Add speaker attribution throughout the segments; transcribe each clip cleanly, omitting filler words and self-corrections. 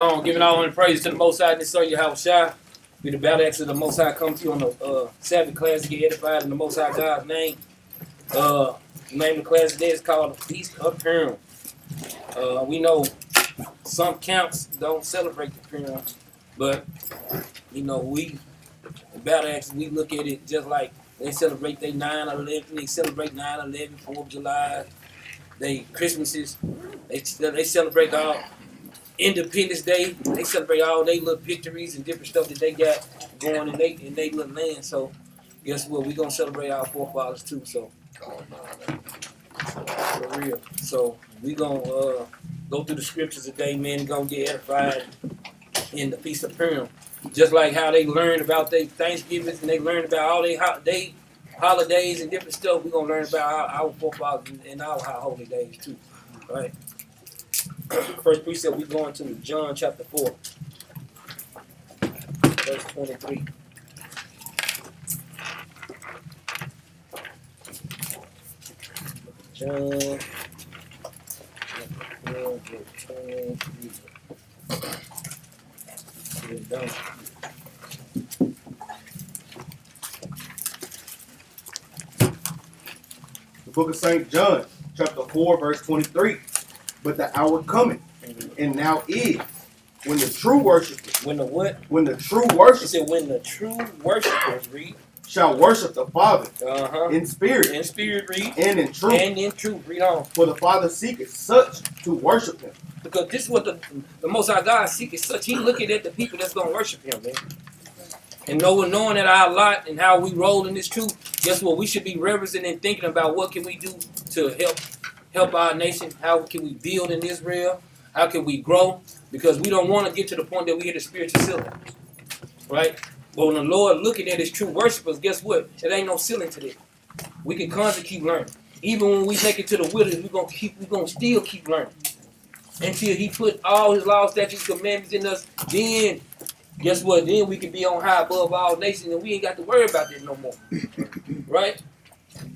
Speaker 1: Giving all the praise to the Most High and His Son, Yahweh Shai. We the battle axe of the Most High come to you on the Sabbath class to get edified in the Most High God's name. The name of the class today is called the Feast of Purim. We know some camps don't celebrate the Purim, but we the battle axe, we look at it just like they celebrate their 9/11. They celebrate 9/11, 4th of July. They Christmases. They celebrate all. Independence Day, they celebrate all their little victories and different stuff that they got going in they little land. So guess what? We gonna celebrate our forefathers too. So for real. So we gonna go through the scriptures today, man. And gonna get edified in the Feast of Purim, just like how they learned about their Thanksgivings and they learned about all their holidays and different stuff. We gonna learn about our forefathers and our holy days too, right? First precept, we're going to John chapter 4, verse 23. John chapter 4, verse 23. Get done.
Speaker 2: The book of St. John, chapter 4, verse 23. But the hour cometh, and now is, when the true worshipers.
Speaker 1: When the what?
Speaker 2: When the true worshipers.
Speaker 1: It said when the true worshipers read.
Speaker 2: Shall worship the Father.
Speaker 1: In spirit.
Speaker 2: In
Speaker 1: spirit read.
Speaker 2: And in truth.
Speaker 1: And in truth. Read on.
Speaker 2: For the Father seeketh such to worship him.
Speaker 1: Because this is what the Most High God seeketh such. He looking at the people that's going to worship him, man. And knowing that our lot and how we roll in this truth, guess what? We should be reverencing and thinking about what can we do to help our nation. How can we build in Israel? How can we grow? Because we don't want to get to the point that we hit a spiritual ceiling, right? But when the Lord looking at his true worshipers, guess what? There ain't no ceiling to that. We can constantly keep learning. Even when we make it to the wilderness, we're gonna still keep learning until he put all his laws, statutes, commandments in us. Then, guess what? Then we can be on high above all nations, and we ain't got to worry about that no more, right?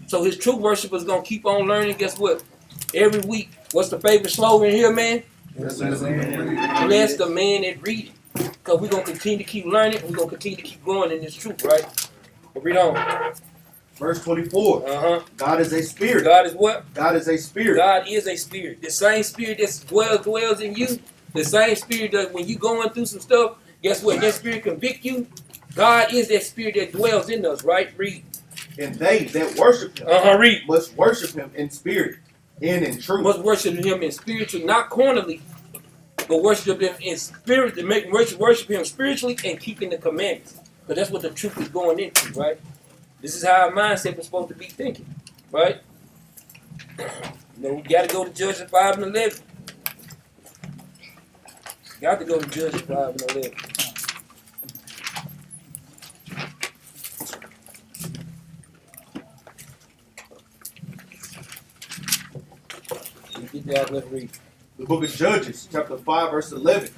Speaker 1: So his true worshipers gonna keep on learning. Guess what? Every week, what's the favorite slogan here, man? Bless the man that read it. Because we're going to continue to keep learning. We're going to continue to keep growing in this truth, right? But read on.
Speaker 2: Verse 24. God is a spirit.
Speaker 1: God is what?
Speaker 2: God is a spirit.
Speaker 1: God is a spirit. The same spirit that dwells in you. The same spirit that when you going through some stuff, guess what? That spirit convict you. God is that spirit that dwells in us, right? Read.
Speaker 2: And they that worship him
Speaker 1: read.
Speaker 2: must worship him in spirit and in truth.
Speaker 1: Must worship him in spiritual, not cornerly, but worship him in spirit, to make worship him spiritually and keeping the commandments. Because that's what the truth is going into, right? This is how our mindset is supposed to be thinking, right? We got to go to Judges 5 and 11. Got to go to Judges 5 and 11. Get that, let's read.
Speaker 2: The book of Judges, chapter 5, verse 11.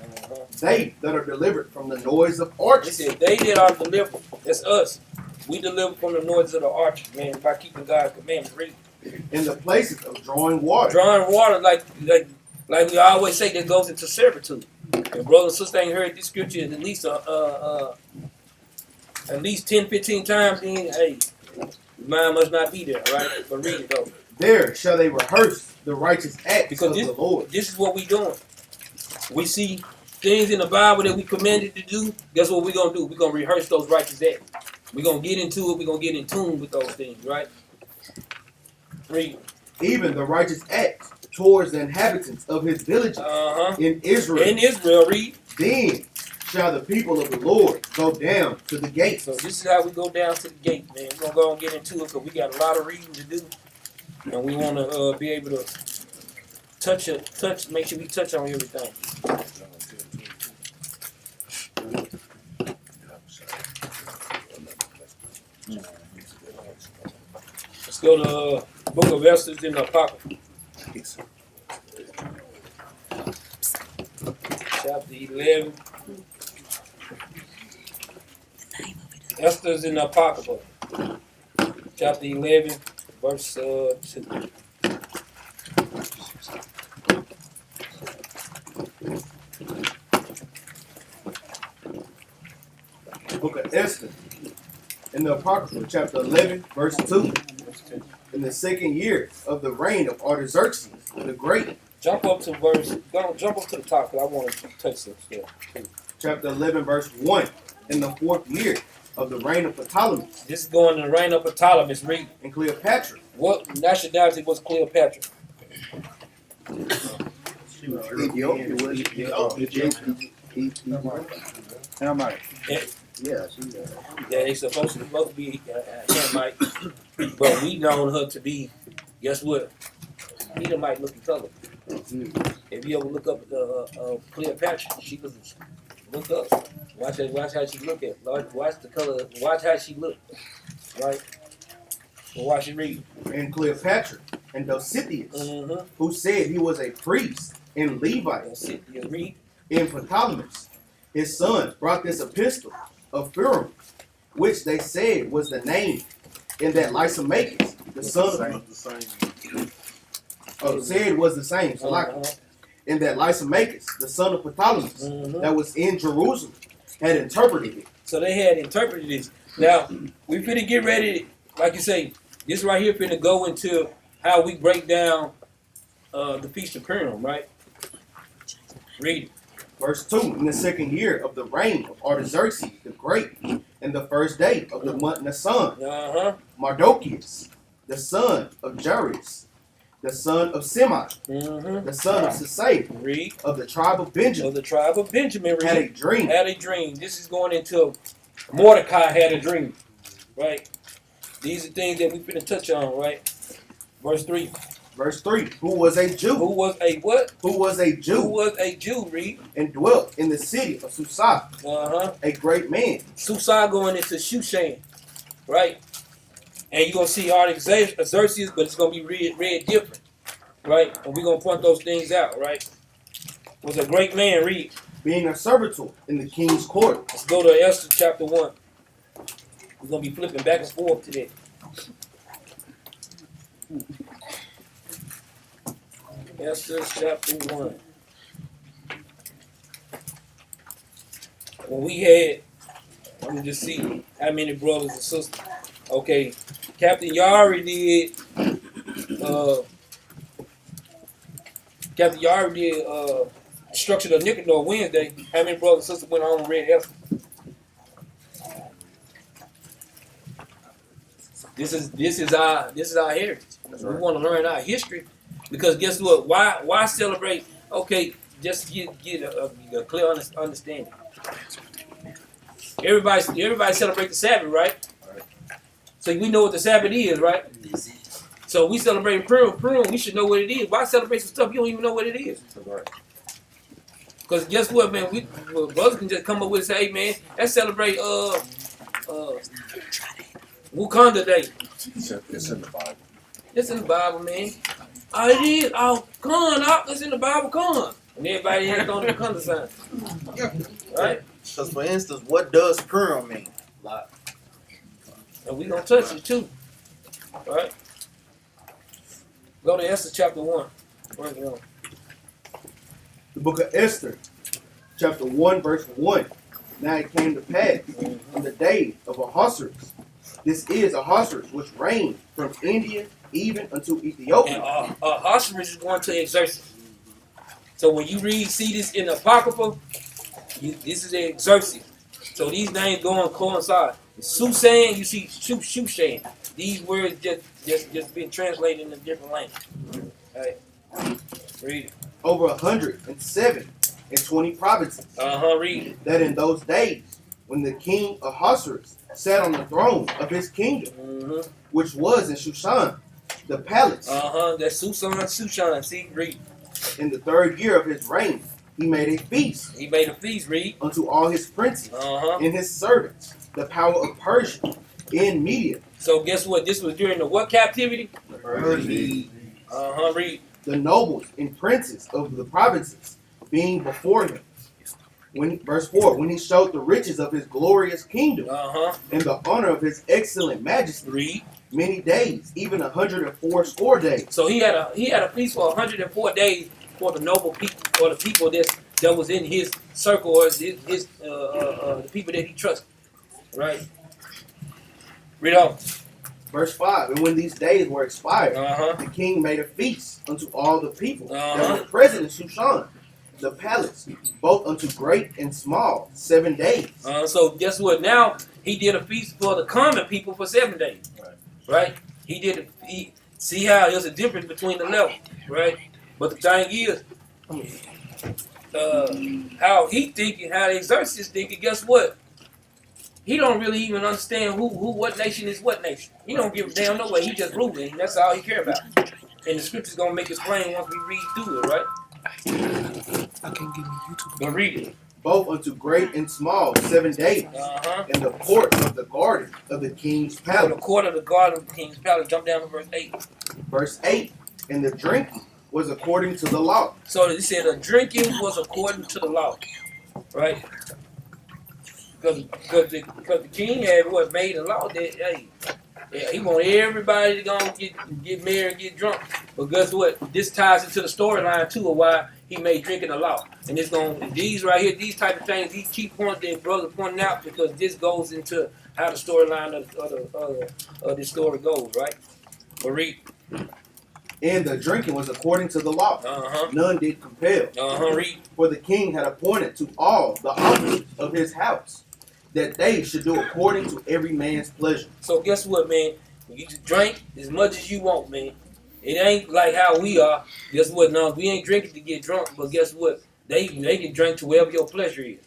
Speaker 2: They that are delivered from the noise of archers.
Speaker 1: They said, they that are delivered, that's us. We deliver from the noise of the archers, man, by keeping God's commandments. Read.
Speaker 2: In the places of drawing water.
Speaker 1: Drawing water, like we always say, that goes into servitude. And brother and sister ain't heard this scripture at least 10, 15 times, then, hey, mine must not be there, right? But read it, though.
Speaker 2: There shall they rehearse the righteous acts
Speaker 1: because
Speaker 2: of the Lord.
Speaker 1: This is what we doing. We see things in the Bible that we commanded to do. Guess what we're going to do? We're going to rehearse those righteous acts. We're going to get into it. We're going to get in tune with those things, right? Read.
Speaker 2: Even the righteous acts towards the inhabitants of his villages in Israel.
Speaker 1: In Israel, read.
Speaker 2: Then shall the people of the Lord go down to the gates.
Speaker 1: So this is how we go down to the gate, man. We're going to go and get into it because we got a lot of reading to do. And we want to be able to make sure we touch on everything. Let's go to the book of Esther in the Apocrypha. Chapter 11. Esther's in the Apocrypha. Chapter 11. Verse 2.
Speaker 2: book of Esther, in the Apocrypha, chapter 11, verse 2. In the second year of the reign of Artaxerxes the Great.
Speaker 1: Jump up to verse. Jump up to the top because I want to touch some stuff.
Speaker 2: Chapter 11, verse 1. In the fourth year of the reign of Ptolemy.
Speaker 1: This is going to the reign of Ptolemy. Read.
Speaker 2: And Cleopatra.
Speaker 1: What nationality was Cleopatra?
Speaker 3: Ethiopia was Hamite. Yeah,
Speaker 1: Yeah, they supposed to be Hamite, but we known her to be. Guess what? Edomite looking color. If you ever look up Cleopatra, she was look up. Watch how she look at. Watch the color. Watch how she look. Right. Well, watch it read.
Speaker 2: And Cleopatra and Dositheus, who said he was a priest and Levite.
Speaker 1: Dositheus read.
Speaker 2: And Ptolemy, his son, brought this epistle of Purim, which they said was the name, and that Lysimachus, the son of said was the same. So and that Lysimachus, the son of Ptolemy, that was in Jerusalem, had interpreted it.
Speaker 1: So they had interpreted this. Now we finna get ready, like you say. This right here finna go into how we break down the Feast of Purim, right? Read it.
Speaker 2: Verse 2, in the second year of the reign of Artaxerxes the Great, and the first day of the month Nisan, Mardochus, the son of Jairus, the son of Simon, the son of Sisai, of the tribe of Benjamin, had a dream.
Speaker 1: This is going into Mordecai had a dream, right? These are things that we're going to touch on, right? Verse 3.
Speaker 2: Verse 3, who was a Jew.
Speaker 1: Who was a what?
Speaker 2: Who was a Jew.
Speaker 1: Who was a Jew, read.
Speaker 2: And dwelt in the city of Susa, a great man.
Speaker 1: Susa going into Shushan, right? And you're going to see Artaxerxes, but it's going to be read different, right? And we're going to point those things out, right? Was a great man, read.
Speaker 2: Being a servitor in the king's court.
Speaker 1: Let's go to Esther chapter 1. We're going to be flipping back and forth today. Esther chapter 1. When we had, let me just see how many brothers and sisters. Okay, Captain Yari did, structured a Nicanor Wednesday. How many brothers and sisters went on and read Esther? This is our heritage. We want to learn our history. Because guess what? Why celebrate? Okay, just get a clear understanding. Everybody celebrate the Sabbath, right? So we know what the Sabbath is, right? So we celebrate Purim. We should know what it is. Why celebrate some stuff you don't even know what it is? Because guess what, man? Brothers can just come up with and say, hey, man, let's celebrate Wakanda Day.
Speaker 3: It's in the Bible.
Speaker 1: It's in the Bible, man. Oh, it is. Oh, come on, it's in the Bible, come on. And everybody ain't on the Wakanda sign. Right?
Speaker 4: Because, for instance, what does Purim mean?
Speaker 1: Like, and we gonna touch it too. Right? Go to Esther chapter 1. Right now.
Speaker 2: The book of Esther, chapter 1, verse 1. Now it came to pass in the day of Ahasuerus. This is Ahasuerus, which reigned from India even unto Ethiopia.
Speaker 1: And Ahasuerus is going to Xerxes. So when you see this in the Apocrypha, this is Xerxes. So these names go and coincide. Susan, you see Shushan. These words just been translated in a different language. Hey, read it.
Speaker 2: Over 120 provinces.
Speaker 1: Read it.
Speaker 2: That in those days, when the king Ahasuerus sat on the throne of his kingdom, which was in Shushan, the palace.
Speaker 1: That's Shushan. See, read.
Speaker 2: In the third year of his reign, he made a feast.
Speaker 1: Read.
Speaker 2: Unto all his princes and his servants, the power of Persia in Media.
Speaker 1: So guess what? This was during the what captivity?
Speaker 2: Read.
Speaker 1: The
Speaker 2: nobles and princes of the provinces being before him. Verse 4, when he showed the riches of his glorious kingdom and the honor of his excellent majesty.
Speaker 1: Read.
Speaker 2: Many days, even 104 score days.
Speaker 1: So he had a feast for 104 days for the noble people, or the people that was in his circle, or the people that he trusted. Right. Read on.
Speaker 2: Verse 5. And when these days were expired,
Speaker 1: Uh-huh.
Speaker 2: the king made a feast unto all the people that
Speaker 1: Uh-huh.
Speaker 2: were present in Shushan, the palace, both unto great and small, 7 days.
Speaker 1: So guess what? Now he did a feast for the common people for 7 days. Right? He did. See how there's a difference between the levels, right? But the thing is, how he thinking, how the exorcist thinking. Guess what? He don't really even understand what nation is what nation. He don't give a damn no way. He just ruling. That's all he care about. And the scripture's gonna make it plain once we read through it, right?
Speaker 5: I can't give me YouTube.
Speaker 1: But read it.
Speaker 2: Both unto great and small, 7 days.
Speaker 1: Uh-huh.
Speaker 2: In the court of the garden of the king's
Speaker 1: So the
Speaker 2: palace.
Speaker 1: court of the garden of the king's palace. Jump down to verse 8.
Speaker 2: Verse 8. And the drinking was according to the law.
Speaker 1: So he said the drinking was according to the law, right? Because the king had what made a law that hey, yeah, he want everybody to go and get married, get drunk. But guess what? This ties into the storyline too of why he made drinking a law. And it's these right here, these type of things, these key points that brother pointing out because this goes into how the storyline of this story goes, right? But read.
Speaker 2: And the drinking was according to the law.
Speaker 1: Uh-huh.
Speaker 2: None did compel.
Speaker 1: Uh-huh. Read.
Speaker 2: For the king had appointed to all the officers of his house that they should do according to every man's pleasure.
Speaker 1: So guess what, man? You can drink as much as you want, man. It ain't like how we are. Guess what? No, we ain't drinking to get drunk, but guess what? They can drink to wherever your pleasure is.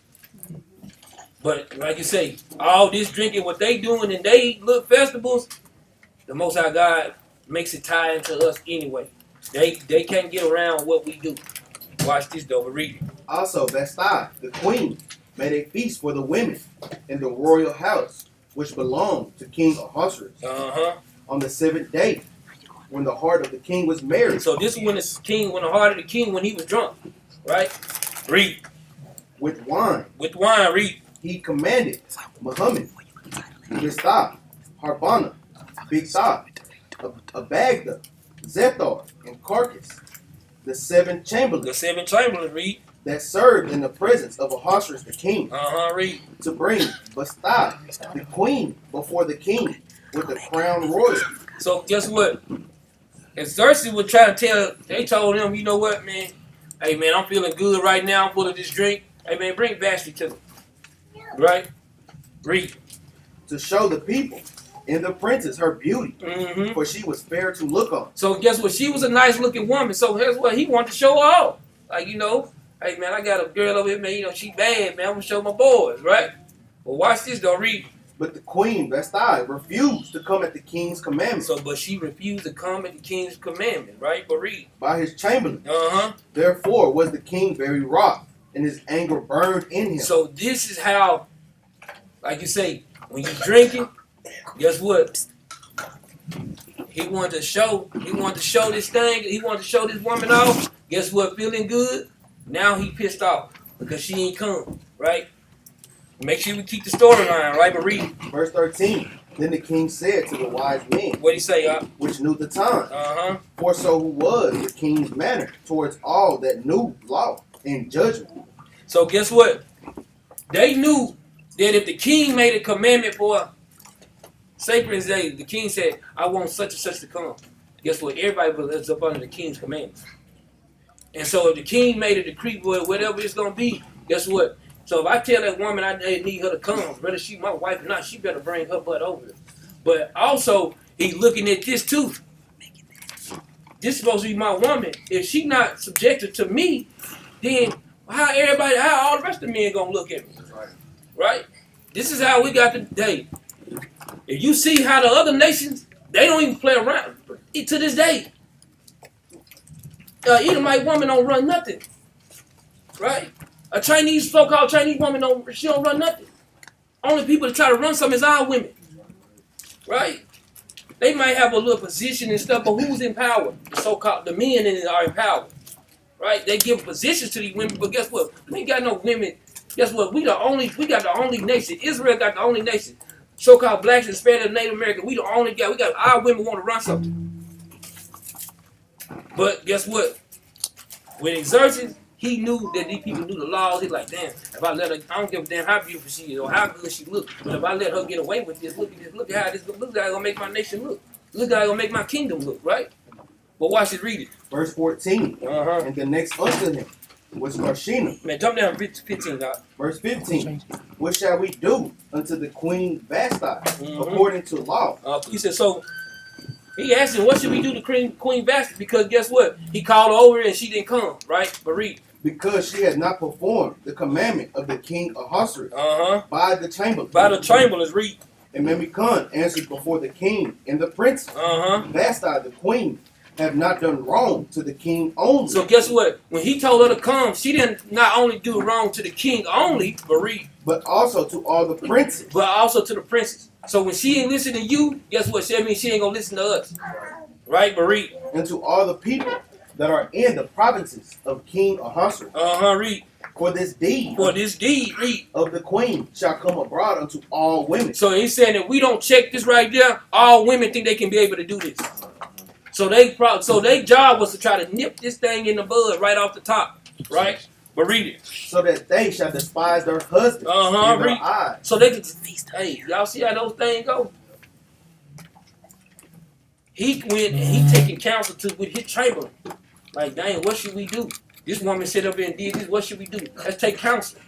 Speaker 1: But like you say, all this drinking, what they doing in they little festivals, the Most High God makes it tie into us anyway. They can't get around what we do. Watch this though, but read it.
Speaker 2: Also, Vashti, the queen, made a feast for the women in the royal house, which belonged to King Ahasuerus,
Speaker 1: Uh-huh.
Speaker 2: on the 7th day, when the heart of the king was merry.
Speaker 1: So this is when the heart of the king, when he was drunk, right? Read.
Speaker 2: With wine,
Speaker 1: With wine, read.
Speaker 2: he commanded Muhammad, Mistah, Harbana, Bigtha, Abagtha, Zethar, and Carcass, the 7
Speaker 1: The
Speaker 2: chamberlains
Speaker 1: 7 chamberlains, read.
Speaker 2: that served in the presence of Ahasuerus the king,
Speaker 1: Uh-huh, read.
Speaker 2: to bring Vashti, the queen, before the king with the crown royal.
Speaker 1: So guess what? And Xerxes was trying to they told him, you know what, man? Hey, man, I'm feeling good right now. I'm full of this drink. Hey, man, bring Vashti to me. Right? Read.
Speaker 2: To show the people and the princess her beauty,
Speaker 1: Mm-hmm.
Speaker 2: for she was fair to look on.
Speaker 1: So guess what? She was a nice looking woman. So guess what? He wanted to show her off. Like, you know, hey, man, I got a girl over here, man. You know, she bad, man. I'm going to show my boys, right? Well, watch this, though. Read.
Speaker 2: But the queen, Vashti, refused to come at the king's commandment
Speaker 1: So, but she refused to come at the king's commandment, right? But read.
Speaker 2: by his chamberlain.
Speaker 1: Uh-huh.
Speaker 2: Therefore was the king very wroth, and his anger burned in him.
Speaker 1: So this is how, like you say, when you drinking, guess what? He wanted to show this thing, he wanted to show this woman off. Guess what? Feeling good. Now he pissed off because she ain't come, right? Make sure we keep the storyline, right? But read.
Speaker 2: Verse 13. Then the king said to the wise men,
Speaker 1: What'd he say,
Speaker 2: which knew the time,
Speaker 1: Uh-huh.
Speaker 2: for so was the king's manner towards all that knew law and judgment.
Speaker 1: So guess what? They knew that if the king made a commandment for, say for instance, the king said, I want such and such to come. Guess what? Everybody was up under the king's commandments. And so if the king made a decree for whatever it's going to be, guess what? So if I tell that woman I need her to come, whether she my wife or not, she better bring her butt over. But also, he's looking at this too. This is supposed to be my woman. If she not subjected to me, then how all the rest of the men gonna look at me? Right? This is how we got today. If you see how the other nations, they don't even play around to this day. Edomite woman don't run nothing. Right? A Chinese, so-called Chinese woman, she don't run nothing. Only people that try to run something is our women. Right? They might have a little position and stuff, but who's in power? The so-called, the men are in power. Right? They give positions to these women, but guess what? We ain't got no women. Guess what? We got the only nation. Israel got the only nation. So-called blacks, Hispanic, Native American, we got our women want to run something. But guess what? With Xerxes, he knew that these people knew the laws. He's like, damn, if I let her, I don't give a damn how beautiful she is or how good she look, but if I let her get away with this, look at this, look at how this, look at how it's gonna make my nation look. Look how it's gonna make my kingdom look, right? But watch it, read it.
Speaker 2: Verse 14. And the next unto him was Karshina.
Speaker 1: Man, jump down 15, dog.
Speaker 2: Verse 15. What shall we do unto the queen Vashti according to law?
Speaker 1: He said, so he asked him, what should we do to Queen Vashti? Because guess what? He called her over and she didn't come, right? But read.
Speaker 2: Because she had not performed the commandment of the king Ahasuerus by the chamberlain.
Speaker 1: By the chamberlains, read.
Speaker 2: And Memucan answered before the king and the prince. Vashti, the queen, have not done wrong to the king only.
Speaker 1: So guess what? When he told her to come, she didn't not only do wrong to the king only, but read.
Speaker 2: But also to all the princes.
Speaker 1: But also to the princes. So when she ain't listen to you, guess what? That means she ain't gonna listen to us. Right, but read.
Speaker 2: And to all the people that are in the provinces of King Ahasuerus.
Speaker 1: Read.
Speaker 2: For this deed.
Speaker 1: Read.
Speaker 2: Of the queen shall come abroad unto all women.
Speaker 1: So he's saying that we don't check this right there, all women think they can be able to do this. So their job was to try to nip this thing in the bud right off the top, right? But read it.
Speaker 2: So that they shall despise their husbands in their eyes.
Speaker 1: So they can just, hey, y'all see how those things go? He went and he taking counsel with his chamberlain. Like, dang, what should we do? This woman sit up there and did this. What should we do? Let's take counsel.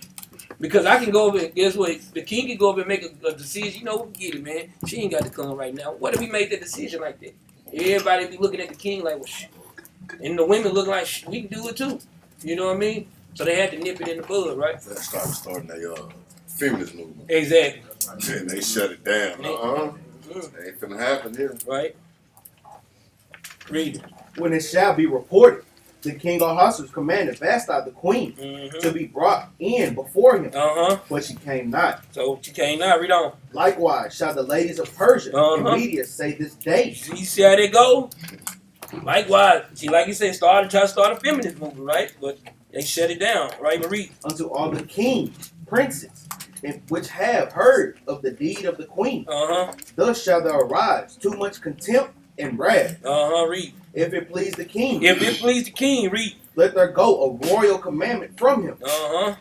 Speaker 1: Because I can go over and guess what? The king can go over and make a decision. You know, we get it, man. She ain't got to come right now. What if we made that decision like that? Everybody be looking at the king like, well, shh. And the women looking like, shh, we can do it too. You know what I mean? So they had to nip it in the bud, right?
Speaker 3: That starting a feminist movement.
Speaker 1: Exactly.
Speaker 3: And they shut it down. It ain't finna happen here.
Speaker 1: Right? Read it.
Speaker 2: When it shall be reported, the king Ahasuerus commanded Vashti the queen to be brought in before him. But she came not.
Speaker 1: So she came not. Read on.
Speaker 2: Likewise shall the ladies of Persia and Media say this day.
Speaker 1: You see how they go? Likewise, she, like you said, try to start a feminist movement, right? But they shut it down, right? But read.
Speaker 2: Unto all the kings, princes, which have heard of the deed of the queen. Thus shall there arise too much contempt and wrath.
Speaker 1: Read.
Speaker 2: If it please the king.
Speaker 1: If it please the king, read.
Speaker 2: Let there go a royal commandment from him.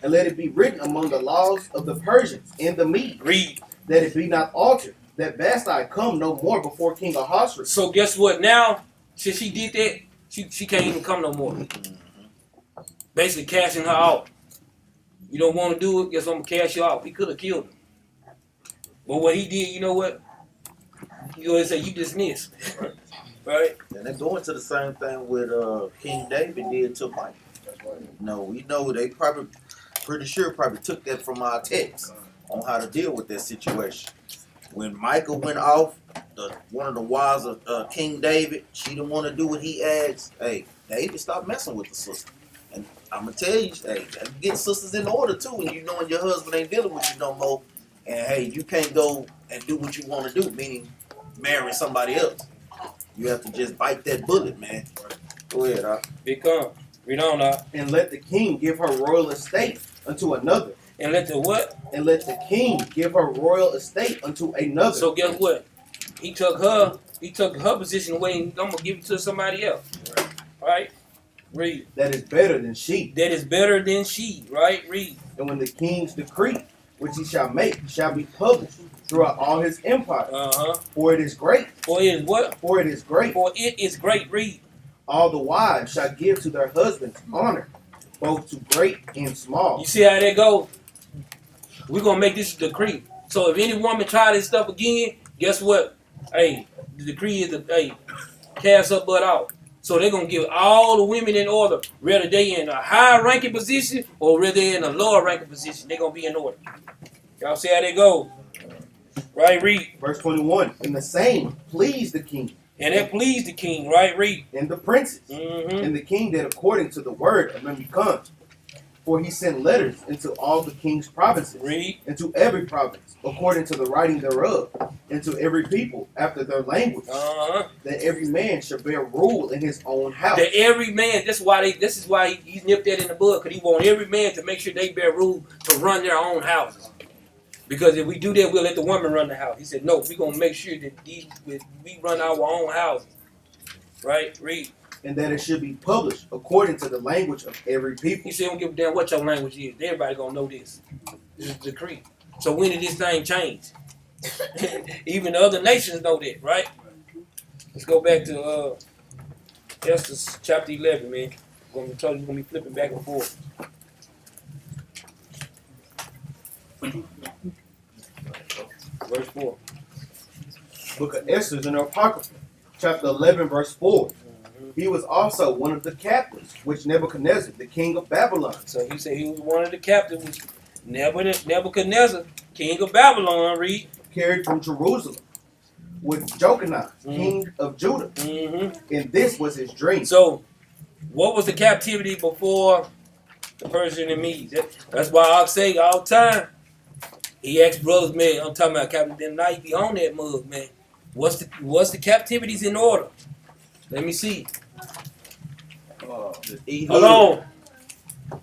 Speaker 2: And let it be written among the laws of the Persians and the Medes.
Speaker 1: Read.
Speaker 2: That it be not altered. That Vashti come no more before King Ahasuerus.
Speaker 1: So guess what? Now, since she did that, she can't even come no more. Basically cashing her out. You don't want to do it, guess I'm going to cash you out. He could have killed her. But what he did, you know what? You always say, you dismissed. Right?
Speaker 4: And they're going to the same thing with King David did to Mike. No, we know they pretty sure took that from our text on how to deal with that situation. When Michael went off, one of the wives of King David, she didn't want to do what he asked. Hey, David, stop messing with the sister. And I'm going to tell you, hey, get sisters in order too when you knowing your husband ain't dealing with you no more. And hey, you can't go and do what you want to do, meaning marry somebody else. You have to just bite that bullet, man. Go ahead,
Speaker 1: Big come. Read on,
Speaker 2: And let the king give her royal estate unto another.
Speaker 1: And let the what?
Speaker 2: And let the king give her royal estate unto another.
Speaker 1: So guess what? He took her position away and I'm gonna give it to somebody else. Right? Read.
Speaker 2: That is better than she.
Speaker 1: That is better than she, right? Read.
Speaker 2: And when the king's decree, which he shall make, shall be published throughout all his empire. For it is great.
Speaker 1: For it is what?
Speaker 2: For it is great.
Speaker 1: For it is great. Read.
Speaker 2: All the wives shall give to their husbands honor, both to great and small.
Speaker 1: You see how that goes? We're going to make this a decree. So if any woman try this stuff again, guess what? Hey, the decree is, hey, cast her butt out. So they're going to give all the women in order, whether they in a high ranking position or whether they're in a lower ranking position, they're going to be in order. Y'all see how they go? Right, read.
Speaker 2: Verse 21. And the same pleased the king.
Speaker 1: And it pleased the king, right? Read.
Speaker 2: And the princes. And the king did according to the word of Memucan. For he sent letters into all the king's provinces.
Speaker 1: Read.
Speaker 2: Into every province, according to the writing thereof. Into every people, after their language. That every man should bear rule in his own house.
Speaker 1: That every man, this is why he nipped that in the bud, because he want every man to make sure they bear rule to run their own houses. Because if we do that, we'll let the woman run the house. He said, no, we're going to make sure that we run our own houses. Right? Read.
Speaker 2: and that it should be published according to the language of every people.
Speaker 1: He said, "Don't give a damn what your language is. Everybody gonna know this. This is the decree." So when did this thing change? Even the other nations know that, right? Let's go back to Esther chapter 11, man. I'm gonna be flipping back and forth. Verse 4.
Speaker 2: Book of Esther in the Apocrypha, chapter 11, verse 4. He was also one of the captives, which Nebuchadnezzar, the king of Babylon.
Speaker 1: So he said he was one of the captives, which Nebuchadnezzar, king of Babylon, read.
Speaker 2: Carried from Jerusalem with Jochanaan, king of Judah. And this was his dream.
Speaker 1: So, what was the captivity before the Persian and Medes? That's why I say all the time, he asked brothers, man, I'm talking about Captain now you be on that mug, man. What's the captivities in order? Let me see. Hold on.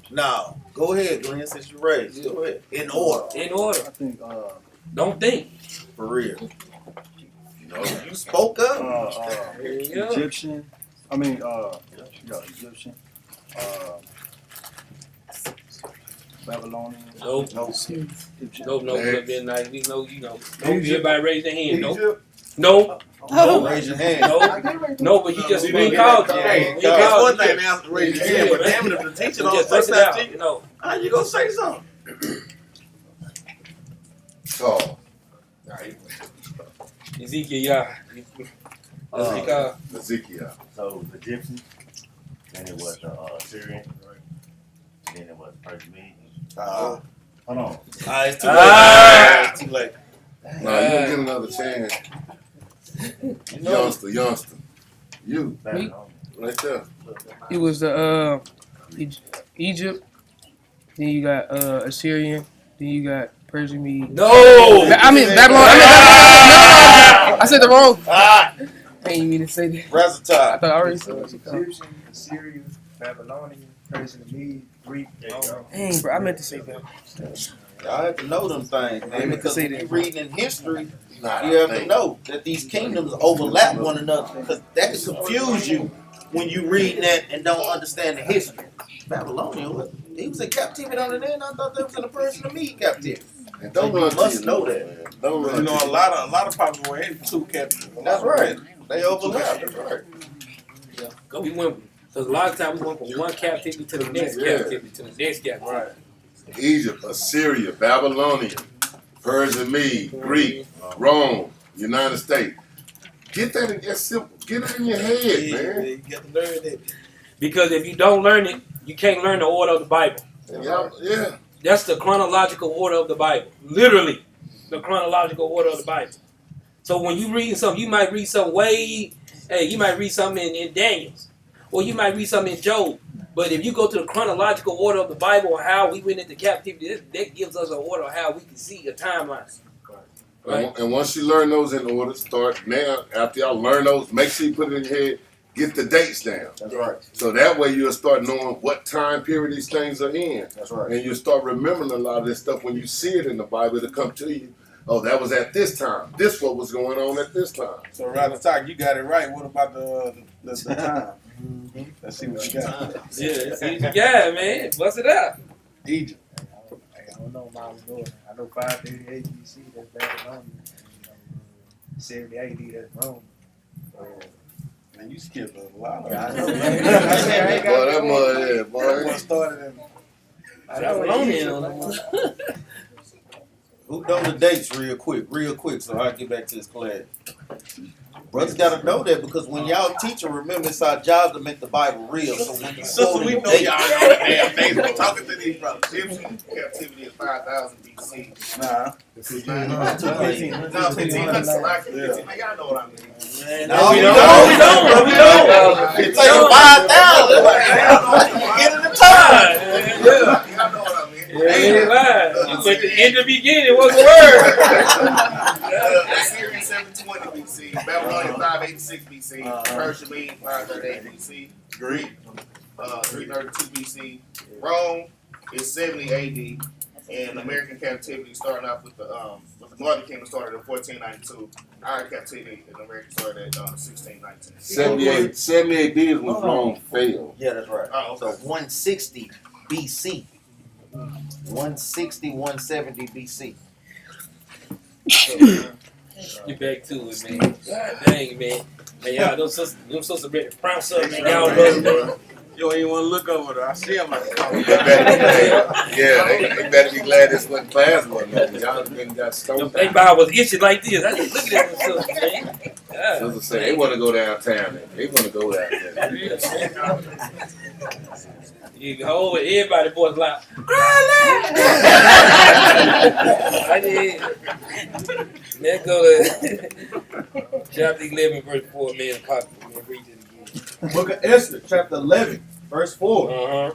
Speaker 4: No, go ahead, Glenn, since you raised. Go ahead. In order.
Speaker 1: In order.
Speaker 6: I think
Speaker 1: Don't think.
Speaker 4: For real. You know, you spoke up.
Speaker 1: Yeah.
Speaker 6: Egyptian. Egyptian. Babylonian.
Speaker 1: Nope.
Speaker 6: Egyptian.
Speaker 1: Nope.
Speaker 3: Next.
Speaker 1: Been nice. We know, you know. Everybody raise their hand. Nope.
Speaker 2: Egypt.
Speaker 1: Nope.
Speaker 4: Don't raise your hand.
Speaker 1: No, but he just we called you.
Speaker 4: Hey,
Speaker 1: We
Speaker 4: that's
Speaker 1: called
Speaker 4: one
Speaker 1: you.
Speaker 4: thing to answer to raise your hand, but damn it, if the teacher don't
Speaker 1: Just
Speaker 4: say
Speaker 1: bust it out.
Speaker 4: something,
Speaker 1: No.
Speaker 4: how you gonna say something?
Speaker 3: Oh.
Speaker 1: Ezekiel, yeah.
Speaker 3: Ezekiel.
Speaker 7: So the Egyptian, then it was the Syrian, then it was Persian Medes. Hold on.
Speaker 4: It's too late.
Speaker 1: Ah.
Speaker 4: It's too late.
Speaker 3: Nah, you don't get another chance. Youngster. You,
Speaker 7: Babylon.
Speaker 3: right there.
Speaker 5: It was the Egypt. Then you got Assyrian. Then you got Persian Medes.
Speaker 1: No.
Speaker 5: I mean Babylon. No. I said the wrong. I ain't mean to say that. I
Speaker 4: Razatine.
Speaker 5: thought I already said it.
Speaker 6: Egyptian, Assyrian, Babylonian, Persian, Mede, Greek, Roman.
Speaker 5: Dang, bro, I meant to say that.
Speaker 4: Y'all have to know them things, man, because when you're reading in history,
Speaker 3: Nah,
Speaker 4: you have to know that these kingdoms overlap one another, because that can confuse you when you read that and don't understand the history. Babylonian, he was in captivity under there, and I thought that was in the Persian and Mede captivity.
Speaker 3: And don't
Speaker 4: You
Speaker 3: run to
Speaker 4: must
Speaker 3: your
Speaker 4: know
Speaker 3: nose,
Speaker 4: that.
Speaker 3: man. Don't run
Speaker 8: You know,
Speaker 3: to
Speaker 8: a lot of problems were in two captives.
Speaker 4: That's right. They overlap. That's right.
Speaker 1: We went, because a lot of times we went from one captivity to the next captivity to the next captivity.
Speaker 8: Right.
Speaker 3: Egypt, Assyria, Babylonian, Persian, Mede, Greek, Rome, United States. Get that in that's simple. Get it in your head, man.
Speaker 4: You got to learn that.
Speaker 1: Because if you don't learn it, you can't learn the order of the Bible.
Speaker 3: Yeah.
Speaker 1: That's the chronological order of the Bible. Literally, the chronological order of the Bible. So when you read something, you might read something you might read something in Daniel's, or you might read something in Job. But if you go to the chronological order of the Bible, how we went into captivity, that gives us an order of how we can see a timeline. Right?
Speaker 3: And once you learn those in order, start now. After y'all learn those, make sure you put it in your head. Get the dates down.
Speaker 2: That's right.
Speaker 3: So that way you'll start knowing what time period these things are in.
Speaker 2: That's right.
Speaker 3: And you'll start remembering a lot of this stuff when you see it in the Bible. It'll come to you. Oh, that was at this time. This what was going on at this time.
Speaker 8: So, Razatine, you got it right. What about the time? Let's see what you got.
Speaker 1: Yeah, it's easy guy, man. Bust it out.
Speaker 8: Egypt.
Speaker 6: I don't know miles north. I know 538 BC, that's Babylonian. 70 AD, that's Rome.
Speaker 8: Man, you skipped a lot of
Speaker 6: I
Speaker 8: it.
Speaker 6: know, man.
Speaker 3: Boy, that mud, yeah,
Speaker 8: That
Speaker 3: boy.
Speaker 8: one started in.
Speaker 1: Babylonian on that one.
Speaker 4: Who know the dates real quick, so I get back to this class. Brothers gotta know that because when y'all teaching, remember it's our job to make the Bible real. So when you
Speaker 8: Sister, we know y'all know the damn dates. We're talking to these brothers.
Speaker 2: Egyptian captivity is 5000 BC.
Speaker 8: Nah.
Speaker 2: No, 1500. Man, y'all know what I mean.
Speaker 4: No,
Speaker 1: we don't.
Speaker 4: It's like 5,000. Get in the time.
Speaker 2: Y'all know what I mean.
Speaker 1: Yeah, ain't lying. You went to end the beginning. What's the word?
Speaker 2: Assyrian 720 BC, Babylonian 586 BC, Persian Mede 538 BC, Greek 332 BC, Rome is 70 AD,
Speaker 9: And American captivity starting off with the Northern Kingdom started in 1492. Our captivity in America started at 1619.
Speaker 3: 70 AD is when Rome fell.
Speaker 4: Yeah, that's right.
Speaker 9: Oh,
Speaker 4: So
Speaker 9: okay.
Speaker 4: 160 BC. 160, 170 BC.
Speaker 1: Get back to it, man. God dang, man. Man, y'all, them supposed to be proud up, man. Y'all know.
Speaker 8: You don't even want to look over there. I see him at the car.
Speaker 3: They better be glad this wasn't class one. Y'all been got stoned.
Speaker 1: They bar was itching like this. I just look at that man.
Speaker 3: So to say, they want to go downtown. They want to go down there.
Speaker 1: You can hold it. Everybody boys like, I did. Let's go to chapter 11, verse 4, man. Read it again.
Speaker 2: Book of Esther, chapter 11, verse 4.
Speaker 1: Uh-huh.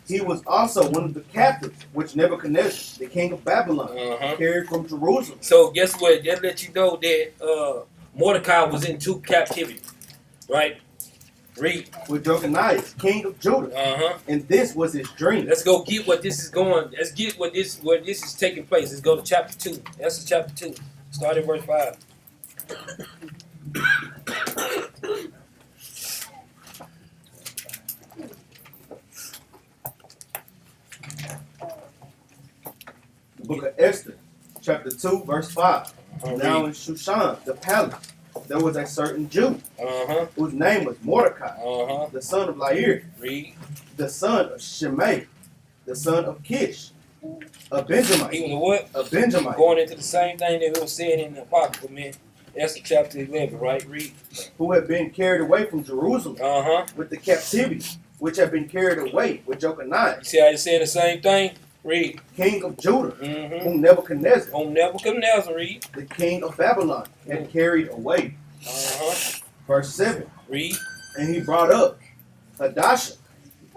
Speaker 2: He was also one of the captives which Nebuchadnezzar, the king of Babylon, carried from Jerusalem.
Speaker 1: So guess what? That let you know that Mordecai was in 2 captivity, right? Read.
Speaker 2: With Jeconiah, king of Judah. And this was his dream.
Speaker 1: Let's go get what this is going. Let's get where this is taking place. Let's go to chapter 2. That's chapter 2. Start at verse 5.
Speaker 2: The book of Esther, chapter 2, verse 5. Now in Shushan, the palace, there was a certain Jew whose name was Mordecai, the son of Lair, the son of Shimei, the son of Kish, a Benjamite.
Speaker 1: He was a what?
Speaker 2: A Benjamite.
Speaker 1: Going into the same thing that we were saying in the Apocrypha, man. That's chapter 11, right? Read.
Speaker 2: Who had been carried away from Jerusalem with the captivity, which had been carried away with Jeconiah.
Speaker 1: You see how you said the same thing? Read.
Speaker 2: King of Judah, whom Nebuchadnezzar,
Speaker 1: read.
Speaker 2: the king of Babylon, had carried away. Verse 7.
Speaker 1: Read.
Speaker 2: And he brought up Hadassah.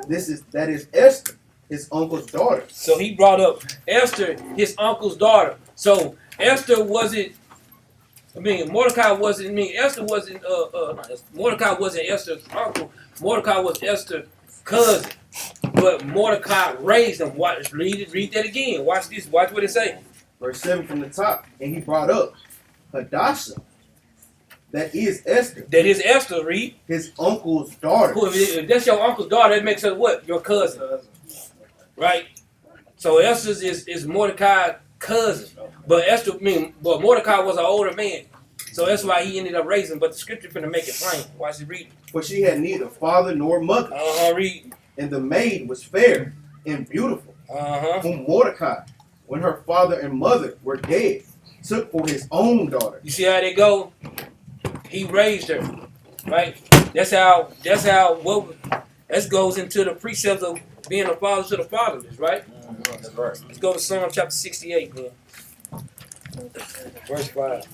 Speaker 2: That is Esther, his uncle's daughter.
Speaker 1: So he brought up Esther, his uncle's daughter. So Esther wasn't. Mordecai wasn't. Esther wasn't. Mordecai wasn't Esther's uncle. Mordecai was Esther's cousin. But Mordecai raised him. Read that again. Watch this. Watch what it say.
Speaker 2: Verse 7 from the top. And he brought up Hadassah. That is Esther.
Speaker 1: That is Esther. Read.
Speaker 2: His uncle's daughter.
Speaker 1: If that's your uncle's daughter, that makes her what? Your cousin. Right? So Esther is Mordecai's cousin. But Mordecai was an older man. So that's why he ended up raising. But the scripture finna make it plain. Watch it read.
Speaker 2: For she had neither father nor mother.
Speaker 1: Read.
Speaker 2: And the maid was fair and beautiful. Whom Mordecai, when her father and mother were dead, took for his own daughter.
Speaker 1: You see how they go? He raised her. Right? That goes into the precepts of being a father to the fatherless, right?
Speaker 4: That's right.
Speaker 1: Let's go to Psalm chapter 68, man. Verse 5.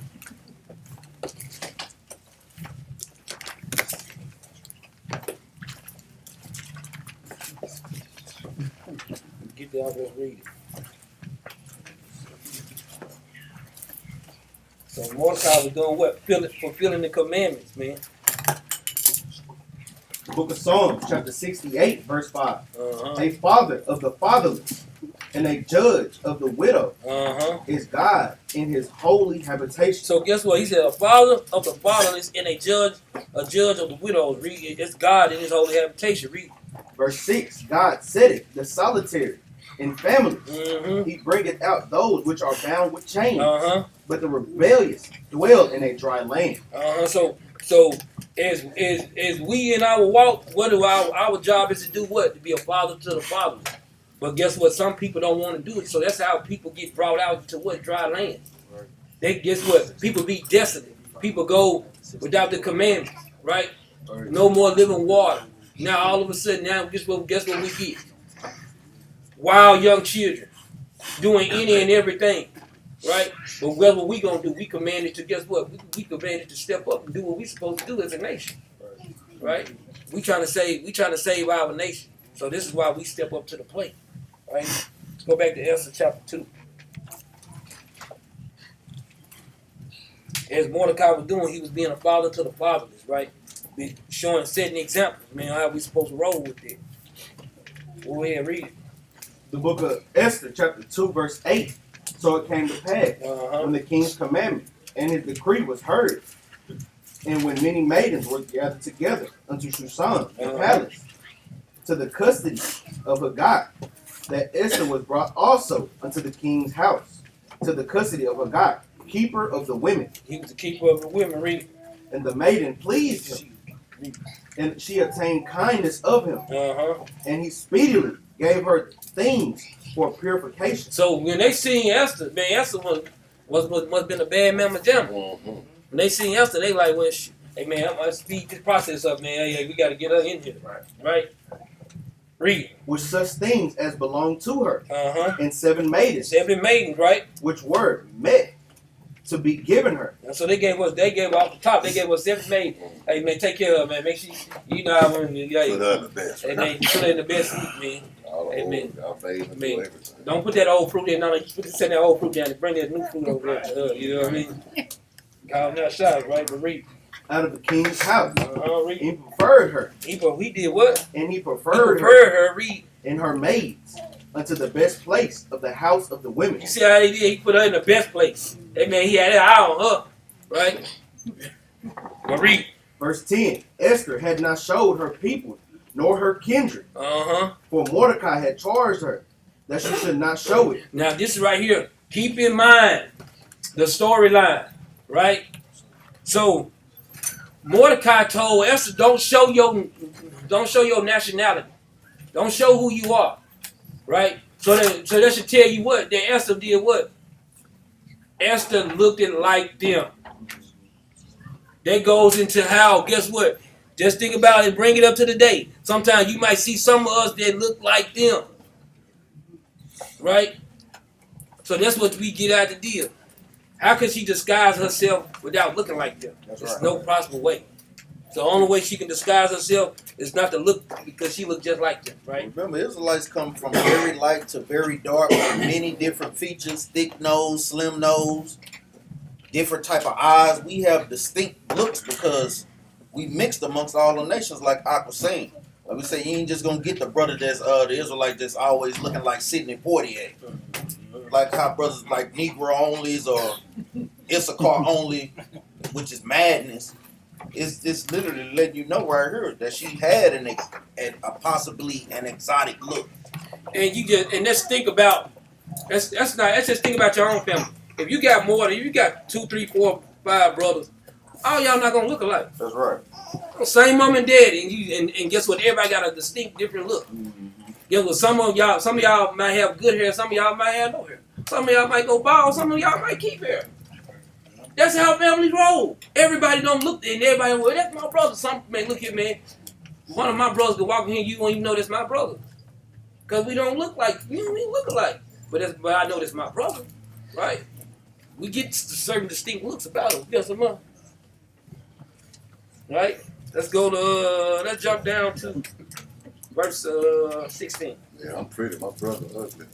Speaker 1: Get down, let's read it. So Mordecai was doing what? Fulfilling the commandments, man.
Speaker 2: The book of Psalms, chapter 68, verse 5. A father of the fatherless and a judge of the widow is God in his holy habitation.
Speaker 1: So guess what? He said a father of the fatherless and a judge of the widows. Read, it's God in his holy habitation. Read.
Speaker 2: Verse 6, God setteth the solitary in families. He bringeth out those which are bound with chains. But the rebellious dwell in a dry land.
Speaker 1: So as we in our walk, what do our job is to do what? To be a father to the fatherless. But guess what? Some people don't want to do it. So that's how people get brought out to what? Dry land. They guess what? People be desolate. People go without the commandments, right? No more living water. Now all of a sudden, guess what we get? Wild young children doing any and everything, right? But what we gonna do? We commanded to guess what? We commanded to step up and do what we supposed to do as a nation, right? We trying to save our nation. So this is why we step up to the plate, right? Let's go back to Esther chapter 2. As Mordecai was doing, he was being a father to the fatherless, right? Setting examples, man, how we supposed to roll with it. Go ahead and read it.
Speaker 2: The book of Esther, chapter 2, verse 8. So it came to pass, when the king's commandment and his decree was heard, and when many maidens were gathered together unto Shushan, the palace, to the custody of Haggah, that Esther was brought also unto the king's house, to the custody of Haggah, keeper of the women.
Speaker 1: He was the keeper of the women, read.
Speaker 2: And the maiden pleased him, and she obtained kindness of him, and he speedily gave her things for purification.
Speaker 1: So when they seen Esther, man, Esther must have been a bad mamma jamma. When they seen Esther, they like, well, hey man, I'm gonna speed this process up, man. Hey, we gotta get her in here, right? Read.
Speaker 2: With such things as belonged to her, and 7
Speaker 1: maidens, right?
Speaker 2: Which were met to be given her.
Speaker 1: And so they gave off the top. They gave us 7 maidens. Hey man, take care of her, man. Make sure you know how when you
Speaker 3: Put her in the best.
Speaker 1: Hey man, put her in the best seat, man. Amen.
Speaker 3: Amen.
Speaker 1: Don't put that old fruit in. No, you send that old fruit down and bring that new fruit over there to her. You know what I mean? Call them shots, right? But read.
Speaker 2: Out of the king's house.
Speaker 1: Read.
Speaker 2: He preferred her.
Speaker 1: He did what?
Speaker 2: And he preferred
Speaker 1: her. Read.
Speaker 2: And her maids unto the best place of the house of the women.
Speaker 1: You see how he did? He put her in the best place. Hey man, he had an eye on her, right? But read.
Speaker 2: Verse 10. Esther had not showed her people nor her kindred. For Mordecai had charged her that she should not show it.
Speaker 1: Now this is right here. Keep in mind the storyline, right? So Mordecai told Esther, don't show your nationality. Don't show who you are. Right? So that should tell you what? That Esther did what? Esther looked it like them. That goes into how, guess what? Just think about it, bring it up to the day. Sometimes you might see some of us that look like them. Right? So that's what we get out of the deal. How can she disguise herself without looking like them? There's no possible way. So the only way she can disguise herself is not to look, because she looks just like them, right?
Speaker 4: Remember, Israelites come from very light to very dark with many different features, thick nose, slim nose, different type of eyes. We have distinct looks because we mixed amongst all the nations, like I was saying. Like we say, you ain't just gonna get the brother that's the Israelite that's always looking like Sidney Poitier. Like how brothers like Negro onlys or Issachar only, which is madness. It's literally letting you know right here that she had a possibly an exotic look.
Speaker 1: And let's think about let's just think about your own family. If you got more than you got 2, 3, 4, 5 brothers, all y'all not gonna look alike.
Speaker 4: That's right.
Speaker 1: Same mom and daddy, and guess what? Everybody got a distinct different look. Guess what? Some of y'all might have good hair, some of y'all might have no hair. Some of y'all might go bald, some of y'all might keep hair. That's how families roll. Everybody don't look, and everybody, well, that's my brother. Some man, look here, man. One of my brothers could walk in here, you won't even know that's my brother, cause we don't look alike. But I know that's my brother, right? We get certain distinct looks about him. Yes, am I? Right? Let's go to let's jump down to verse 16.
Speaker 3: Yeah, I'm pretty. My brother ugly.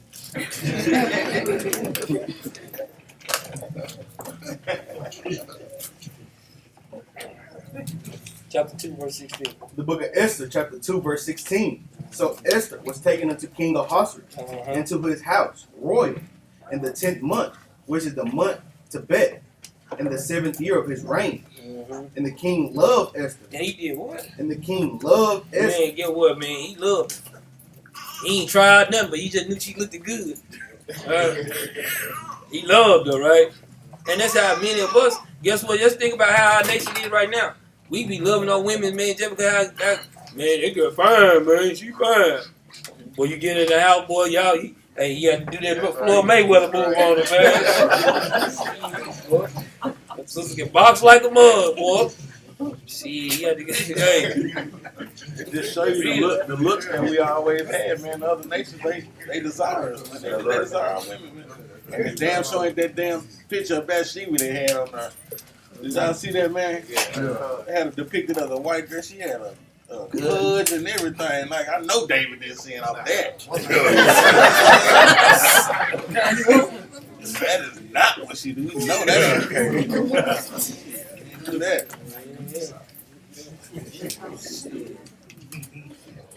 Speaker 1: Chapter 2, verse 16.
Speaker 2: The book of Esther, chapter 2, verse 16. So Esther was taken unto King Ahasuerus into his house, royal, in the 10th month, which is the month Tebet, in the 7th year of his reign. And the king loved Esther.
Speaker 1: And he did what?
Speaker 2: And the king loved Esther.
Speaker 1: Man, get what, man? He loved her. He ain't tried nothing, but he just knew she looked good. He loved her, right? And that's how many of us, guess what? Just think about how our nation is right now. We be loving our women, man, just because, man, they girl fine, man. She fine. Well, you get in the house, boy, y'all, you have to do that Floyd Mayweather move on her, man. Sister get boxed like a mug, boy. See, you had to get, hey.
Speaker 8: It just shows you the looks that we always had, man. The other nations, they desire us, man. They desire our women, man. And damn sure ain't that damn picture of Bathsheba they had on there. Did y'all see that, man? They had a depiction of the white girl. She had a hoods and everything. Like, I know David didn't see it off that. That is not what she do. We know that. Do that.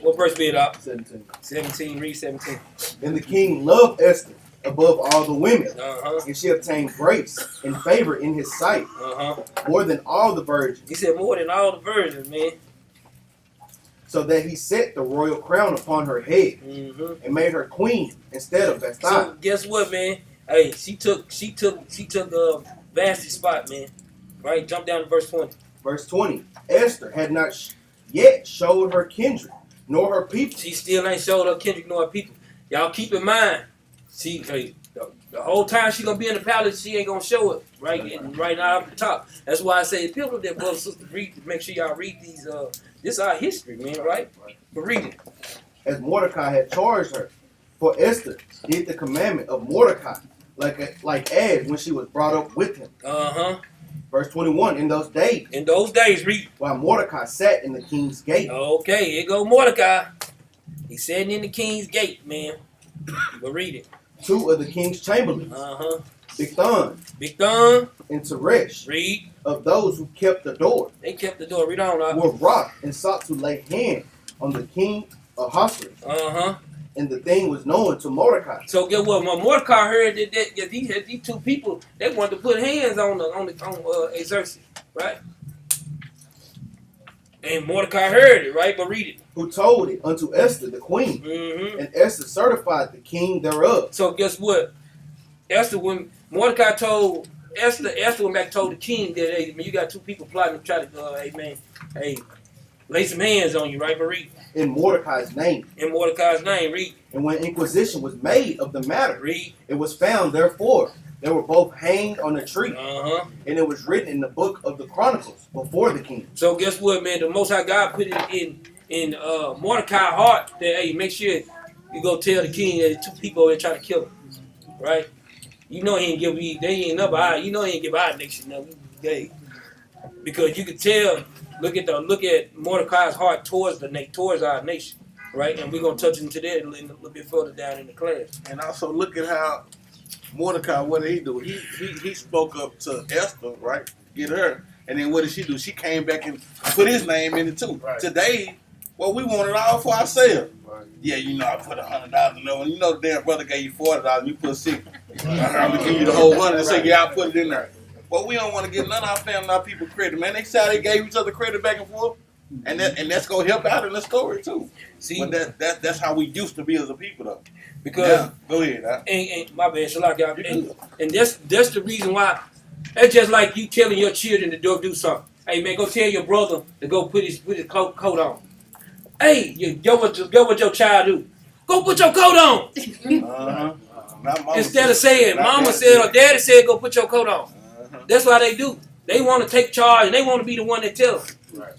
Speaker 1: What verse be it up?
Speaker 2: 17.
Speaker 1: 17, read 17.
Speaker 2: And the king loved Esther above all the women,
Speaker 1: Uh-huh.
Speaker 2: and she obtained grace and favor in his sight
Speaker 1: Uh-huh.
Speaker 2: more than all the virgins,
Speaker 1: He said more than all the virgins, man.
Speaker 2: so that he set the royal crown upon her head
Speaker 1: Mm-hmm.
Speaker 2: and made her queen instead of Vashti.
Speaker 1: So guess what, man? Hey, she took Vashti's spot, man. Right? Jump down to verse 20.
Speaker 2: Verse 20. Esther had not yet showed her kindred, nor her people.
Speaker 1: She still ain't showed her kindred nor her people. Y'all keep in mind, the whole time she gonna be in the palace, she ain't gonna show it right now up the top. That's why I say, people that brothers and sisters read, make sure y'all read these. This is our history, man, right? But read it.
Speaker 2: As Mordecai had charged her. For Esther did the commandment of Mordecai, like as when she was brought up with him.
Speaker 1: Uh-huh.
Speaker 2: Verse 21, in those days,
Speaker 1: read.
Speaker 2: while Mordecai sat in the king's gate.
Speaker 1: Okay, here go Mordecai. He's sitting in the king's gate, man. But read it.
Speaker 2: 2 of the king's chamberlains,
Speaker 1: Uh-huh.
Speaker 2: Bigthan and Teresh,
Speaker 1: Read.
Speaker 2: of those who kept the door,
Speaker 1: They kept the door. Read on.
Speaker 2: were wroth and sought to lay hand on the king of Ahasuerus.
Speaker 1: Uh-huh.
Speaker 2: And the thing was known to Mordecai.
Speaker 1: So get what? When Mordecai heard that these two people, they wanted to put hands on Xerxes, right? And Mordecai heard it, right? But read it.
Speaker 2: Who told it unto Esther the queen,
Speaker 1: Mm-hmm.
Speaker 2: and Esther certified the king thereof.
Speaker 1: So guess what? When Mordecai told Esther went back and told the king that, hey, man, you got two people plotting to try to, lay some hands on you, right? But read.
Speaker 2: In Mordecai's name.
Speaker 1: In Mordecai's name, read.
Speaker 2: And when inquisition was made of the matter,
Speaker 1: Read.
Speaker 2: it was found, therefore, they were both hanged on a tree.
Speaker 1: Uh-huh.
Speaker 2: And it was written in the book of the Chronicles before the king.
Speaker 1: So guess what, man? The Most High God put it in Mordecai's heart that, hey, make sure you go tell the king that two people are trying to kill him, right? You know he ain't give our nation no day, because you could tell. Look at Mordecai's heart towards our nation, right? And we're gonna touch into that a little bit further down in the class.
Speaker 8: And also look at how Mordecai, what did he do? He spoke up to Esther, right? Get her. And then what did she do? She came back and put his name in it too.
Speaker 9: Right.
Speaker 8: Today, well, we want it all for ourselves.
Speaker 9: Right.
Speaker 8: Yeah, I put $100 in there. You know the damn brother gave you $40, you put $60. I'm gonna give you the whole 100 and say, yeah, I put it in there. But we don't want to give none of our family, our people credit, man. They said they gave each other credit back and forth, and that's gonna help out in the story too.
Speaker 1: See,
Speaker 8: But that's how we used to be as a people, though.
Speaker 1: because
Speaker 8: Go ahead.
Speaker 1: and my bad, Shalak, y'all, and that's the reason why. It's just like you telling your children to do something. Hey man, go tell your brother to go put his coat on. Hey, what your child do? Go put your coat on. Instead of saying, Mama said or Daddy said, go put your coat on. That's why they do. They want to take charge and they want to be the one that tells them.
Speaker 9: Right.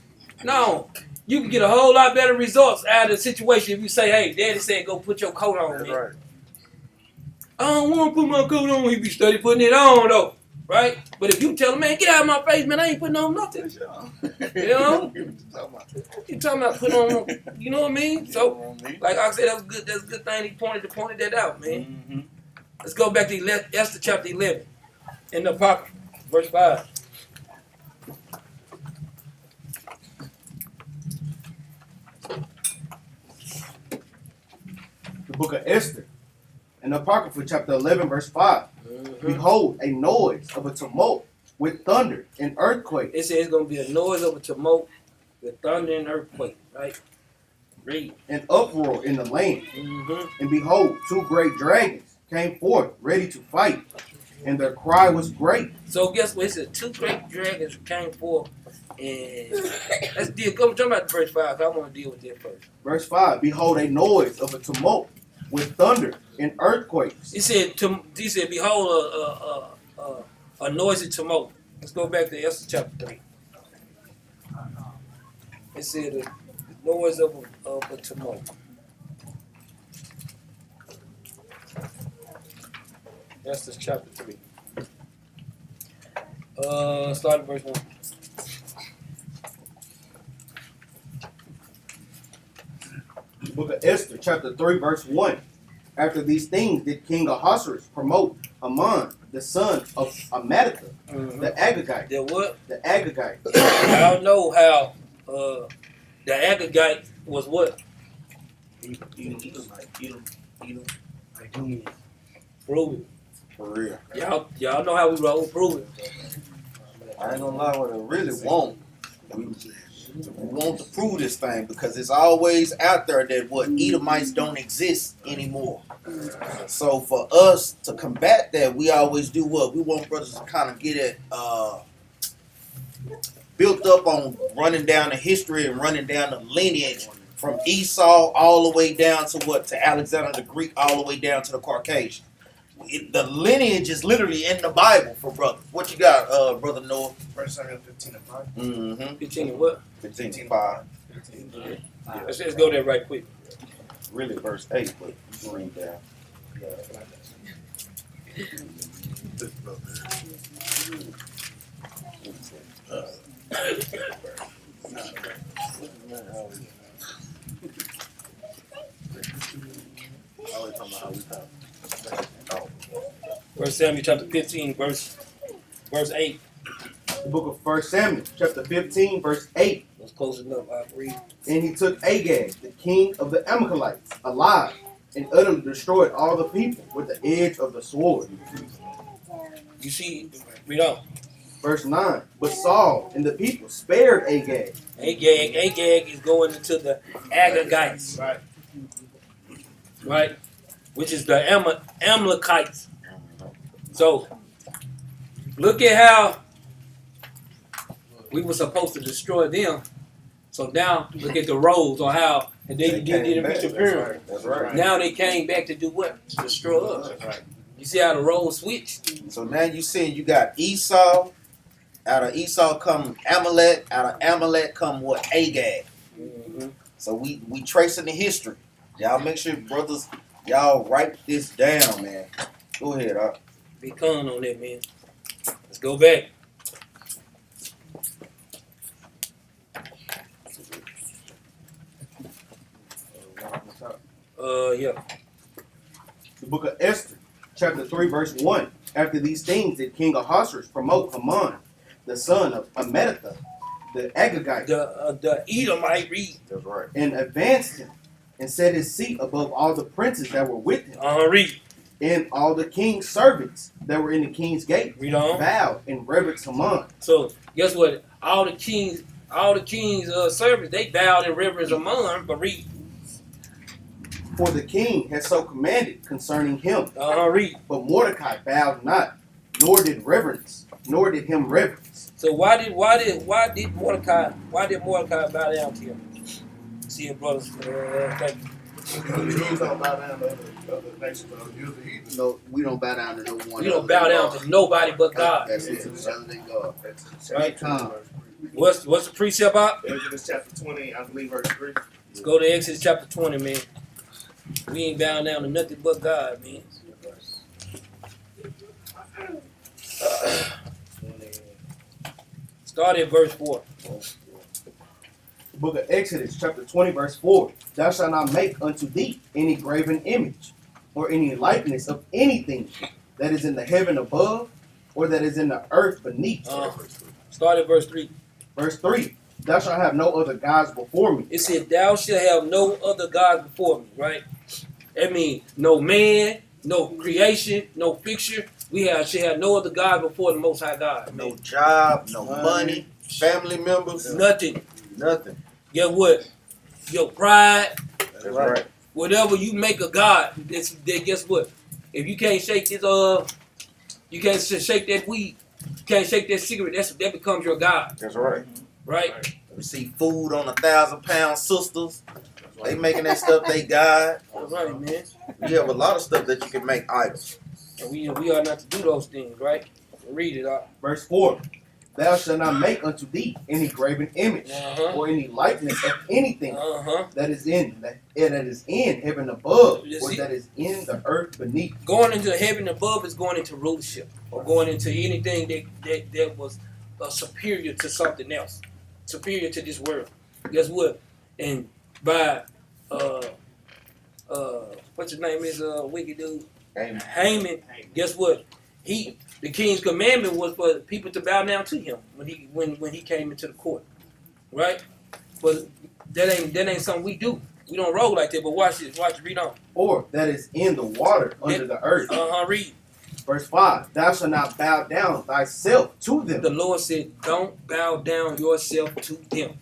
Speaker 1: No, you can get a whole lot better results out of the situation if you say, hey, Daddy said go put your coat on, man.
Speaker 9: Right.
Speaker 1: I don't want to put my coat on. He be steady putting it on, though. Right? But if you tell him, man, get out of my face, man, I ain't putting on nothing. You know? You talking about putting on, you know what I mean? So, like I said, that's a good thing he pointed that out, man.
Speaker 8: Mm-hmm.
Speaker 1: Let's go back to Esther chapter 11 in the Apocrypha, verse 5.
Speaker 2: The book of Esther, in the Apocrypha, chapter 11, verse 5. Behold, a noise of a tumult with thunder and earthquake.
Speaker 1: It says it's going to be a noise of a tumult with thunder and earthquake, right? Read.
Speaker 2: An uproar in the land.
Speaker 1: Mm-hmm.
Speaker 2: And behold, 2 great dragons came forth, ready to fight, and their cry was great.
Speaker 1: So guess what? It said 2 great dragons came forth, and let's jump out to verse 5, because I want to deal with that first.
Speaker 2: Verse 5, behold, a noise of a tumult with thunder and earthquakes.
Speaker 1: He said, behold, a noisy tumult. Let's go back to Esther chapter 3. It said the noise of a tumult. Esther chapter 3. Start at verse 1.
Speaker 2: The book of Esther, chapter 3, verse 1. After these things did King Ahasuerus promote Haman, the son of Amminadab, the Agagite.
Speaker 1: The what?
Speaker 2: The Agagite.
Speaker 1: I don't know how the Agagite was what? Prove it.
Speaker 4: For real.
Speaker 1: Y'all know how we roll. Prove it.
Speaker 4: I ain't gonna lie, what I really want. We want to prove this thing because it's always out there that what Edomites don't exist anymore. So for us to combat that, we always do what? We want brothers to kind of get it built up on running down the history and running down the lineage from Esau all the way down to what? To Alexander the Greek, all the way down to the Caucasian. The lineage is literally in the Bible for brothers. What you got, Brother Noah?
Speaker 9: 1 Samuel 15:5.
Speaker 4: Mm-hmm.
Speaker 1: 15 and what?
Speaker 4: 15:5.
Speaker 1: Let's go there right quick.
Speaker 4: Really verse 8, but you can read down.
Speaker 1: First Samuel chapter 15, verse 8.
Speaker 2: The book of 1 Samuel, chapter 15, verse 8.
Speaker 1: That's close enough. I'll read.
Speaker 2: And he took Agag, the king of the Amalekites, alive, and utterly destroyed all the people with the edge of the sword.
Speaker 1: You see, read on.
Speaker 2: Verse 9. But Saul and the people spared Agag.
Speaker 1: Agag is going into the Agagites. Right? Which is the Amalekites. So, look at how we were supposed to destroy them. So now, look at the roles on how and they didn't reach the Purim.
Speaker 4: That's right.
Speaker 1: Now they came back to do what? To destroy us.
Speaker 9: That's right.
Speaker 1: You see how the roles switched?
Speaker 4: So now you see you got Esau. Out of Esau come Amalek. Out of Amalek come what? Agag.
Speaker 1: Mm-hmm.
Speaker 4: So we tracing the history. Y'all make sure, brothers, y'all write this down, man. Go ahead,
Speaker 1: Be calm on that, man. Let's go back. Yeah.
Speaker 2: The book of Esther, chapter 3, verse 1. After these things did King Ahasuerus promote Haman, the son of Amminadab, the Agagite,
Speaker 1: The Edomite read.
Speaker 4: That's right.
Speaker 2: and advanced him, and set his seat above all the princes that were with him,
Speaker 1: Read.
Speaker 2: and all the king's servants that were in the king's gate.
Speaker 1: Read on.
Speaker 2: Bowed and reverenced Haman.
Speaker 1: So guess what? All the king's servants, they bowed in reverence among, but read.
Speaker 2: For the king had so commanded concerning him.
Speaker 1: Read.
Speaker 2: But Mordecai bowed not, nor did him reverence.
Speaker 1: So why did Mordecai bow down to him? See it, brothers. Thank you.
Speaker 9: Jews don't bow down to other nations, but Jews are heathens.
Speaker 10: No, we don't bow down to no one.
Speaker 1: We don't bow down to nobody but God.
Speaker 10: That's it. Other than God.
Speaker 1: Right?
Speaker 10: Come.
Speaker 1: What's the precept about?
Speaker 9: Exodus chapter 20, I believe verse 3.
Speaker 1: Let's go to Exodus chapter 20, man. We ain't bowing down to nothing but God, man. Start at verse 4.
Speaker 2: The book of Exodus, chapter 20, verse 4. Thou shalt not make unto thee any graven image, or any likeness of anything that is in the heaven above, or that is in the earth beneath.
Speaker 1: Start at verse 3.
Speaker 2: Verse 3. Thou shalt have no other gods before me.
Speaker 1: It said, thou shalt have no other gods before me, right? That means no man, no creation, no fixture. Should have no other God before the Most High God.
Speaker 4: No job, no money, family members,
Speaker 1: Nothing.
Speaker 4: nothing.
Speaker 1: Guess what? Your pride,
Speaker 4: That's right.
Speaker 1: whatever you make a God, guess what? If you can't shake this, you can't shake that weed, you can't shake that cigarette, that becomes your God,
Speaker 4: That's right.
Speaker 1: right?
Speaker 4: We see food on 1,000-pound sisters. They making that stuff they God.
Speaker 1: That's right, man.
Speaker 4: We have a lot of stuff that you can make idols.
Speaker 1: And we are not to do those things, right? Read it out.
Speaker 2: Verse 4. Thou shalt not make unto thee any graven image, or any likeness of anything that is in heaven above, or that is in the earth beneath.
Speaker 1: Going into heaven above is going into rulership, or going into anything that was superior to something else, superior to this world. Guess what? And by what's his name is wicked dude Haman. Guess what? The king's commandment was for people to bow down to him when he came into the court, right? But that ain't something we do. We don't roll like that, but watch this. Watch, read on.
Speaker 2: or that is in the water under the earth.
Speaker 1: Read.
Speaker 2: Verse 5, thou shalt not bow down thyself to them.
Speaker 1: The Lord said, don't bow down yourself to them.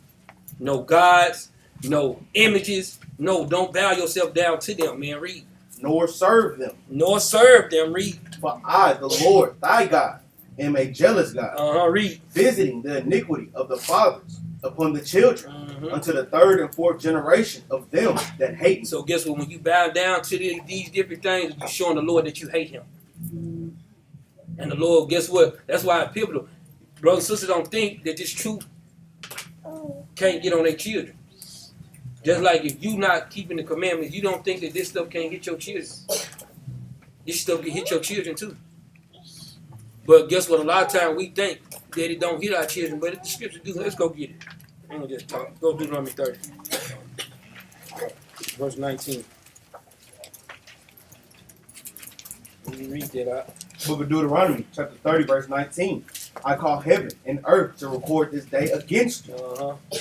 Speaker 1: No gods, no images. No, don't bow yourself down to them, man. Read.
Speaker 2: Nor serve them.
Speaker 1: Nor serve them. Read.
Speaker 2: For I, the Lord thy God, am a jealous God,
Speaker 1: Read.
Speaker 2: visiting the iniquity of the fathers upon the children, unto the third and fourth generation of them that hate me.
Speaker 1: So guess what? When you bow down to these different things, you're showing the Lord that you hate him. And the Lord, guess what? That's why it's pivotal. Brothers and sisters don't think that this truth can't get on their children. Just like if you not keeping the commandments, you don't think that this stuff can't hit your children. This stuff can hit your children too. But guess what? A lot of times we think that it don't hit our children, but if the scripture do, let's go get it. I'm gonna just talk. Go Deuteronomy 30. Verse 19. Let me read that out.
Speaker 2: Book of Deuteronomy, chapter 30, verse 19. I call heaven and earth to record this day against you,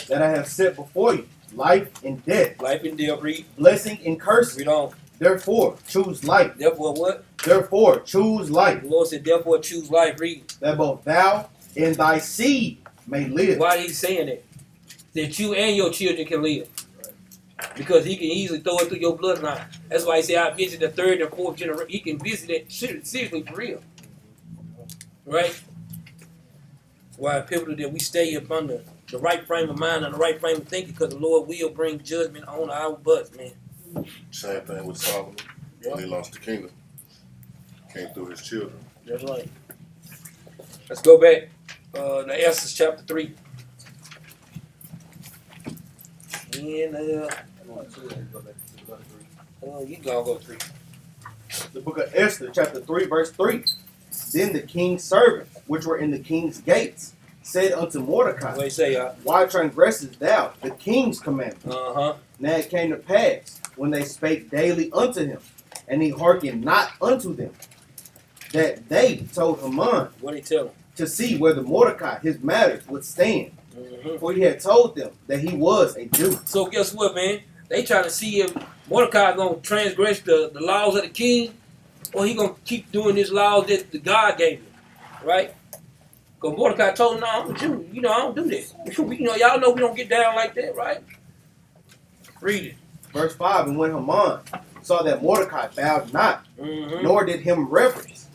Speaker 2: that I have set before you life and death,
Speaker 1: Life and death, read.
Speaker 2: blessing and cursing.
Speaker 1: Read on.
Speaker 2: Therefore, choose life.
Speaker 1: Therefore, what?
Speaker 2: Therefore, choose life,
Speaker 1: The Lord said, therefore, choose life, read.
Speaker 2: that both thou and thy seed may live.
Speaker 1: Why is he saying that? That you and your children can live. Because he can easily throw it through your bloodline. That's why he said, I visit the third and fourth generation. He can visit it seriously for real. Right? That's why it's pivotal that we stay up under the right frame of mind and the right frame of thinking, because the Lord will bring judgment on our butts, man.
Speaker 3: Same thing with Solomon. When he lost the kingdom, came through his children.
Speaker 1: That's right. Let's go back. To Esther chapter 3. And you gonna go 3.
Speaker 2: The book of Esther, chapter 3, verse 3. Then the king's servants, which were in the king's gates, said unto Mordecai,
Speaker 1: What do you say, y'all?
Speaker 2: why transgressest thou the king's commandment?
Speaker 1: Uh-huh.
Speaker 2: Now it came to pass, when they spake daily unto him, and he hearkened not unto them, that they told Haman
Speaker 1: What did he tell him?
Speaker 2: to see whether Mordecai his matters would stand.
Speaker 1: Mm-hmm.
Speaker 2: For he had told them that he was a Jew.
Speaker 1: So guess what, man? They trying to see if Mordecai gonna transgress the laws of the king, or he gonna keep doing his laws that the God gave him, right? Because Mordecai told him, no, I'm a Jew. You know, I don't do this. Y'all know we don't get down like that, right? Read it.
Speaker 2: Verse 5, and when Haman saw that Mordecai bowed not,
Speaker 1: Mm-hmm.
Speaker 2: nor did him reverence,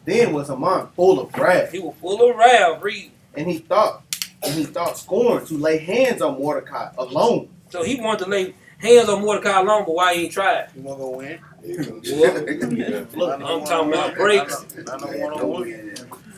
Speaker 2: then was Haman full of wrath,
Speaker 1: He was full of wrath. Read.
Speaker 2: and he thought scorn to lay hands on Mordecai alone.
Speaker 1: So he wanted to lay hands on Mordecai alone, but why he ain't tried?
Speaker 8: You wanna go win?
Speaker 1: Look, I'm talking about breaks.
Speaker 8: I don't wanna win.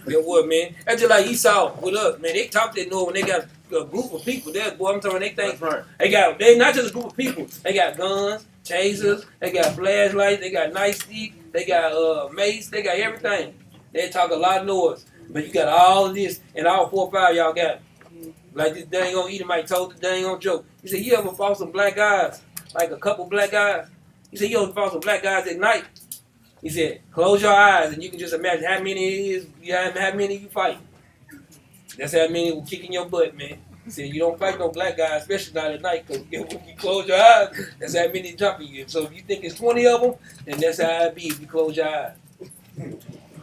Speaker 1: Get what, man? That's just like Esau with us, man. They talk that Noah when they got a group of people there, boy. I'm talking, they think they not just a group of people. They got guns, tasers, they got flashlights, they got nightsticks, they got mace, they got everything. They talk a lot of noise, but you got all of this, and all 4 or 5 y'all got it. Like this dang on Edomite told the dang on joke. He said, you ever fought some black guys, like a couple black guys? He said, you ever fought some black guys at night? He said, close your eyes and you can just imagine how many it is, how many you fight. That's how many will kick in your butt, man. He said, you don't fight no black guys, especially not at night, because when you close your eyes, that's how many jumping you. So if you think it's 20 of them, then that's how it be if you close your eyes.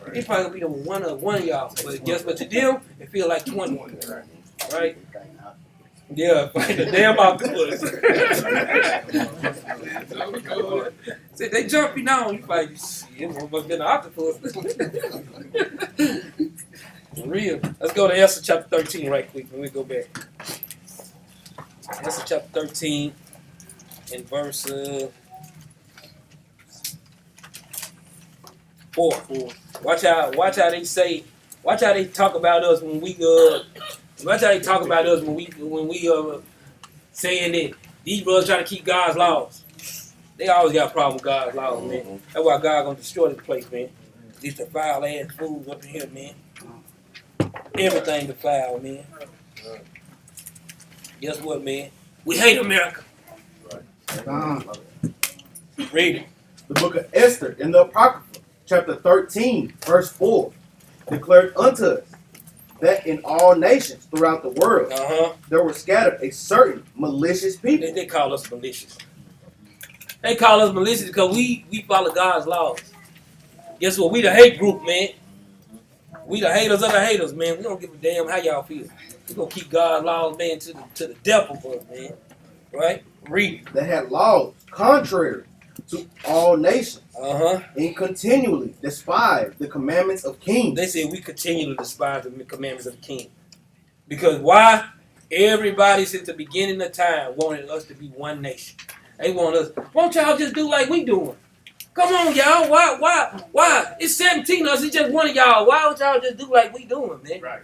Speaker 1: It's probably going to be the one of y'all. But guess what, to them, it feel like 20. Right? Yeah, fight the damn octopus. Said they jump you now, you fight shit. Motherfucker been an octopus. For real. Let's go to Esther chapter 13 right quick when we go back. Esther chapter 13 and verse 4. Watch how they say. Watch how they talk about us when we watch how they talk about us when we saying that these brothers trying to keep God's laws. They always got a problem with God's laws, man. That's why God gonna destroy this place, man. These the foul ass fools up in here, man. Everything the foul, man. Guess what, man? We hate America. Read it.
Speaker 2: The book of Esther in the Apocrypha, chapter 13, verse 4, declared unto us that in all nations throughout the world there were scattered a certain malicious people.
Speaker 1: They call us malicious. They call us malicious because we follow God's laws. Guess what? We the hate group, man. We the haters of the haters, man. We don't give a damn how y'all feel. We gonna keep God's laws, man, to the devil, man. Right? Read.
Speaker 2: That had laws contrary to all nations, and continually despise the commandments of kings.
Speaker 1: They say we continue to despise the commandments of the king. Because why? Everybody since the beginning of time wanted us to be one nation. They want us. Won't y'all just do like we doing? Come on, y'all. Why? It's 17 of us. It's just one of y'all. Why don't y'all just do like we doing, man?
Speaker 9: Right.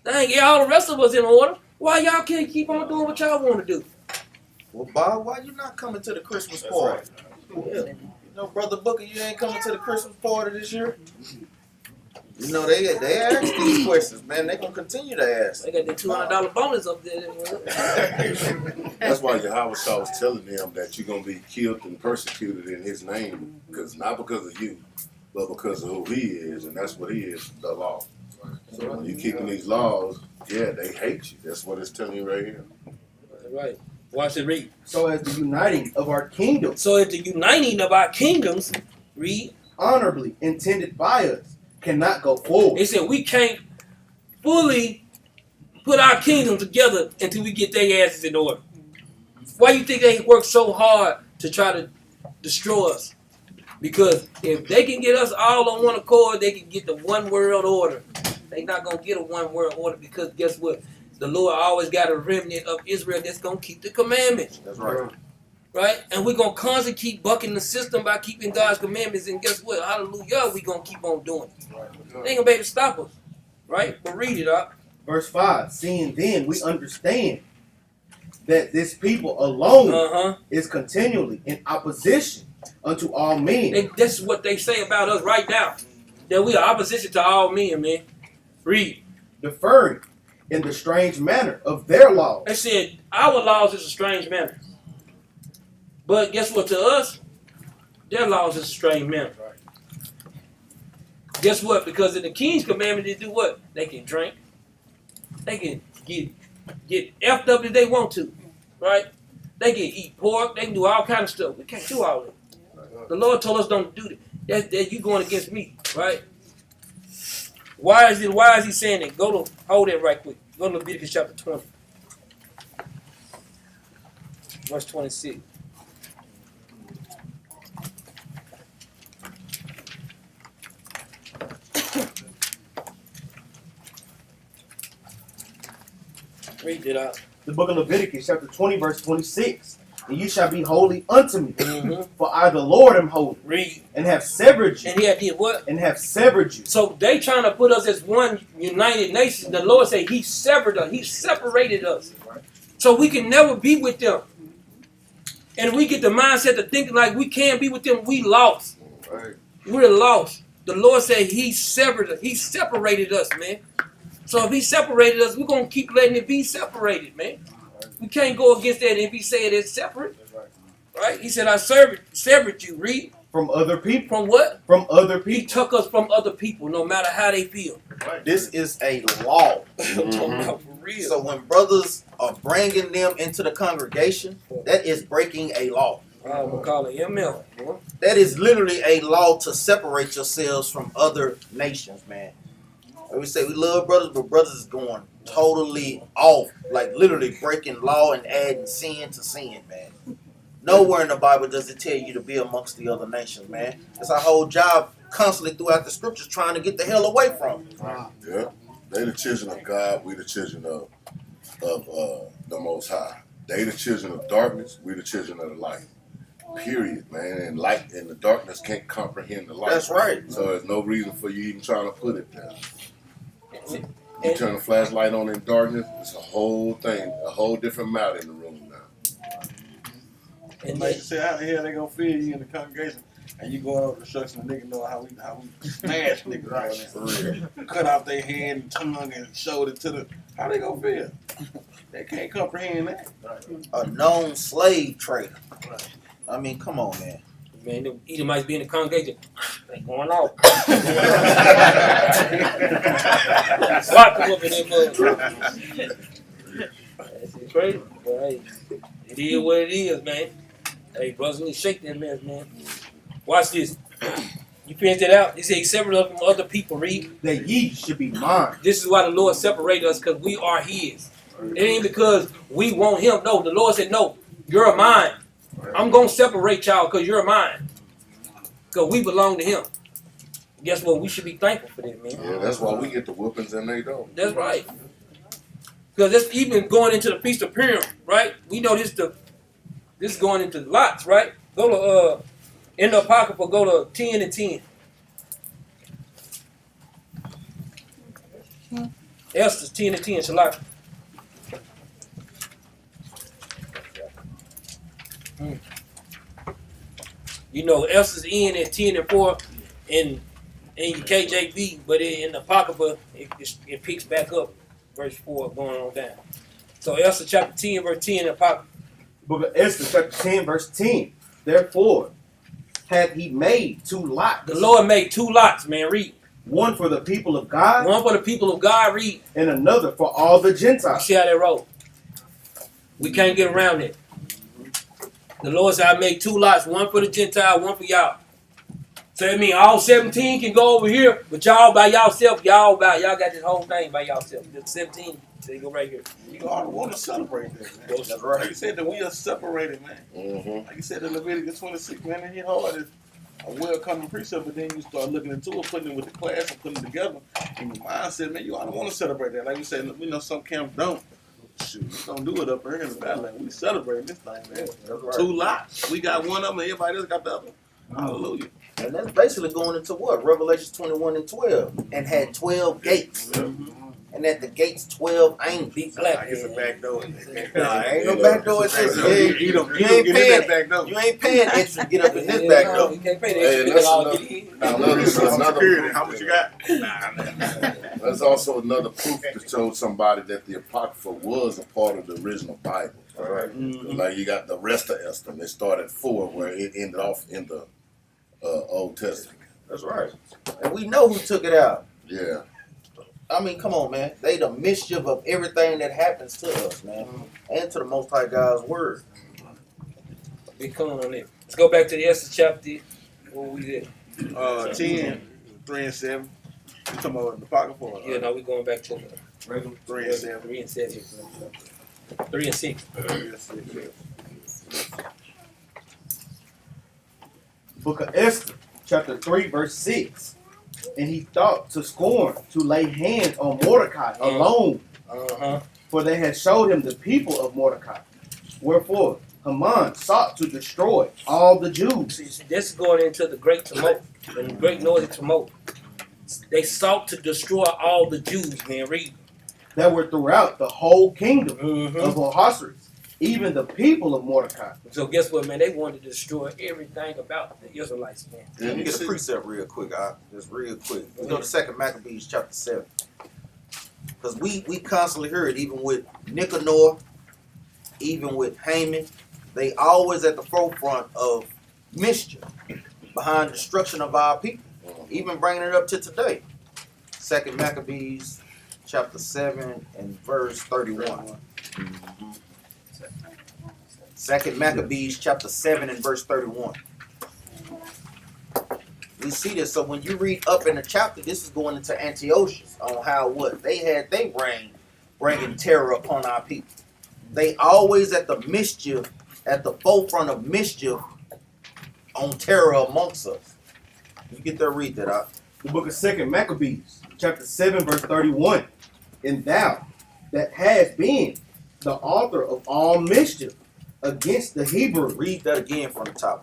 Speaker 1: Dang, get all the rest of us in order. Why y'all can't keep on doing what y'all want to do?
Speaker 4: Well, Bob, why you not coming to the Christmas party? Yeah. You know, Brother Booker, you ain't coming to the Christmas party this year? You know, they ask these questions, man. They gonna continue to ask.
Speaker 1: They got the $200 bonus up there.
Speaker 3: That's why Yahweh Shah was telling them that you're going to be killed and persecuted in his name, because not because of you, but because of who he is, and that's what he is, the law. So when you're keeping these laws, yeah, they hate you. That's what it's telling you right here.
Speaker 1: Right. Watch it, read.
Speaker 2: So as the uniting of our kingdom.
Speaker 1: So as the uniting of our kingdoms, read.
Speaker 2: Honorably intended by us cannot go forward.
Speaker 1: They said we can't fully put our kingdom together until we get their asses in order. Why you think they work so hard to try to destroy us? Because if they can get us all on one accord, they can get the one world order. They not going to get a one world order because guess what? The Lord always got a remnant of Israel that's going to keep the commandments.
Speaker 4: That's right.
Speaker 1: Right? And we're going to constantly keep bucking the system by keeping God's commandments. And guess what? Hallelujah, we're going to keep on doing it. They ain't going to be able to stop us. Right? But read it up.
Speaker 2: Verse 5, seeing then we understand that this people alone is continually in opposition unto all men.
Speaker 1: That's what they say about us right now. That we are opposition to all men, man. Read.
Speaker 2: Deferring in the strange manner of their laws.
Speaker 1: They said our laws is a strange manner. But guess what? To us, their laws is a strange manner. Guess what? Because in the king's commandment, they do what? They can drink. They can get effed up if they want to. Right? They can eat pork. They can do all kind of stuff. We can't do all that. The Lord told us don't do that. That you going against me. Right? Why is he saying that? Hold that right quick. Go to Leviticus chapter 20. Verse 26. Read it out.
Speaker 2: The book of Leviticus, chapter 20, verse 26. And you shall be holy unto me, for I, the Lord, am holy.
Speaker 1: Read.
Speaker 2: And have severed you.
Speaker 1: And he did what?
Speaker 2: And have severed you.
Speaker 1: So they trying to put us as one united nation. The Lord said he severed us. He separated us. So we can never be with them. And we get the mindset of thinking like we can't be with them. We lost.
Speaker 3: Right.
Speaker 1: We're lost. The Lord said he severed us. He separated us, man. So if he separated us, we're going to keep letting it be separated, man. We can't go against that if he said it's separate. Right? He said, I severed you. Read.
Speaker 2: From other people.
Speaker 1: From what?
Speaker 2: From other people.
Speaker 1: He took us from other people, no matter how they feel.
Speaker 4: This is a law.
Speaker 1: For real.
Speaker 4: So when brothers are bringing them into the congregation, that is breaking a law.
Speaker 1: I'm going to call it ML. Boy.
Speaker 4: That is literally a law to separate yourselves from other nations, man. We say we love brothers, but brothers is going totally off, like literally breaking law and adding sin to sin, man. Nowhere in the Bible does it tell you to be amongst the other nations, man. It's our whole job constantly throughout the scriptures trying to get the hell away from them.
Speaker 3: Yeah, they the children of God. We the children of the Most High. They the children of darkness. We the children of the light. Period, man. And light and the darkness can't comprehend the light.
Speaker 4: That's right.
Speaker 3: So there's no reason for you even trying to put it there. You turn a flashlight on in darkness, it's a whole thing, a whole different matter in the room now.
Speaker 1: And
Speaker 8: Like you say, how the hell they gonna feel you in the congregation? And you going over the structure and niggas know how we smash niggas right
Speaker 3: For real.
Speaker 8: cut off their hand and tongue and shoulder to the. How they gonna feel? They can't comprehend that.
Speaker 4: A known slave trader. I mean, come on, man.
Speaker 1: Man, the Edomites be in the congregation. They going off. Slap them up in their mud. That's crazy. But hey, it is what it is, man. Hey, brothers, we shake that mess, man. Watch this. You finished it out. He said he separated us from other people. Read.
Speaker 2: That ye should be mine.
Speaker 1: This is why the Lord separated us, because we are His. It ain't because we want Him. No, the Lord said, no, you're mine. I'm going to separate y'all because you're mine. Because we belong to Him. Guess what? We should be thankful for that, man.
Speaker 3: Yeah, that's why we get the whoopings and they don't.
Speaker 1: That's right. Because that's even going into the Feast of Purim, right? We know this is going into lots, right? Go to in the Apocrypha, go to 10 and 10. Esther's 10 and 10, Shalak. You know, Esther's in at 10 and 4 in KJV, but in the Apocrypha, it picks back up, verse 4 going on down. So Esther chapter 10, verse 10 in the Apocrypha.
Speaker 2: Book of Esther, chapter 10, verse 10. Therefore, hath he made 2 lots.
Speaker 1: The Lord made 2 lots, man. Read.
Speaker 2: One for the people of God.
Speaker 1: One for the people of God. Read.
Speaker 2: And another for all the
Speaker 1: You
Speaker 2: Gentiles.
Speaker 1: see how that roll? We can't get around it. The Lord said, I made 2 lots, one for the Gentile, one for y'all. So that means all 17 can go over here, but y'all by yourself, y'all got this whole thing by yourself. Just 17, so you go right here.
Speaker 8: You ought to want to celebrate that, man.
Speaker 1: That's
Speaker 8: right. Like you said, that we are separated, man.
Speaker 3: Mm-hmm.
Speaker 8: Like you said in Leviticus 26, man, it hit hard. It's a well-coming precept, but then you start looking into it, putting it with the class and putting it together. And your mind said, man, you ought to want to celebrate that. Like you said, we know some camps don't. Shoot, we don't do it up here in the valley. We celebrate this thing, man.
Speaker 4: Right.
Speaker 8: 2 lots. We got one of them, and everybody else got the other. Hallelujah.
Speaker 4: And that's basically going into what? Revelation 21 and 12. And had 12 gates. And at the gates, 12 angels.
Speaker 1: Big black.
Speaker 8: It's a back door.
Speaker 4: Nah, ain't no back door. It says,
Speaker 8: You don't
Speaker 4: you ain't
Speaker 8: get in
Speaker 4: paying
Speaker 8: that back door.
Speaker 4: You ain't paying extra to get up in this back door.
Speaker 1: You can't pay the
Speaker 3: Hey,
Speaker 1: extra
Speaker 3: that's
Speaker 1: all
Speaker 3: another-
Speaker 1: get in.
Speaker 3: Another
Speaker 8: How much you got?
Speaker 3: There's also another proof to show somebody that the Apocrypha was a part of the original Bible. All right? Like you got the rest of Esther. They started at 4 where it ended off in the Old Testament.
Speaker 4: That's right. And we know who took it out.
Speaker 3: Yeah.
Speaker 4: I mean, come on, man. They the mischief of everything that happens to us, man. And to the Most High God's word.
Speaker 1: Big coming on it. Let's go back to the Esther chapter. What we did?
Speaker 8: 10, 3 and 7. You talking about the pocket for
Speaker 1: Yeah, no, we going back to the
Speaker 8: regular 3 and 7.
Speaker 1: 3 and 7. 3 and 6.
Speaker 2: Book of Esther, chapter 3, verse 6. And he thought to scorn to lay hands on Mordecai alone, for they had showed him the people of Mordecai. Wherefore Haman sought to destroy all the Jews.
Speaker 1: See, this is going into the great tumult, and the great northern tumult. They sought to destroy all the Jews, man. Read.
Speaker 2: That were throughout the whole kingdom
Speaker 1: Mm-hmm.
Speaker 2: of Ahasuerus, even the people of Mordecai.
Speaker 1: So guess what, man? They wanted to destroy everything about the Israelites, man.
Speaker 4: Let me get a precept real quick, just real quick. Let's go to 2 Maccabees chapter 7. Because we constantly hear it, even with Nicanor, even with Haman. They always at the forefront of mischief, behind destruction of our people. Even bringing it up to today. 2 Maccabees chapter 7 and verse 31. 2 Maccabees chapter 7 and verse 31. We see this. So when you read up in the chapter, this is going into Antiochus on how what they had they reign, bringing terror upon our people. They always at the mischief, at the forefront of mischief on terror amongst us. You get there, read that out.
Speaker 2: The book of 2 Maccabees, chapter 7, verse 31. And thou that hast been the author of all mischief against the Hebrews.
Speaker 4: Read that again from the top.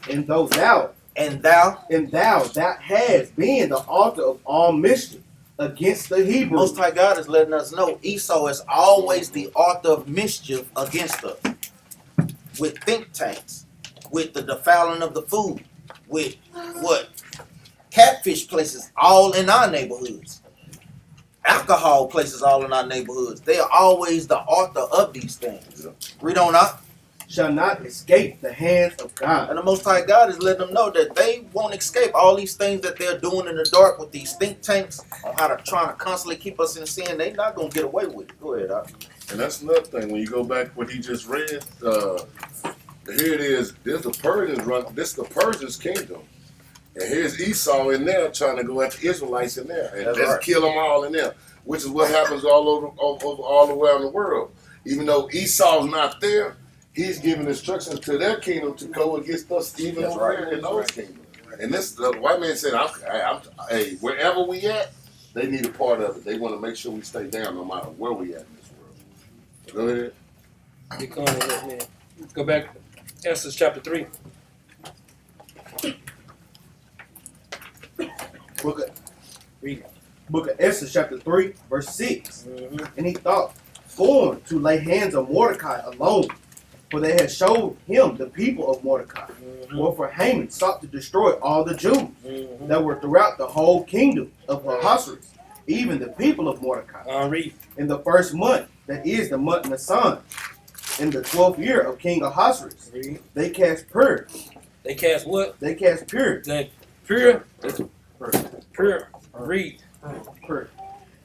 Speaker 2: And though thou that hast been the author of all mischief against the Hebrews.
Speaker 4: Most High God is letting us know Esau is always the author of mischief against us. With think tanks, with the defiling of the food, with what? Catfish places all in our neighborhoods. Alcohol places all in our neighborhoods. They are always the author of these things. Read on out.
Speaker 2: Shall not escape the hands of God.
Speaker 4: And the Most High God is letting them know that they won't escape all these things that they're doing in the dark with these think tanks on how to try to constantly keep us in sin. They're not going to get away with it. Go ahead, Doc.
Speaker 3: And that's another thing. When you go back what he just read, here it is. This the Persians run. This the Persians' kingdom, and here's Esau in there trying to go at the Israelites in there and
Speaker 4: That's
Speaker 3: just
Speaker 4: right.
Speaker 3: kill them all in there, which is what happens all around the world. Even though Esau's not there, he's giving instructions to their kingdom to go against us, even
Speaker 4: That's
Speaker 3: over
Speaker 4: right.
Speaker 3: there in those kingdoms. And this, the white man said, hey, wherever we at, they need a part of it. They want to make sure we stay down no matter where we at in this world. Go ahead.
Speaker 1: Here comes that man. Go back to Esther chapter 3.
Speaker 2: Book of Esther, chapter 3, verse 6.
Speaker 1: Mm-hmm.
Speaker 2: And he thought scorn to lay hands on Mordecai alone, for they had showed him the people of Mordecai.
Speaker 1: Mm-hmm.
Speaker 2: Wherefore Haman sought to destroy all the Jews
Speaker 1: Mm-hmm.
Speaker 2: that were throughout the whole kingdom of Ahasuerus, even the people of Mordecai.
Speaker 1: Read.
Speaker 2: In the first month, that is the month Nisan, in the 12th year of King Ahasuerus,
Speaker 1: Read.
Speaker 2: they cast pur.
Speaker 1: They cast what?
Speaker 2: They cast pur.
Speaker 1: They pure. Pure. Read.
Speaker 2: Pur.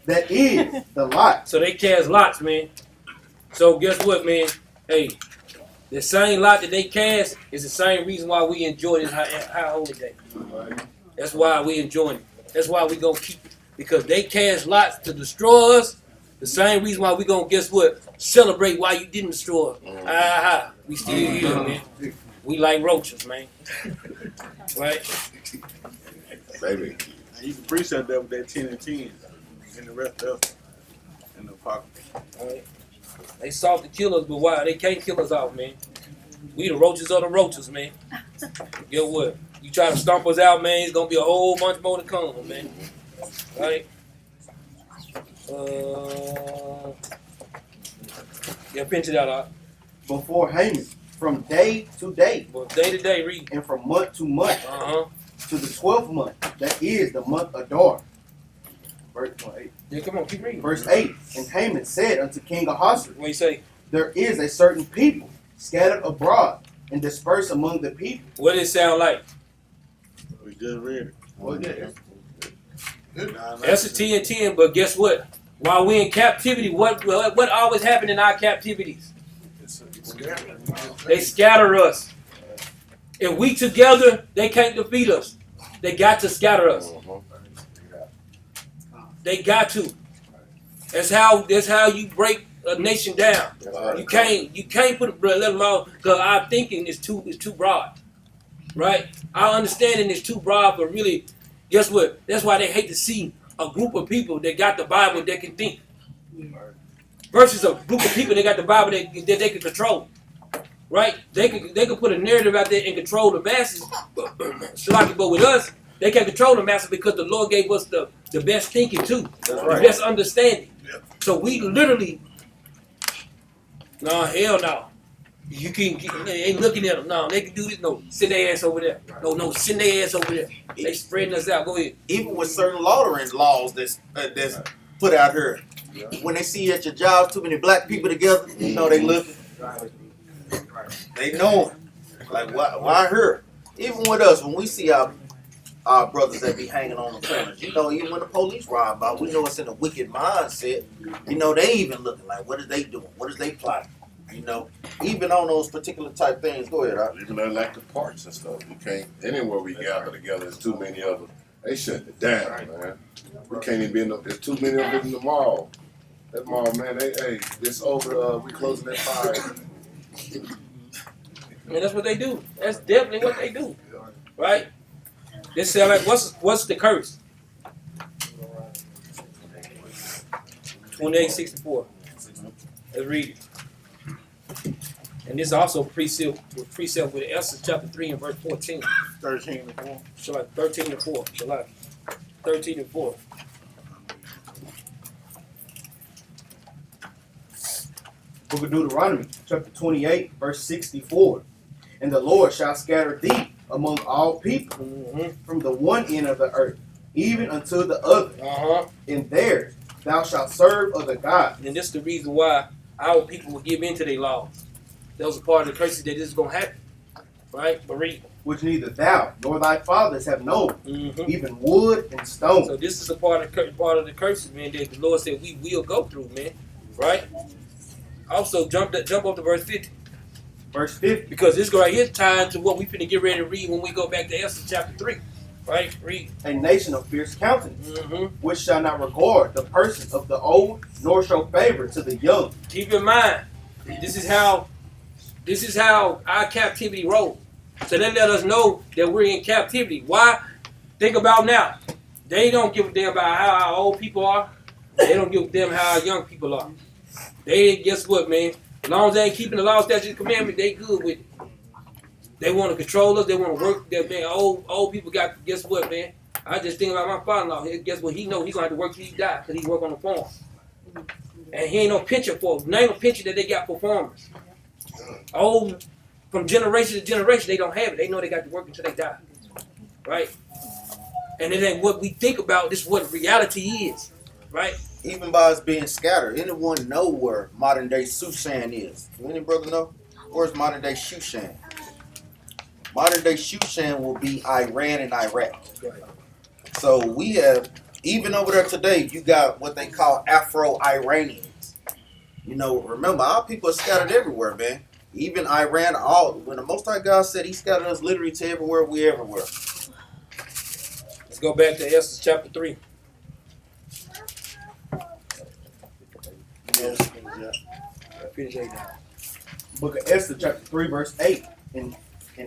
Speaker 2: That is the lot.
Speaker 1: So they cast lots, man. So guess what, man? Hey, the same lot that they cast is the same reason why we enjoy this high holy day. That's why we enjoy it. That's why we gonna keep it. Because they cast lots to destroy us. The same reason why we gonna, guess what, celebrate why you didn't destroy us. We still here, man. We like roaches, man. Right?
Speaker 3: Baby.
Speaker 8: You can appreciate that with that 10 and 10 and the rest of it in the pocket.
Speaker 1: Right. They sought to kill us, but why? They can't kill us off, man. We the roaches of the roaches, man. Get what? You try to stomp us out, man, it's gonna be a whole bunch more to come, man. Right? Yeah, pinch it out,
Speaker 2: Before Haman, from day to day,
Speaker 1: but day to day, read.
Speaker 2: and from month to month,
Speaker 1: Uh-huh.
Speaker 2: to the 12th month, that is the month Adar. Verse 8.
Speaker 1: Yeah, come on, keep reading.
Speaker 2: Verse 8. And Haman said unto King Ahasuerus,
Speaker 1: What you say?
Speaker 2: there is a certain people scattered abroad and dispersed among the people.
Speaker 1: What did it sound like?
Speaker 8: We just read it.
Speaker 1: That's a 10 and 10, but guess what? While we in captivity, what always happen in our captivities? They scatter us. If we together, they can't defeat us. They got to scatter us. They got to. That's how you break a nation down. You can't put a let them out because our thinking is too broad. Right? Our understanding is too broad, but really, guess what? That's why they hate to see a group of people that got the Bible that can think. Versus a group of people that got the Bible that they can control. Right? They could put a narrative out there and control the masses. But with us, they can't control the masses because the Lord gave us the best thinking too.
Speaker 4: That's
Speaker 1: The
Speaker 4: right.
Speaker 1: best understanding. So we literally, no, hell no. You can't, they ain't looking at them. No, they can do this. No, send their ass over there. No, send their ass over there. They spreading us out. Go ahead.
Speaker 4: Even with certain lawyering laws that's put out here, when they see at your job too many black people together, you know they looking. They know it. Like why her? Even with us, when we see our brothers that be hanging on the corners, you know, even when the police ride by, we know it's in a wicked mindset. You know, they even looking like, what are they doing? What is they plotting? You know, even on those particular type things. Go ahead.
Speaker 3: Even though like the parks and stuff, you can't, anywhere we gather together, there's too many of them. They shut it down, man. We can't even be in there's too many of them in the mall. That mall, man, it's over, we closing at 5.
Speaker 1: And that's what they do. That's definitely what they do. Right? They sound like, what's the curse? 28:64. Let's read it. And this also precept with Esther chapter 3 and verse 14.
Speaker 8: 13 and 4.
Speaker 1: Shall I 13 and 4. Shall I 13 and 4.
Speaker 2: Book of Deuteronomy, chapter 28, verse 64. And the Lord shall scatter thee among all people, from the one end of the earth, even unto the other. And there thou shalt serve other gods.
Speaker 1: And this is the reason why our people will give in to their laws. That was a part of the curses that this is going to happen. Right? But read.
Speaker 2: Which neither thou nor thy fathers have known, even wood and stone.
Speaker 1: So this is a part of the curses, man, that the Lord said we will go through, man. Right? Also, jump up to verse 50.
Speaker 2: verse 50.
Speaker 1: Because this right here tied to what we finna get ready to read when we go back to Esther chapter 3. Right? Read.
Speaker 2: A nation of fierce countenance,
Speaker 1: Mm-hmm.
Speaker 2: which shall not regard the person of the old, nor show favor to the young.
Speaker 1: Keep in mind, this is how our captivity rolls. So they let us know that we're in captivity. Why? Think about now. They don't give a damn about how our old people are. They don't give a damn how our young people are. They, guess what, man? As long as they ain't keeping the law, statutes, and commandments, they good with it. They want to control us. They want to work. That man, old people got. Guess what, man? I just think about my father-in-law. Guess what? He know he's gonna have to work till he die because he work on the farm, and he ain't no pension for him. Ain't no pension that they got for farmers. Old, from generation to generation, they don't have it. They know they got to work until they die, right? And it ain't what we think about. This is what reality is, right?
Speaker 4: Even by us being scattered, anyone know where modern day Shushan is? Do any brother know? Where's modern day Shushan? Modern day Shushan will be Iran and Iraq. So we have, even over there today, you got what they call Afro-Iranians. You know, remember, our people are scattered everywhere, man. Even Iran, when the Most High God said he scattered us literally to everywhere, we everywhere.
Speaker 1: Let's go back to Esther chapter 3.
Speaker 2: Book of Esther, chapter 3, verse 8. And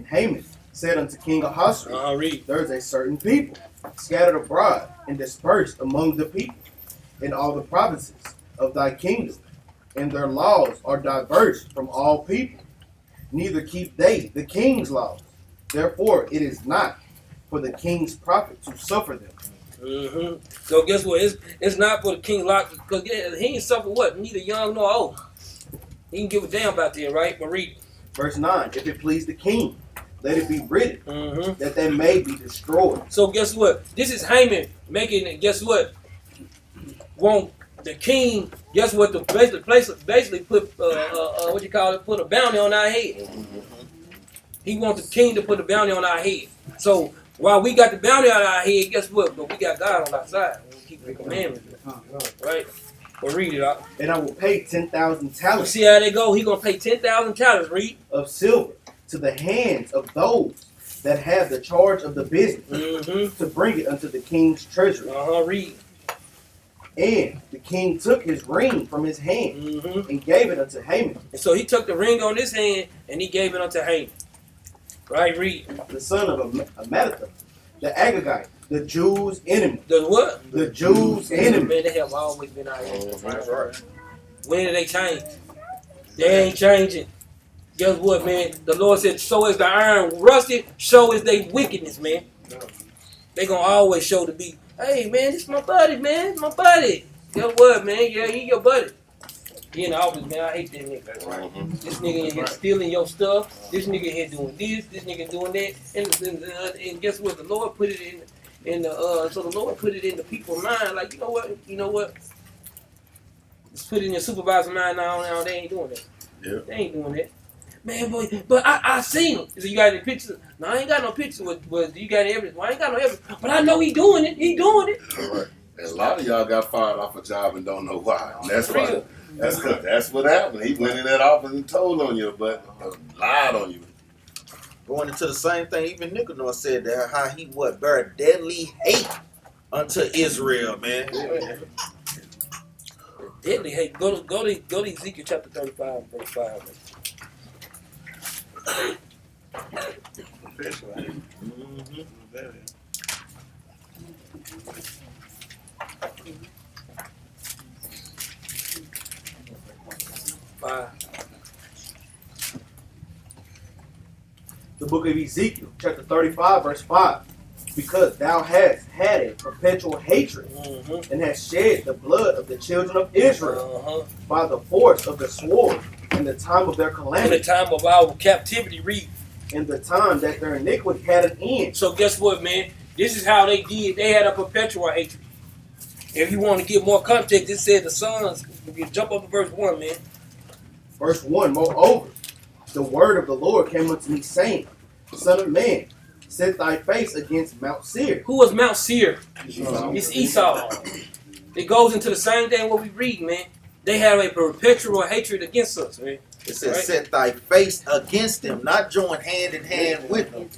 Speaker 2: Haman said unto King Ahasuerus,
Speaker 1: Read.
Speaker 2: there is a certain people scattered abroad and dispersed among the people in all the provinces of thy kingdom, and their laws are diverse from all people. Neither keep they the king's laws. Therefore, it is not for the king's profit to suffer them.
Speaker 1: Mm-hmm. So guess what? It's not for the king lock because he ain't suffer what? Neither young nor old. He can give a damn about that, right? But read.
Speaker 2: Verse 9, if it please the king, let it be written,
Speaker 1: Mm-hmm.
Speaker 2: that they may be destroyed.
Speaker 1: So guess what? This is Haman making it. Guess what? Want the king? Guess what? The basically put what you call it? Put a bounty on our head. He wants the king to put a bounty on our head. So while we got the bounty on our head, guess what? But we got God on our side. We keep the commandments, right? Well, read it out.
Speaker 2: And I will pay 10,000
Speaker 1: You
Speaker 2: talents
Speaker 1: see how they go? He gonna pay 10,000 talents. Read.
Speaker 2: of silver to the hands of those that have the charge of the business,
Speaker 1: Mm-hmm.
Speaker 2: to bring it unto the king's treasury.
Speaker 1: Read.
Speaker 2: And the king took his ring from his hand
Speaker 1: Mm-hmm.
Speaker 2: and gave it unto Haman,
Speaker 1: And so he took the ring on his hand and he gave it unto Haman. Right? Read.
Speaker 2: the son of Amminadab, the Agagite, the Jews' enemy.
Speaker 1: The what?
Speaker 2: The Jews' enemy.
Speaker 1: Man, they have always been out here.
Speaker 4: That's right.
Speaker 1: When did they change? They ain't changing. Guess what, man? The Lord said, so is the iron rusted, so is they wickedness, man. They gonna always show to be, hey, man, this my buddy, man. My buddy. Guess what, man? Yeah, he your buddy. He in the office, man. I hate that nigga. Right? This nigga in here stealing your stuff. This nigga here doing this. This nigga doing that. And guess what? The Lord put it in the so the Lord put it in the people's mind. Like, you know what? Just put it in your supervisor's mind now. They ain't doing that.
Speaker 3: Yeah.
Speaker 1: They ain't doing that. Man, boy, but I seen him. So you got any pictures? No, I ain't got no pictures. Do you got any evidence? Well, I ain't got no evidence. But I know he doing it. He doing it.
Speaker 3: All right. And a lot of y'all got fired off a job and don't know why. And that's why. That's what happened. He went in that office and told on you, but lied on you.
Speaker 4: Going into the same thing, even Nicanor said that how he bear deadly hate unto Israel, man.
Speaker 1: Deadly hate. Go to Ezekiel chapter 35, verse 5.
Speaker 2: The book of Ezekiel, chapter 35, verse 5. Because thou hast had a perpetual hatred and hast shed the blood of the children of Israel by the force of the sword in the time of their
Speaker 1: In
Speaker 2: calamity,
Speaker 1: the time of our captivity, read.
Speaker 2: in the time that their iniquity had an end.
Speaker 1: So guess what, man? This is how they did. They had a perpetual hatred. If you want to get more context, it said the sons. If you jump up to verse 1, man.
Speaker 2: Verse 1, moreover, the word of the Lord came unto me, saying, Son of man, set thy face against Mount Seir.
Speaker 1: Who was Mount Seir? It's Esau. It goes into the same thing what we read, man. They have a perpetual hatred against us, man.
Speaker 4: It says,
Speaker 1: Right.
Speaker 4: set thy face against them, not join hand in hand with them.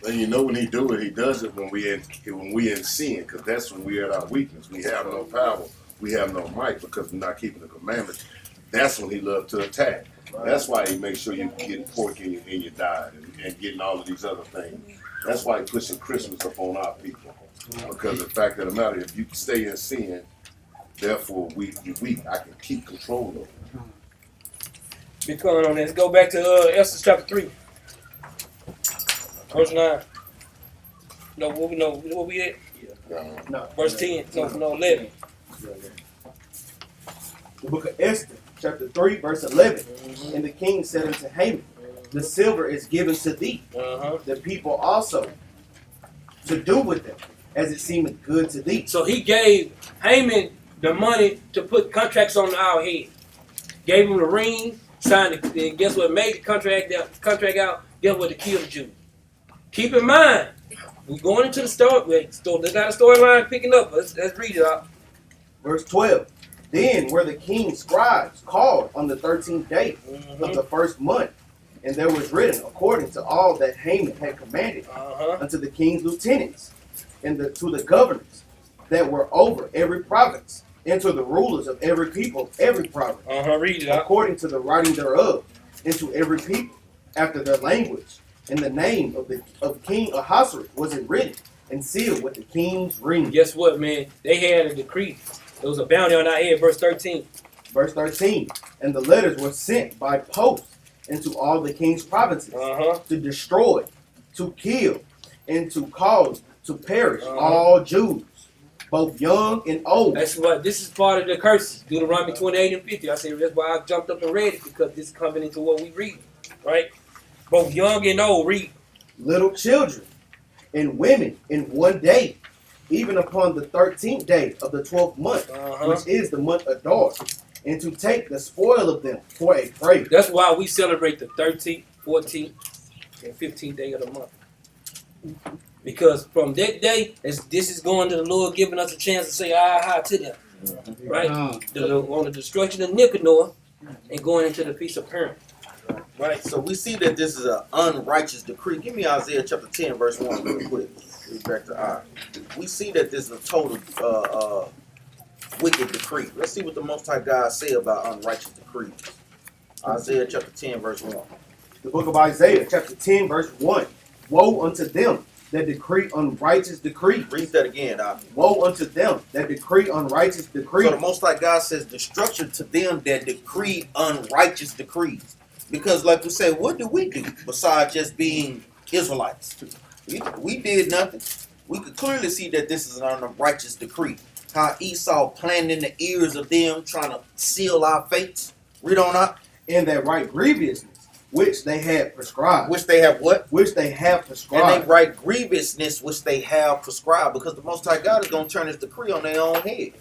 Speaker 3: And you know when he do it, he does it when we in sin, because that's when we at our weakness. We have no power, we have no might because we're not keeping the commandments. That's when he loves to attack. That's why he makes sure you get pork in your diet and getting all of these other things. That's why he pushing Christmas upon our people. Because the fact of the matter, if you stay in sin, therefore you're weak. I can keep control of it.
Speaker 1: Be coming on this. Go back to Esther chapter 3. Verse 9. No, what we at?
Speaker 2: No.
Speaker 1: Verse 10. No, 11.
Speaker 2: The book of Esther, chapter 3, verse 11. And the king said unto Haman, the silver is given to thee, the people also, to do with them, as it seemeth good to thee.
Speaker 1: So he gave Haman the money to put contracts on our head. Gave him the ring, signed it, and guess what? Made the contract out, guess what? To kill the Jew. Keep in mind, we're going into the story. They got a storyline picking up. Let's read it out.
Speaker 2: Verse 12. Then were the king's scribes called on the 13th day of the first month, and there was written according to all that Haman had commanded unto the king's lieutenants and to the governors that were over every province, and to the rulers of every people, every province,
Speaker 1: Read it out.
Speaker 2: according to the writing thereof, and to every people after their language. And the name of King Ahasuerus was written and sealed with the king's ring.
Speaker 1: Guess what, man? They had a decree. There was a bounty on our head. Verse 13.
Speaker 2: Verse 13. And the letters were sent by post into all the king's provinces to destroy, to kill, and to cause to perish all Jews, both young and old.
Speaker 1: That's what. This is part of the curses. Deuteronomy 28 and 50. I say that's why I jumped up and read it, because this is coming into what we read, right? Both young and old. Read.
Speaker 2: Little children and women in one day, even upon the 13th day of the 12th month, which is the month Adar, and to take the spoil of them for a prey.
Speaker 1: That's why we celebrate the 13th, 14th, and 15th day of the month. Because from that day, this is going to the Lord giving us a chance to say aha to them. Right? On the destruction of Nicanor and going into the peace of Purim.
Speaker 4: Right. So we see that this is an unrighteous decree. Give me Isaiah chapter 10, verse 1 real quick. Read back to I. We see that this is a total wicked decree. Let's see what the Most High God say about unrighteous decrees. Isaiah chapter 10, verse 1.
Speaker 2: The book of Isaiah, chapter 10, verse 1. Woe unto them that decree unrighteous decree.
Speaker 4: Read that again.
Speaker 2: Woe unto them that decree unrighteous decree.
Speaker 4: So the Most High God says destruction to them that decree unrighteous decrees. Because like we said, what do we do besides just being Israelites? We did nothing. We could clearly see that this is an unrighteous decree. How Esau planted in the ears of them, trying to seal our fates. Read on up.
Speaker 2: In that right grievousness, which they had prescribed.
Speaker 4: Which they have what?
Speaker 2: Which they have prescribed.
Speaker 4: And they right grievousness, which they have prescribed. Because the Most High God is going to turn his decree on their own head.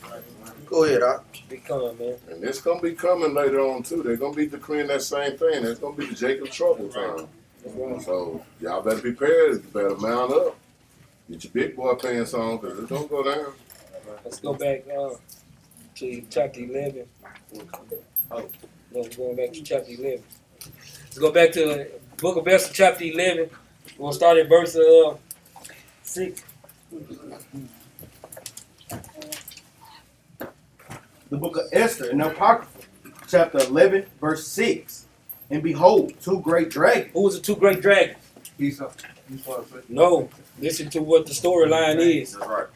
Speaker 4: Go ahead,
Speaker 1: Be coming, man.
Speaker 3: And it's going to be coming later on, too. They're going to be decreeing that same thing. It's going to be the Jacob trouble time. So y'all better be prepared. You better mount up. Get your big boy pants on, because it's going to go down.
Speaker 1: Let's go back to chapter 11. Let's go back to chapter 11. Let's go back to the book of Esther, chapter 11. We'll start at verse 6.
Speaker 2: The book of Esther in the Apocrypha, chapter 11, verse 6. And behold, two great dragons.
Speaker 1: Who was the two great dragons?
Speaker 6: Esau.
Speaker 1: No. Listen to what the storyline is.
Speaker 4: That's right.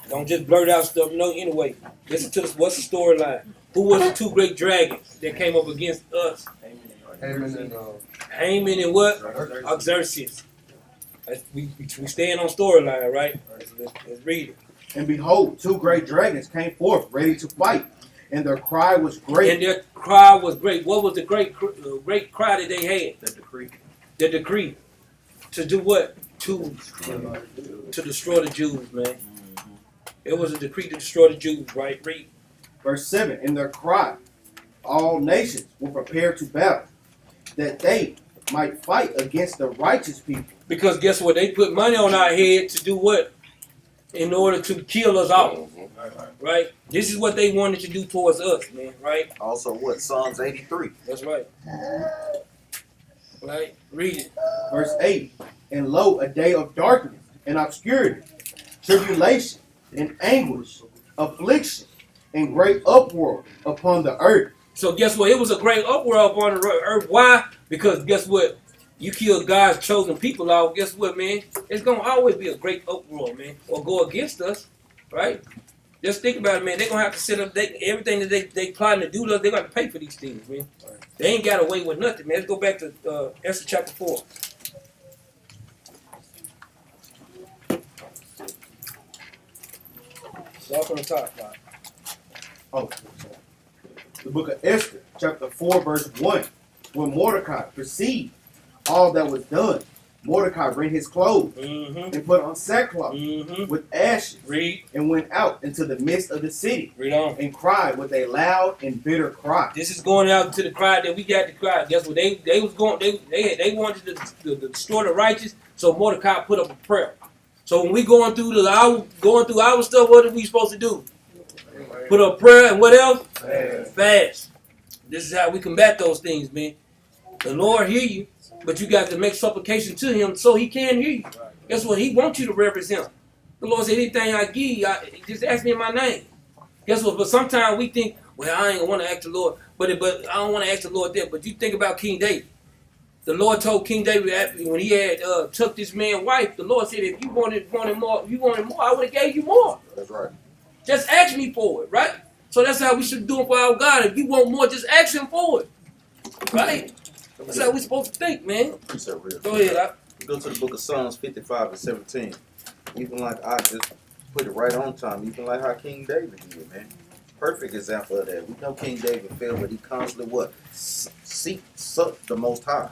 Speaker 1: Don't just blurt out stuff. No, anyway. Listen to what's the storyline. Who was the two great dragons that came up against us? Haman and what? Xerxes. We stand on storyline, right? Let's read it.
Speaker 2: And behold, two great dragons came forth ready to fight, and their cry was great.
Speaker 1: And their cry was great. What was the great cry that they had?
Speaker 6: The decree.
Speaker 1: The decree. To do what? To destroy the Jews, man. It was a decree to destroy the Jews, right? Read.
Speaker 2: Verse 7. And their cry, all nations were prepared to battle, that they might fight against the righteous people.
Speaker 1: Because guess what? They put money on our head to do what? in order to kill us all. Right? This is what they wanted to do towards us, man. Right?
Speaker 4: Also, what? Psalms 83.
Speaker 1: That's right. Right? Read it.
Speaker 2: Verse 8. And lo, a day of darkness and obscurity, tribulation and anguish, affliction and great uproar upon the earth.
Speaker 1: So guess what? It was a great uproar upon the earth. Why? Because guess what? You kill God's chosen people off. Guess what, man? It's gonna always be a great uproar, man, or go against us, right? Just think about it, man. They're gonna have to set up everything that they plotting to do to us. They're gonna have to pay for these things, man. They ain't got away with nothing, man. Let's go back to Esther chapter 4. Start from the top, Bob.
Speaker 2: Oh, the book of Esther, chapter 4, verse 1. When Mordecai perceived all that was done, Mordecai rent his clothes and put on sackcloth with ashes.
Speaker 1: Read.
Speaker 2: And went out into the midst of the city.
Speaker 1: Read on.
Speaker 2: And cried with a loud and bitter cry.
Speaker 1: This is going out to the cry that we got to cry. Guess what? They was going. They wanted to destroy the righteous. So Mordecai put up a prayer. So when we going through our stuff, what are we supposed to do? Put up prayer and what else? Fast. This is how we combat those things, man. The Lord hear you, but you got to make supplication to Him so He can hear you. Guess what? He wants you to represent Him. The Lord said, anything I give you, just ask me in my name. Guess what? But sometimes we think, well, I ain't want to ask the Lord, but I don't want to ask the Lord there. But you think about King David. The Lord told King David when he had took this man's wife, the Lord said, if you wanted more, I would have gave you more.
Speaker 3: That's right.
Speaker 1: Just ask me for it, right? So that's how we should do it for our God. If you want more, just ask Him for it, right? That's how we supposed to think, man. Go ahead.
Speaker 4: Go to the book of Psalms 55 and 17. Even like I just put it right on time. Even like how King David did, man. Perfect example of that. We know King David failed, but he constantly what? Sought the Most High.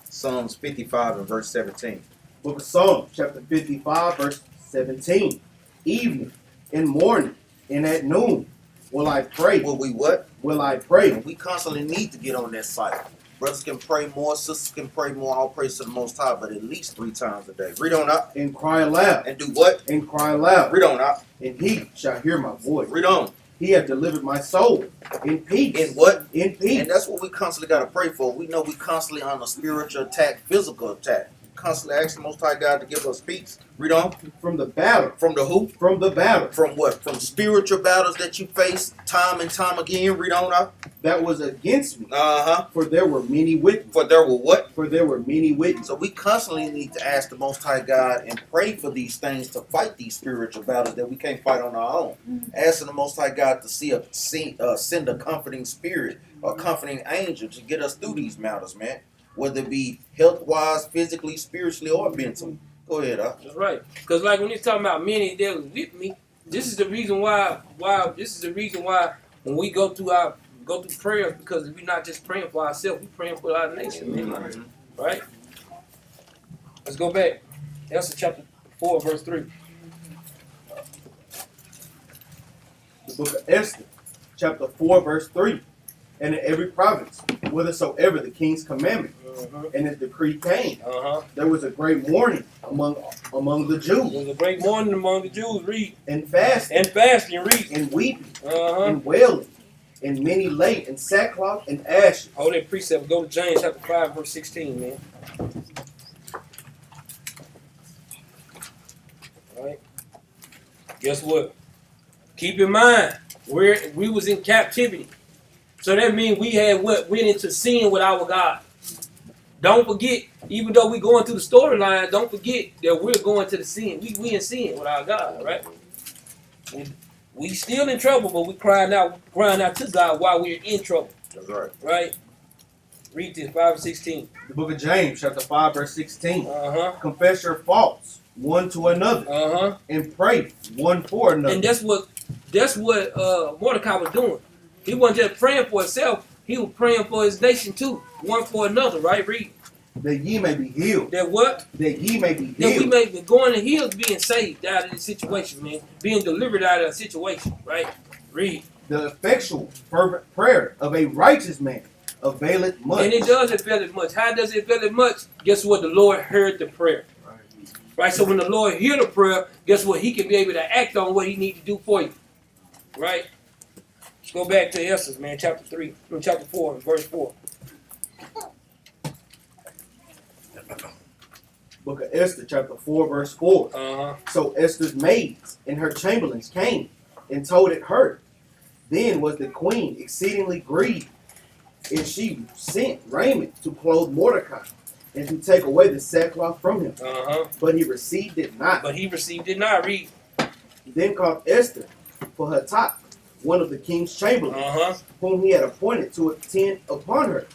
Speaker 4: Psalms 55 and verse 17.
Speaker 2: Book of Psalms, chapter 55, verse 17. Evening and morning and at noon will I pray.
Speaker 4: Will we what?
Speaker 2: Will I pray.
Speaker 4: And we constantly need to get on that site. Brothers can pray more, sisters can pray more. All praise to the Most High, but at least 3 times a day. Read on up.
Speaker 2: And cry aloud.
Speaker 4: And do what?
Speaker 2: And cry aloud.
Speaker 4: Read on up.
Speaker 2: And He shall hear my voice.
Speaker 4: Read on.
Speaker 2: He hath delivered my soul in peace.
Speaker 4: In what?
Speaker 2: In peace.
Speaker 4: And that's what we constantly got to pray for. We know we constantly on a spiritual attack, physical attack. Constantly ask the Most High God to give us peace. Read on.
Speaker 2: From the battle.
Speaker 4: From the who?
Speaker 2: From the battle.
Speaker 4: From what? From spiritual battles that you face time and time again. Read on up.
Speaker 2: That was against me.
Speaker 4: Uh-huh.
Speaker 2: For there were many with me.
Speaker 4: For there were what?
Speaker 2: For there were many with me.
Speaker 4: So we constantly need to ask the Most High God and pray for these things to fight these spiritual battles that we can't fight on our own. Asking the Most High God to send a comforting spirit or comforting angel to get us through these matters, man. Whether it be health-wise, physically, spiritually, or mentally. Go ahead,
Speaker 1: That's right. Because like when he's talking about many that was with me, this is the reason why when we go through prayers, because we're not just praying for ourselves, we're praying for our nation, man. Right? Let's go back. Esther chapter 4, verse 3.
Speaker 2: The book of Esther, chapter 4, verse 3. And in every province, whithersoever the king's commandment and his decree came, there was a great mourning among the Jews.
Speaker 1: There was a great mourning among the Jews, read.
Speaker 2: And fasting.
Speaker 1: Read.
Speaker 2: And weeping. And wailing. And many lay in sackcloth and ashes.
Speaker 1: Hold that precept. Go to James chapter 5, verse 16, man. All right. Guess what? Keep in mind, we was in captivity. So that means we had went into sin with our God. Don't forget, even though we're going through the storyline, don't forget that we're going to the sin. We in sin with our God, right? We still in trouble, but we crying out to God while we're in trouble.
Speaker 4: That's right.
Speaker 1: Right? Read this, 5 and 16.
Speaker 2: The book of James, chapter 5, verse 16. Confess your faults one to another. And pray one for another.
Speaker 1: And that's what Mordecai was doing. He wasn't just praying for himself, he was praying for his nation too. One for another, right? Read.
Speaker 2: That ye may be healed.
Speaker 1: That what?
Speaker 2: That ye may be healed.
Speaker 1: That we may be going to heal, being saved out of this situation, man. Being delivered out of a situation, right? Read.
Speaker 2: The effectual fervent prayer of a righteous man availeth much.
Speaker 1: And it does avail it much. How does it avail it much? Guess what? The Lord heard the prayer. Right? So when the Lord hear the prayer, guess what? He can be able to act on what he needs to do for you. Right? Let's go back to Esther, man, chapter 4, verse 4.
Speaker 2: Book of Esther, chapter 4, verse 4.
Speaker 1: Uh-huh.
Speaker 2: So Esther's maids and her chamberlains came and told it her. Then was the queen exceedingly grieved, and she sent raiment to clothe Mordecai and to take away the sackcloth from him.
Speaker 1: Uh-huh.
Speaker 2: But he received it not.
Speaker 1: But he received it not. Read.
Speaker 2: Then called Esther for her top, one of the king's chamberlains,
Speaker 1: Uh-huh.
Speaker 2: whom he had appointed to attend upon her,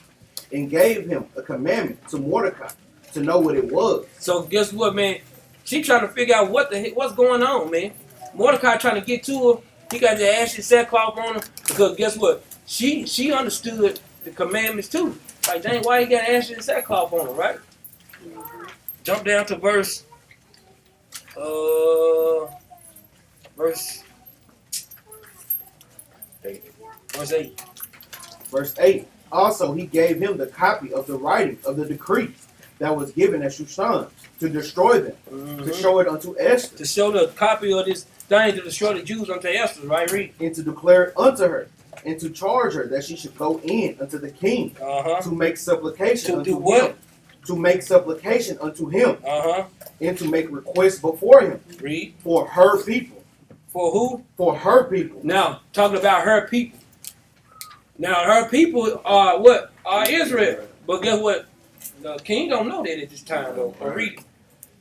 Speaker 2: and gave him a commandment to Mordecai to know what it was.
Speaker 1: So guess what, man? She trying to figure out what's going on, man. Mordecai trying to get to her. He got the ashy sackcloth on her because guess what? She understood the commandments too. Like, dang, why he got ashy sackcloth on her, right? Jump down to verse 8.
Speaker 2: Verse 8. Also he gave him the copy of the writing of the decree that was given at Shushan to destroy them, to show it unto Esther.
Speaker 1: To show the copy of this thing to destroy the Jews unto Esther, right? Read.
Speaker 2: And to declare it unto her, and to charge her that she should go in unto the king
Speaker 1: Uh-huh.
Speaker 2: to make supplication
Speaker 1: To
Speaker 2: unto
Speaker 1: do what?
Speaker 2: him. To make supplication unto him,
Speaker 1: Uh-huh.
Speaker 2: and to make requests before him
Speaker 1: Read.
Speaker 2: for her people.
Speaker 1: For who?
Speaker 2: For her people.
Speaker 1: Now, talking about her people. Now, her people are what? Are Israel. But guess what? The king don't know that at this time, though. Read it.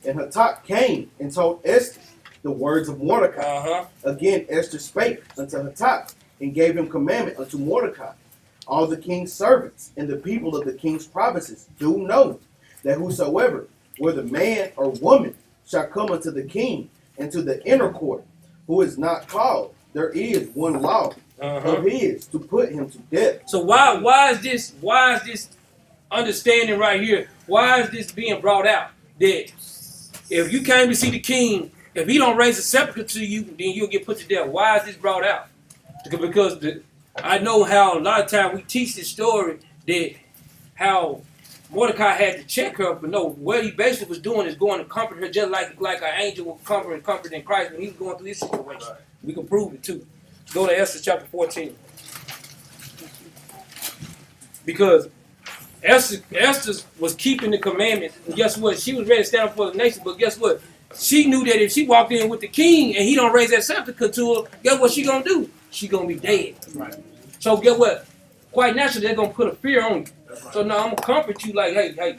Speaker 2: And Hatak came and told Esther the words of Mordecai.
Speaker 1: Uh-huh.
Speaker 2: Again Esther spake unto Hatak, and gave him commandment unto Mordecai. All the king's servants and the people of the king's provinces do know that whosoever, whether man or woman, shall come unto the king and to the inner court, who is not called, there is one law of his to put him to death.
Speaker 1: So why is this understanding right here? Why is this being brought out? That if you came to see the king, if he don't raise a scepter to you, then you'll get put to death. Why is this brought out? Because I know how a lot of times we teach this story that how Mordecai had to check her, but no, what he basically was doing is going to comfort her just like an angel would comfort in Christ when he was going through this situation. We can prove it too. Go to Esther chapter 14. Because Esther was keeping the commandments, and guess what? She was ready to stand up for the nation, but guess what? She knew that if she walked in with the king and he don't raise that scepter to her, guess what she gonna do? She gonna be dead. Right. So guess what? Quite naturally, they're gonna put a fear on you. So now I'm gonna comfort you like, hey,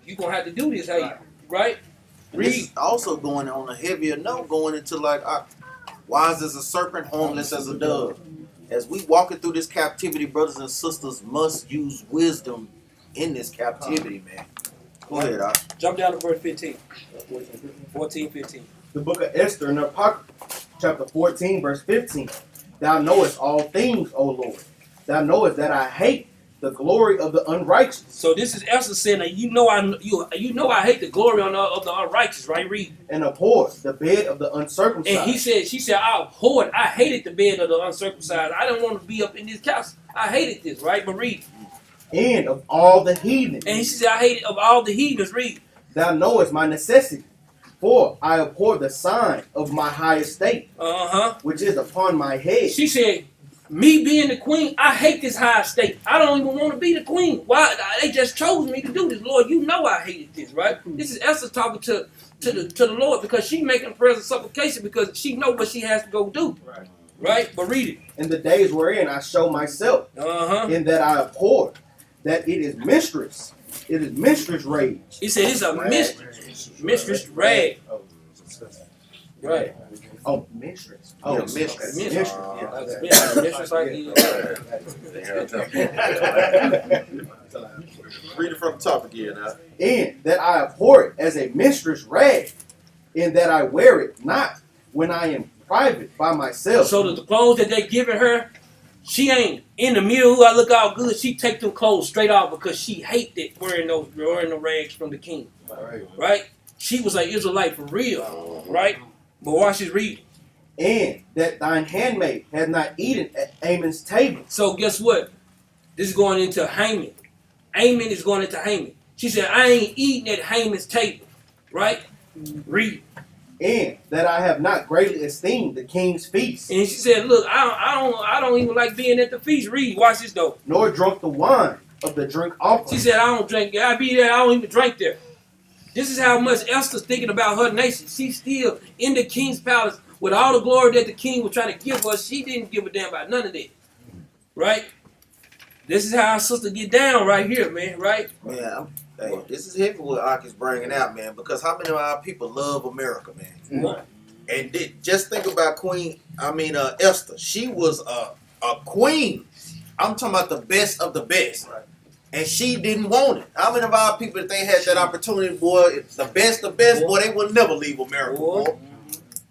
Speaker 1: you gonna have to do this, hey, right?
Speaker 4: This is also going on a heavier note, going into like, wise as a serpent, harmless as a dove. As we walking through this captivity, brothers and sisters must use wisdom in this captivity, man. Go ahead,
Speaker 1: Jump down to verse 15. 14, 15.
Speaker 2: The book of Esther in the Apocrypha, chapter 14, verse 15. Thou knowest all things, O Lord. Thou knowest that I hate the glory of the unrighteous.
Speaker 1: So this is Esther saying that you know I hate the glory of the unrighteous, right? Read.
Speaker 2: And abhor the bed of the uncircumcised.
Speaker 1: And she said, I abhorred, I hated the bed of the uncircumcised. I didn't want to be up in this couch. I hated this, right? But read.
Speaker 2: And of all the heathen.
Speaker 1: And she said, I hated of all the heathens. Read.
Speaker 2: Thou knowest my necessity, for I abhor the sign of my high estate, which is upon my head.
Speaker 1: She said, me being the queen, I hate this high estate. I don't even want to be the queen. Why? They just chose me to do this. Lord, you know I hated this, right? This is Esther talking to the Lord because she's making prayers of supplication because she knows what she has to go do. Right? But read it.
Speaker 2: In the days wherein I show myself, in that I abhor, that it is mistress. It is mistress rage.
Speaker 1: He said it's a mistress rag. Right.
Speaker 2: Oh, mistress.
Speaker 4: Oh, yeah, mistress.
Speaker 1: Mistress. Mistress like
Speaker 4: Read it from the top again now.
Speaker 2: And that I abhor it as a mistress rag, and that I wear it not when I am private by myself.
Speaker 1: So the clothes that they giving her, she ain't in the mirror. I look all good. She take them clothes straight off because she hated wearing the rags from the king. Right? She was like Israelite for real. Right? But watch this read.
Speaker 2: And that thine handmaid had not eaten at Amon's table.
Speaker 1: So guess what? This is going into Haman. Haman is going into Haman. She said, I ain't eating at Haman's table. Right? Read.
Speaker 2: And that I have not greatly esteemed the king's feast.
Speaker 1: And she said, look, I don't even like being at the feast. Read. Watch this though.
Speaker 2: Nor drunk the wine of the drink offering.
Speaker 1: She said, I don't drink. I be there. I don't even drink there. This is how much Esther's thinking about her nation. She's still in the king's palace with all the glory that the king was trying to give her. She didn't give a damn about none of that. Right? This is how our sister get down right here, man. Right?
Speaker 4: Man, hey, this is heavy what Ak is bringing out, man, because how many of our people love America, man?
Speaker 1: Mm-hmm.
Speaker 4: And just think about Esther. She was a queen. I'm talking about the best of the best.
Speaker 6: Right.
Speaker 4: And she didn't want it. How many of our people, if they had that opportunity, boy, the best of best, boy, they will never leave America, boy.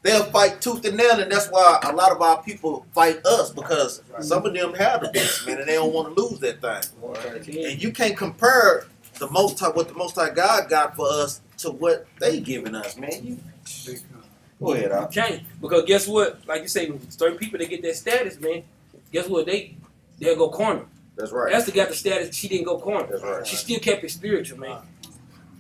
Speaker 4: They'll fight tooth and nail, and that's why a lot of our people fight us, because some of them have the best, man, and they don't want to lose that thing. And you can't compare the what the Most High God got for us to what they giving us, man. Go ahead, Al.
Speaker 1: You can't. Because guess what? Like you say, certain people, they get that status, man. Guess what? They'll go corner.
Speaker 4: That's right.
Speaker 1: Esther got the status. She didn't go corner.
Speaker 4: That's right.
Speaker 1: She still kept it spiritual, man.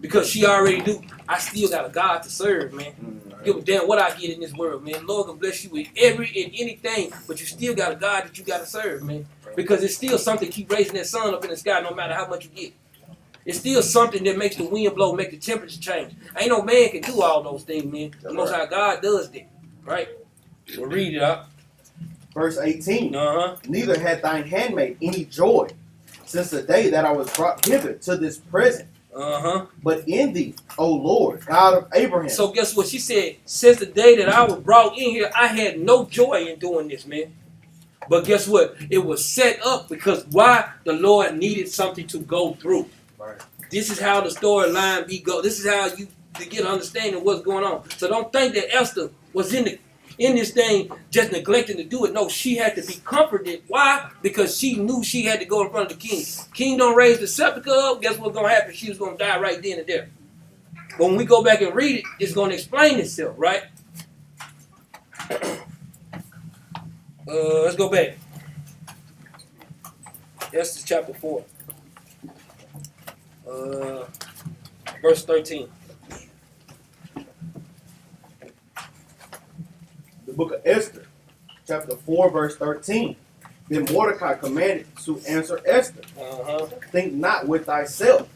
Speaker 1: Because she already knew, I still got a God to serve, man. Give a damn what I get in this world, man. Lord can bless you with every and anything, but you still got a God that you got to serve, man. Because it's still something keep raising that sun up in the sky no matter how much you get. It's still something that makes the wind blow, make the temperature change. Ain't no man can do all those things, man. The Most High God does that, right? We'll read it up.
Speaker 2: Verse 18.
Speaker 1: Uh-huh.
Speaker 2: Neither had thine handmaid any joy since the day that I was brought hither to this present.
Speaker 1: Uh-huh.
Speaker 2: But in thee, O Lord, God of Abraham.
Speaker 1: So guess what? She said, since the day that I was brought in here, I had no joy in doing this, man. But guess what? It was set up because why? The Lord needed something to go through.
Speaker 6: Right.
Speaker 1: This is how the storyline be go. This is how you to get an understanding of what's going on. So don't think that Esther was in this thing just neglecting to do it. No, she had to be comforted. Why? Because she knew she had to go in front of the king. King don't raise the scepter up. Guess what's going to happen? She was going to die right then and there. But when we go back and read it, it's going to explain itself, right? Let's go back. Esther chapter 4. Verse 13.
Speaker 2: The book of Esther, chapter 4, verse 13. Then Mordecai commanded to answer Esther.
Speaker 1: Uh-huh.
Speaker 2: Think not with thyself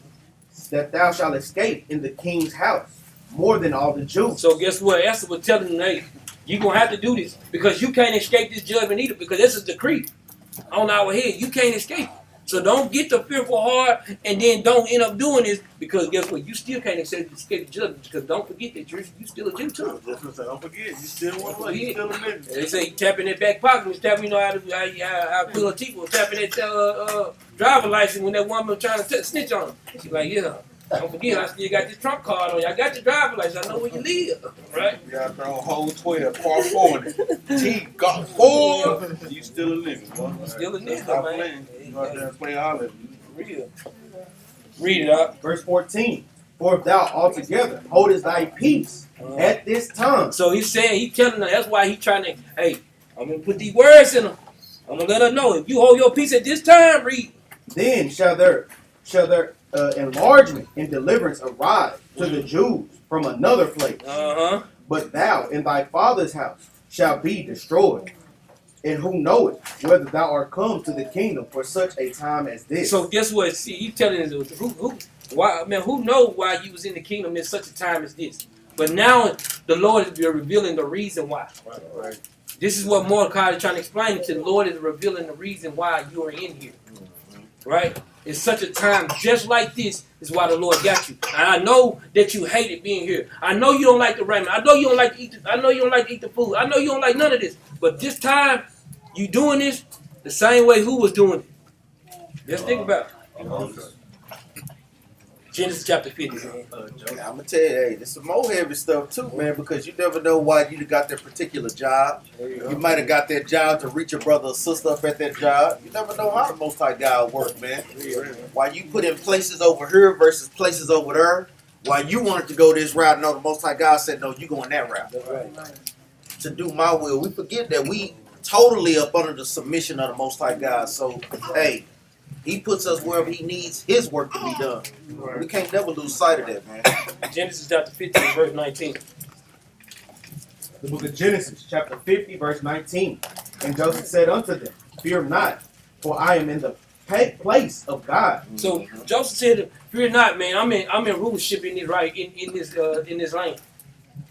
Speaker 2: that thou shalt escape in the king's house more than all the Jews.
Speaker 1: So guess what? Esther was telling them, hey, you're going to have to do this because you can't escape this judgment either because this is a decree on our head. You can't escape. So don't get the fearful heart and then don't end up doing this because guess what? You still can't escape the judgment because don't forget that you're still a Jew too.
Speaker 8: Don't forget, you still one way. You still a nigga.
Speaker 1: They say tap in that back pocket was tapping, you know how Queen Latifah was tapping that driver license when that woman was trying to snitch on him. She's like, yeah, don't forget, I still got this trump card on you. I got your driver license. I know where you live, right?
Speaker 8: You got to throw a whole 12, par 40. T got 4. You still a nigga, boy.
Speaker 1: You still a nigga,
Speaker 8: Stop
Speaker 1: man.
Speaker 8: playing. You go out there and play all of
Speaker 1: Real. Read it up.
Speaker 2: Verse 14. For if thou altogether holdest thy peace at this time.
Speaker 1: So he's saying, he's telling her, that's why he's trying to, hey, I'm going to put these words in her. I'm going to let her know, if you hold your peace at this time, read.
Speaker 2: Then shall their enlargement and deliverance arise to the Jews from another place.
Speaker 1: Uh-huh.
Speaker 2: But thou in thy father's house shalt be destroyed. And who knoweth whether thou art come to the kingdom for such a time as this?
Speaker 1: So guess what? See, he's telling us, who know why you was in the kingdom in such a time as this? But now the Lord is revealing the reason why.
Speaker 8: Right.
Speaker 1: This is what Mordecai is trying to explain to the Lord is revealing the reason why you are in here. Right? In such a time just like this is why the Lord got you. And I know that you hated being here. I know you don't like the raiment. I know you don't like to eat I know you don't like to eat the food. I know you don't like none of this. But this time, you doing this the same way who was doing it. Just think about it. Genesis chapter 50. Man.
Speaker 4: I'm gonna tell you, hey, this is more heavy stuff too, man, because you never know why you got that particular job. You might have got that job to reach your brother or sister up at that job. You never know how the Most High God work, man. Why you put in places over here versus places over there. Why you wanted to go this route, no, the Most High God said, no, you going that route.
Speaker 1: That's right.
Speaker 4: To do my will. We forget that we totally up under the submission of the Most High God. So, hey, He puts us wherever he needs his work to be done. We can't never lose sight of that, man.
Speaker 1: Genesis chapter 15, verse 19.
Speaker 2: The book of Genesis, chapter 50, verse 19. And Joseph said unto them, Fear not, for I am in the place of God.
Speaker 1: So Joseph said, "Fear not, man. I'm in rulership in this in this land,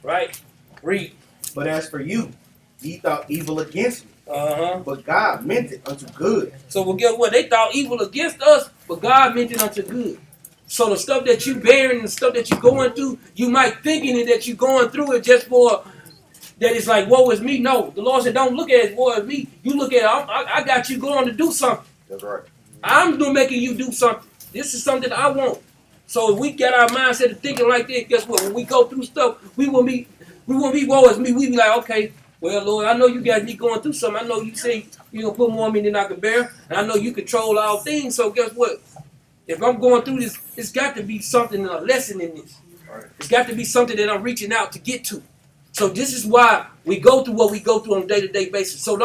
Speaker 1: right? Read.
Speaker 2: But as for you, ye thought evil against me,
Speaker 1: Uh-huh.
Speaker 2: but God meant it unto good."
Speaker 1: So well, guess what? They thought evil against us, but God meant it unto good. So the stuff that you bearing, the stuff that you going through, you might thinking it that you going through it just for that it's like, woe is me. No, the Lord said, don't look at it, woe is me. You look at it, I got you going to do something.
Speaker 4: That's right.
Speaker 1: I'm doing making you do something. This is something I want. So if we get our mindset of thinking like that, guess what? When we go through stuff, we won't be woe is me. We be like, okay, well, Lord, I know you got me going through something. I know you say you're going to put more on me than I can bear. And I know you control all things. So guess what? If I'm going through this, it's got to be something, a lesson in this. It's got to be something that I'm reaching out to get to. So this is why we go through what we go through on a day-to-day basis. So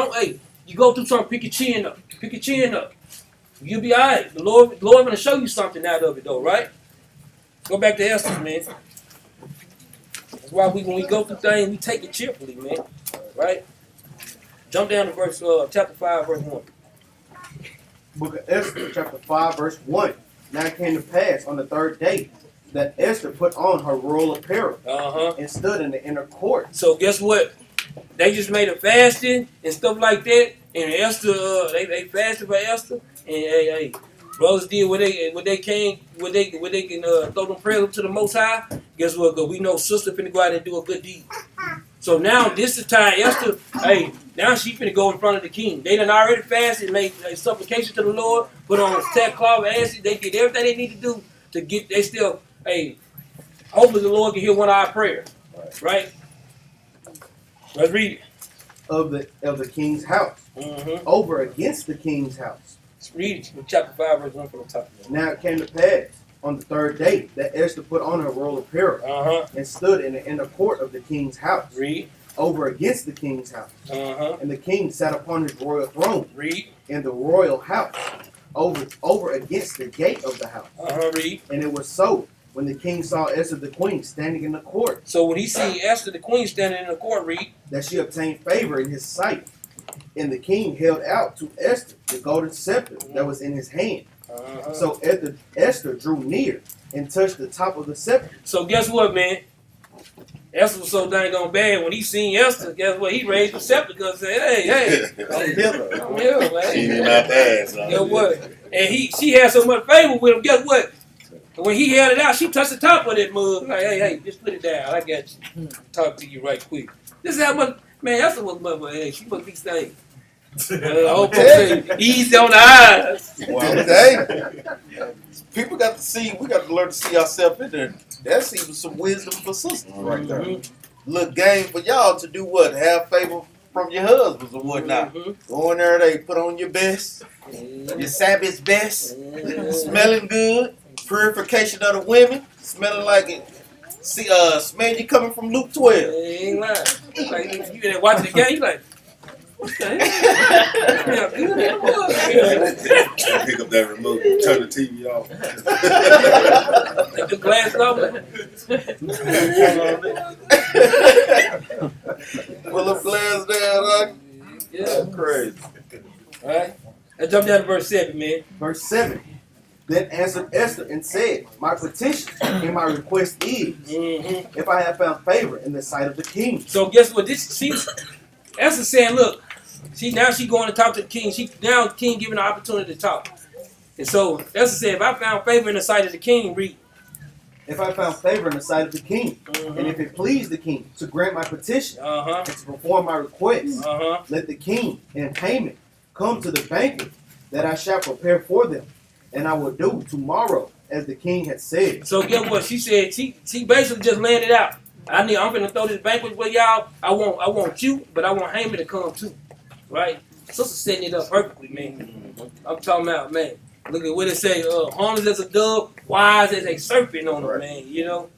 Speaker 1: you go through something, pick your chin up. Pick your chin up. You'll be all right. The Lord going to show you something out of it, though, right? Go back to Esther, man. That's why when we go through things, we take it cheerfully, man. Right? Jump down to verse chapter 5, verse 1.
Speaker 2: Book of Esther, chapter 5, verse 1. Now it came to pass on the third day that Esther put on her royal apparel and stood in the inner court.
Speaker 1: So guess what? They just made a fasting and stuff like that, and Esther, they fasted for Esther, and hey, brothers did what they can throw them prayers up to the Most High. Guess what? Cause we know sister finna go out and do a good deed. So now this is time Esther. Now she finna go in front of the king. They done already fasted, made a supplication to the Lord, put on sackcloth and ashes. They did everything they need to do to get. They still, hopefully the Lord can hear one of our prayers. Right? Let's read it.
Speaker 2: Of the king's house, over against the king's house.
Speaker 1: Let's read it. Chapter 5, verse 1 from the top.
Speaker 2: Now it came to pass on the third day that Esther put on her royal apparel and stood in the inner court of the king's house.
Speaker 1: Read.
Speaker 2: Over against the king's house. And the king sat upon his royal throne.
Speaker 1: Read.
Speaker 2: In the royal house, over against the gate of the house.
Speaker 1: Read.
Speaker 2: And it was so when the king saw Esther the queen standing in the court.
Speaker 1: So when he seen Esther the queen standing in the court, read.
Speaker 2: That she obtained favor in his sight. And the king held out to Esther the golden scepter that was in his hand. So Esther drew near and touched the top of the scepter.
Speaker 1: So guess what, man? Esther was so dang on bad. When he seen Esther, guess what? He raised the scepter because he said, hey, I'm here, man.
Speaker 3: She did not pass.
Speaker 1: Guess what? And she had so much favor with him. Guess what? When he held it out, she touched the top of that mug. Like, hey, just put it down. I got you. Talk to you right quick. This is how much, man, Esther was mother. Hey, she must be staying. Easy on the eyes.
Speaker 4: Well, people got to see. We got to learn to see ourselves in there. That's even some wisdom for sisters right there. Look, game for y'all to do what? Have favor from your husbands or whatnot. Go in there, they put on your best, your Sabbath's best, smelling good, purification of the women, smelling like it. See, smell you coming from Luke 12.
Speaker 1: Ain't lying. Like, you there watching the game, you like, okay. Yeah, good.
Speaker 3: Pick up that remote, turn the TV off.
Speaker 1: Take the glass off.
Speaker 4: Pull the glass down, huh?
Speaker 1: Yeah.
Speaker 4: That's crazy.
Speaker 1: All right. Let's jump down to verse 7, man.
Speaker 2: Verse 7. Then answered Esther and said, My petition and my request is, if I have found favor in the sight of the king.
Speaker 1: So guess what? Esther saying, look, she going to talk to the king. Now the king giving her opportunity to talk. And so Esther said, if I found favor in the sight of the king, read.
Speaker 2: If I found favor in the sight of the king, and if it please the king to grant my petition and to perform my request, let the king and Haman come to the banquet that I shall prepare for them, and I will do tomorrow as the king had said.
Speaker 1: So guess what? She said she basically just laying it out. I'm gonna throw this banquet with y'all. I want you, but I want Haman to come too. Right? Sister setting it up perfectly, man. I'm talking about, man. Look at what it say. Harmless as a dove, wise as a serpent on it, man. You know?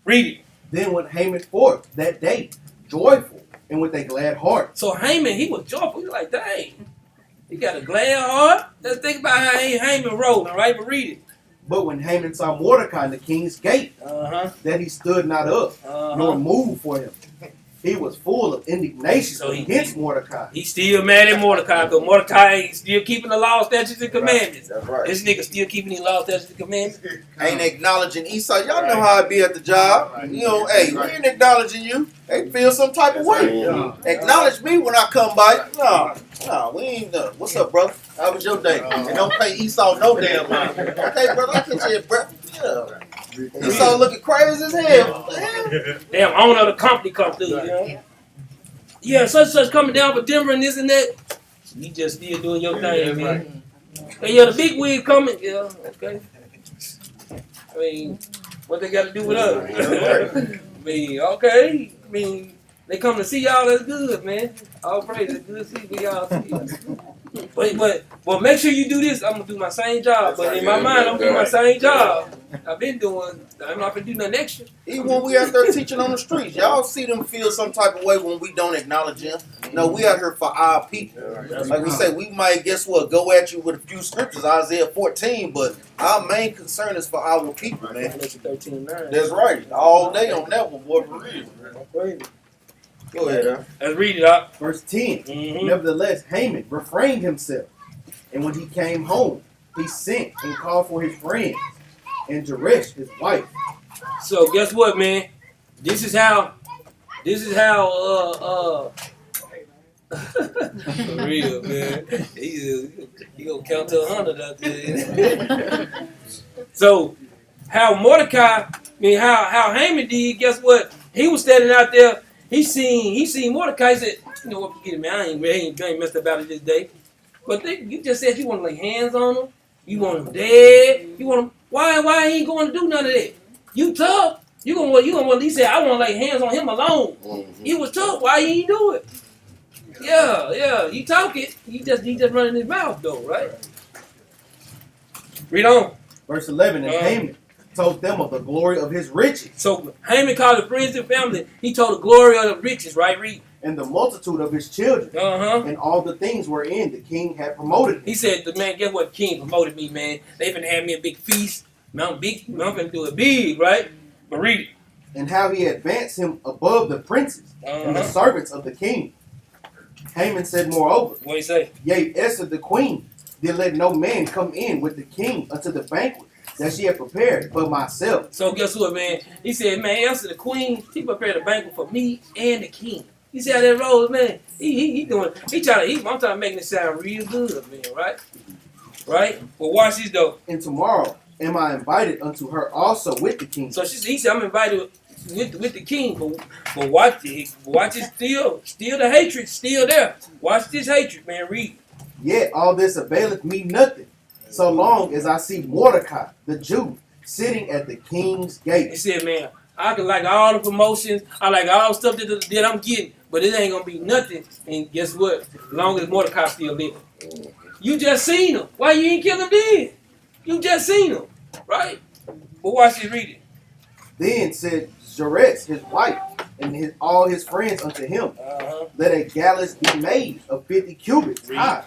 Speaker 1: Read it.
Speaker 2: Then went Haman forth that day, joyful and with a glad heart.
Speaker 1: So Haman, he was joyful. He was like, dang. He got a glad heart. Let's think about how Haman rolling, right? But read it.
Speaker 2: But when Haman saw Mordecai in the king's gate, that he stood not up, nor moved for him, he was full of indignation against Mordecai.
Speaker 1: He's still mad at Mordecai because Mordecai ain't still keeping the law, statutes, and commandments.
Speaker 4: That's right.
Speaker 1: This nigga still keeping the law, statutes, and commandments.
Speaker 4: Ain't acknowledging Esau. Y'all know how I be at the job. You know, hey, we ain't acknowledging you. They feel some type of way. Acknowledge me when I come by. No, we ain't done. What's up, brother? How was your day? And don't pay Esau no damn mind. Okay, brother, I can you a breakfast. Yeah. Esau looking crazy as hell. What the hell?
Speaker 1: Damn, owner of the company come through, you know? Yeah, such coming down for Denver and this and that. You just still doing your thing, man. Hey, yeah, the big wig coming. Yeah, okay. I mean, what they got to do with us? I mean, okay. I mean, they come to see y'all. That's good, man. All praise. It's good to see y'all. But make sure you do this. I'm gonna do my same job. But in my mind, I'm doing my same job. I've been doing. I'm not gonna do nothing extra.
Speaker 4: Even when we out there teaching on the streets, y'all see them feel some type of way when we don't acknowledge them. No, we out here for our people. Like we say, we might, guess what, go at you with a few scriptures, Isaiah 14, but our main concern is for our people, man.
Speaker 1: 13:9.
Speaker 4: That's right. All day on that one, boy, for real. Go ahead, huh?
Speaker 1: Let's read it up.
Speaker 2: Verse 10. Nevertheless, Haman refrained himself, and when he came home, he sent and called for his friends and Zeresh, his wife.
Speaker 1: So guess what, man? This is how for real, man. He gonna count to 100 out there. So how Mordecai, how Haman did, guess what? He was standing out there. He seen Mordecai. He said, you know what, forget it, man. I ain't messed about it this day. But you just said you want to lay hands on him. You want him dead. You want him. Why he ain't going to do none of that? You tough. You gonna he said, I want to lay hands on him alone. He was tough. Why he ain't do it? Yeah. He talking. He just running his mouth though, right? Read on.
Speaker 2: Verse 11. And Haman told them of the glory of his riches.
Speaker 1: So Haman called the friends and family. He told the glory of the riches, right? Read.
Speaker 2: And the multitude of his children. And all the things wherein the king had promoted him.
Speaker 1: He said, man, guess what? The king promoted me, man. They finna have me a big feast. I'm finna do it big, right? But read it.
Speaker 2: And how he advanced him above the princes and the servants of the king. Haman said moreover.
Speaker 1: What he say?
Speaker 2: Yea, Esther the queen did let no man come in with the king unto the banquet that she had prepared for myself.
Speaker 1: So guess what, man? He said, man, Esther the queen, she prepared a banquet for me and the king. You see how that rolls, man? I'm trying to make it sound real good, man, right? Right? But watch this though.
Speaker 2: And tomorrow am I invited unto her also with the king.
Speaker 1: So he said, I'm invited with the king, but watch it. Watch it still the hatred still there. Watch this hatred, man. Read.
Speaker 2: Yet all this availeth me nothing, so long as I see Mordecai, the Jew, sitting at the king's gate.
Speaker 1: He said, man, I can like all the promotions, I like all the stuff that I'm getting, but it ain't gonna be nothing. And guess what? As long as Mordecai still living. You just seen him. Why you ain't kill him then? You just seen him, right? But watch this, read it.
Speaker 2: Then said Zeresh, his wife, and all his friends unto him, let a gallows be made of 50 cubits high.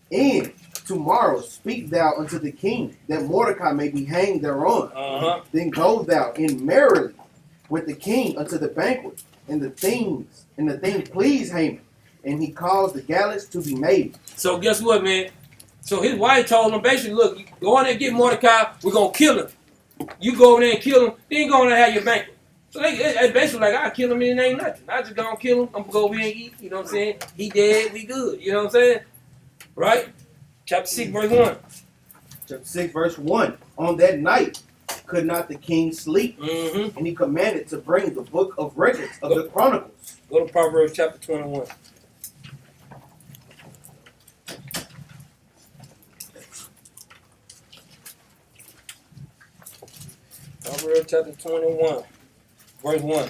Speaker 2: And tomorrow speak thou unto the king, that Mordecai may be hanged thereon. Then go thou in merrily with the king unto the banquet, and the thing pleased Haman, and he caused the gallows to be made.
Speaker 1: So guess what, man? So his wife told him basically, look, you go in there and get Mordecai, we're gonna kill him. You go over there and kill him, then go in there and have your banquet. So they basically like, I'll kill him and it ain't nothing. I just gonna kill him, I'm gonna go over here and eat, you know what I'm saying? He dead, we good, you know what I'm saying? Right? Chapter 6, verse 1.
Speaker 2: Chapter 6, verse 1. On that night could not the king sleep, and he commanded to bring the book of records of the Chronicles.
Speaker 1: Go to Proverbs chapter 21. Proverbs chapter 21, verse 1.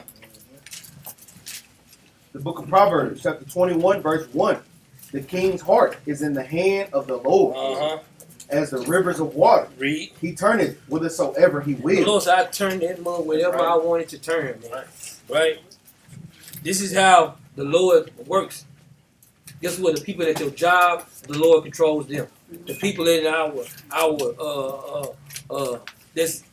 Speaker 2: The book of Proverbs, chapter 21, verse 1. The king's heart is in the hand of the Lord, as the rivers of water.
Speaker 1: Read.
Speaker 2: He turneth whithersoever he will.
Speaker 1: Lord, so I turn that mug wherever I want it to turn, man. Right? This is how the Lord works. Guess what? The people at your job, the Lord controls them. The people in that's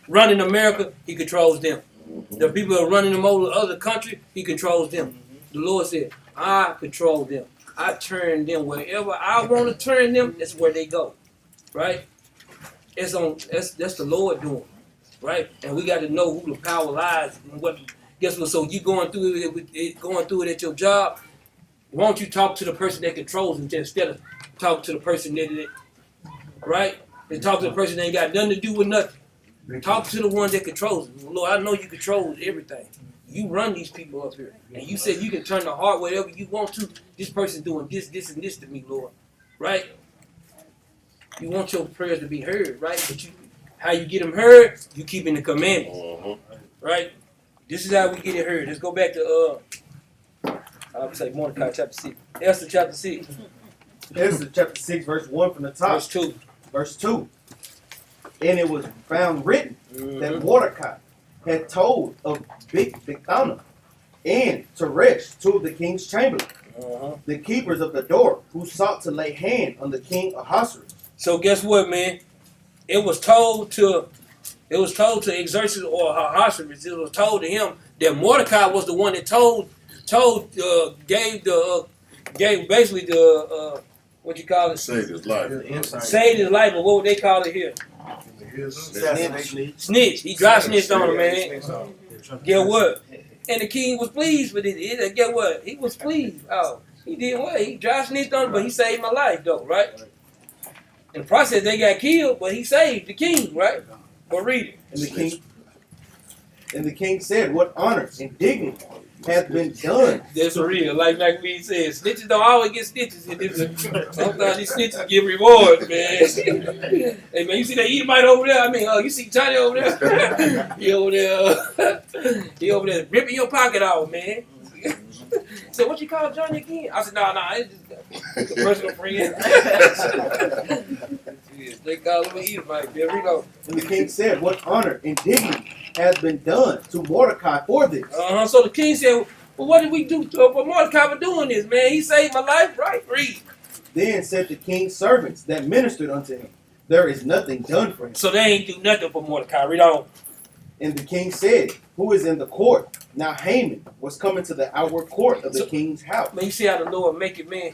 Speaker 1: running America, He controls them. The people that are running them over other country, He controls them. The Lord said, I control them. I turn them wherever I want to turn them. That's where they go, right? That's the Lord doing, right? And we got to know who the power lies and what. Guess what? So you going through it at your job. Why don't you talk to the person that controls them instead of talk to the person that right? And talk to the person that ain't got nothing to do with nothing. Talk to the one that controls them. Lord, I know you control everything. You run these people up here. And you said you can turn the heart whatever you want to. This person doing this, and this to me, Lord. Right? You want your prayers to be heard, right? But how you get them heard, you keeping the commandments. Right? This is how we get it heard. Let's go back to I would say Mordecai chapter 6. Esther chapter 6.
Speaker 2: Esther chapter 6, verse 1 from the top.
Speaker 1: Verse 2.
Speaker 2: Verse 2. And it was found written that Mordecai had told of Bigthana and Teresh, two of the king's chamberlains, the keepers of the door, who sought to lay hand on the king Ahasuerus.
Speaker 1: So guess what, man? It was told to Xerxes or Ahasuerus. It was told to him that Mordecai was the one that gave basically the what you call it?
Speaker 3: Saved his life.
Speaker 1: Saved his life, but what would they call it here? Snitch. He dry snitched on him, man. Get what? And the king was pleased with it. Get what? He was pleased. Oh, he did what? He dry snitched on him, but he saved my life, though, right? In the process, they got killed, but he saved the king, right? But read it.
Speaker 2: And the king said, what honor and dignity hath been done.
Speaker 1: That's real. Like we said, snitches don't always get stitches. Sometimes these snitches give rewards, man. Hey, man, you see that Edomite over there? I mean, you see Johnny over there? He over there ripping your pocket off, man. So what you call Johnny again? I said, no, it's just a personal friend. They call him an Edomite. There we go.
Speaker 2: And the king said, what honor and dignity has been done to Mordecai for this.
Speaker 1: So the king said, well, what did we do for Mordecai for doing this, man? He saved my life, right? Read.
Speaker 2: Then said the king's servants that ministered unto him, there is nothing done for him.
Speaker 1: So they ain't do nothing for Mordecai. Read on.
Speaker 2: And the king said, who is in the court? Now Haman was coming to the outward court of the king's house.
Speaker 1: Man, you see how the Lord make it, man?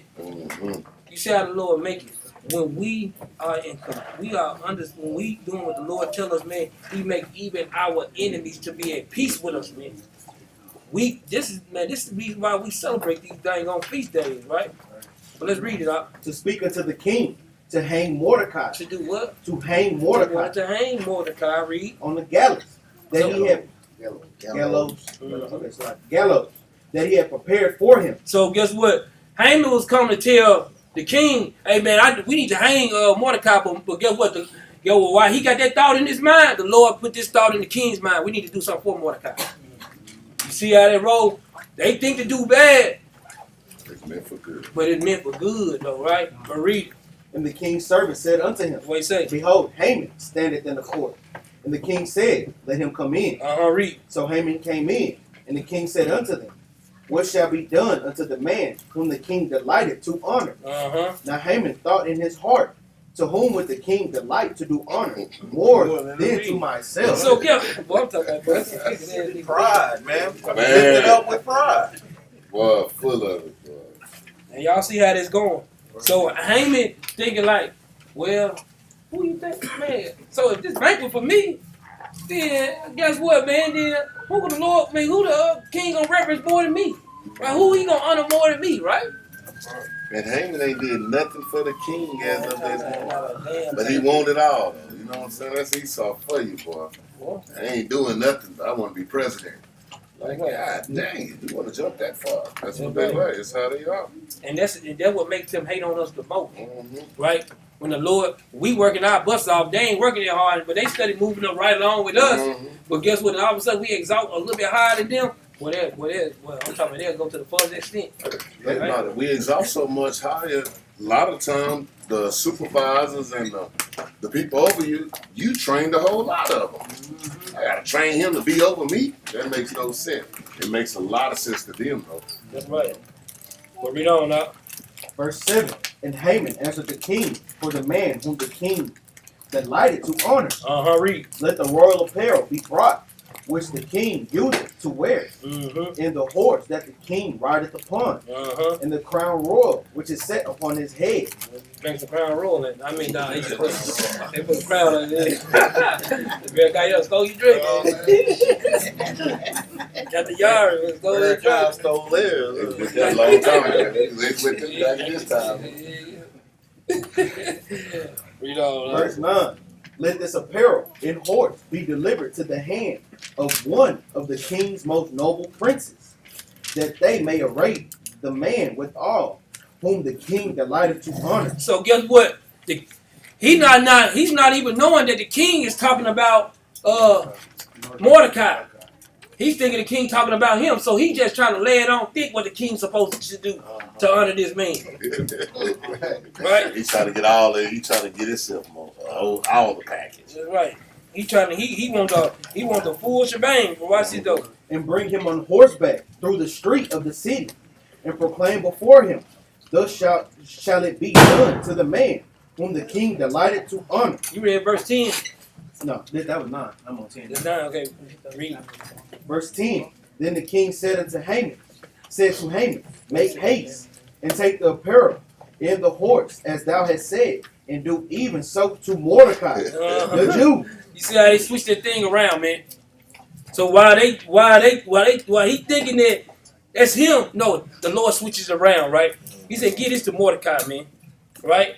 Speaker 1: You see how the Lord make it? When we are when we doing what the Lord tell us, man, He make even our enemies to be at peace with us, man. This is the reason why we celebrate these dang on feast days, right? But let's read it up.
Speaker 2: To speak unto the king, to hang Mordecai.
Speaker 1: To do what?
Speaker 2: To hang Mordecai.
Speaker 1: To hang Mordecai, read.
Speaker 2: On the gallows that he had gallows that he had prepared for him.
Speaker 1: So guess what? Haman was coming to tell the king, hey man, we need to hang Mordecai, but guess what? Why he got that thought in his mind? The Lord put this thought in the king's mind. We need to do something for Mordecai. You see how they roll? They think to do bad.
Speaker 3: It's meant for good.
Speaker 1: But it's meant for good, though, right? But read it.
Speaker 2: And the king's servant said unto him,
Speaker 1: what he say?
Speaker 2: Behold, Haman standeth in the court. And the king said, let him come in.
Speaker 1: Read.
Speaker 2: So Haman came in, and the king said unto them, what shall be done unto the man whom the king delighted to honor? Now Haman thought in his heart, to whom would the king delight to do honor more than to myself?
Speaker 1: So I'm talking about
Speaker 4: pride, man. Lift it up with pride.
Speaker 3: Boy, full of it, boy.
Speaker 1: And y'all see how this going. So Haman thinking like, well, who you think, man? So if this banquet for me, then guess what, man? Then who the king gonna reference more than me? Right? Who he gonna honor more than me, right?
Speaker 3: And Haman ain't did nothing for the king as of this moment. But he wanted all, though. You know what I'm saying? That's Esau for you, boy. I ain't doing nothing, but I want to be president. Like, God dang it, you want to jump that far. That's what they like. That's how they are.
Speaker 1: And that's what makes them hate on us the most, right? When the Lord, we working our butts off, they ain't working that hard, but they steady moving up right along with us. But guess what? All of a sudden, we exalt a little bit higher than them. Well, I'm talking about they'll go to the furthest extent.
Speaker 3: Right? We exalt so much higher. A lot of times, the supervisors and the people over you, you trained a whole lot of them. I got to train him to be over me. That makes no sense. It makes a lot of sense to them, though.
Speaker 1: That's right. Well, read on now.
Speaker 2: Verse 7. And Haman answered the king for the man whom the king delighted to honor.
Speaker 1: Read.
Speaker 2: Let the royal apparel be brought, which the king useth to wear, and the horse that the king rideth upon, and the crown royal which is set upon his head.
Speaker 1: Drink the crown royal. I mean, nah, they put the crown on there. The real guy else, go you drink. Got the yard. Let's go there.
Speaker 4: Job stole theirs.
Speaker 3: It was that long time ago. They with them back this time.
Speaker 1: You know,
Speaker 2: Verse 9. Let this apparel and horse be delivered to the hand of one of the king's most noble princes, that they may array the man withal, whom the king delighted to honor.
Speaker 1: so guess what? He's not even knowing that the king is talking about Mordecai. He's thinking the king talking about him, so he just trying to lay it on thick what the king's supposed to do to honor this man. Right?
Speaker 3: He trying to get all of it. He trying to get himself all the package.
Speaker 1: That's right. He trying to he want the full shebang. But watch this though.
Speaker 2: And bring him on horseback through the street of the city, and proclaim before him, thus shall it be done to the man whom the king delighted to honor.
Speaker 1: You read verse 10.
Speaker 2: No, that was 9. I'm on 10.
Speaker 1: It's 9. Okay, read.
Speaker 2: Verse 10. Then the king said to Haman, make haste, and take the apparel and the horse, as thou hast said, and do even so to Mordecai, the Jew.
Speaker 1: You see how they switched that thing around, man. So while he thinking that that's him, no, the Lord switches around, right? He said, "Get this to Mordecai, man." Right?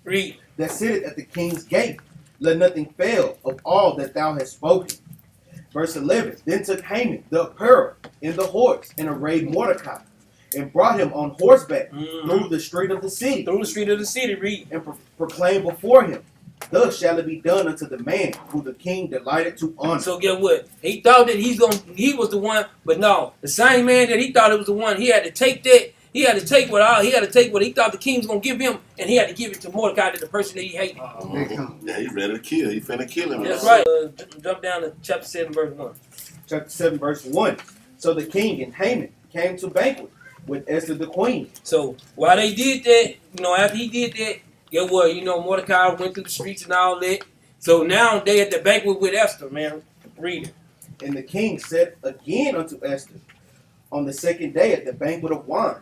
Speaker 1: Read.
Speaker 2: That sitteth at the king's gate. Let nothing fail of all that thou hast spoken. Verse 11. Then took Haman the apparel and the horse, and arrayed Mordecai, and brought him on horseback through the street of the city.
Speaker 1: Through the street of the city, read.
Speaker 2: And proclaimed before him, thus shall it be done unto the man who the king delighted to honor.
Speaker 1: So get what? He thought that he was the one, but no, the same man that he thought it was the one, he had to take that. He had to take what he thought the king was gonna give him, and he had to give it to Mordecai, to the person that he hated.
Speaker 3: Yeah, he ready to kill. He finna kill him.
Speaker 1: That's right. Jump down to chapter 7, verse 1.
Speaker 2: Chapter 7, verse 1. So the king and Haman came to banquet with Esther the queen.
Speaker 1: So while they did that, after he did that, get what? Mordecai went through the streets and all that. So now they at the banquet with Esther, man. Read it.
Speaker 2: And the king said again unto Esther, on the second day at the banquet of wine,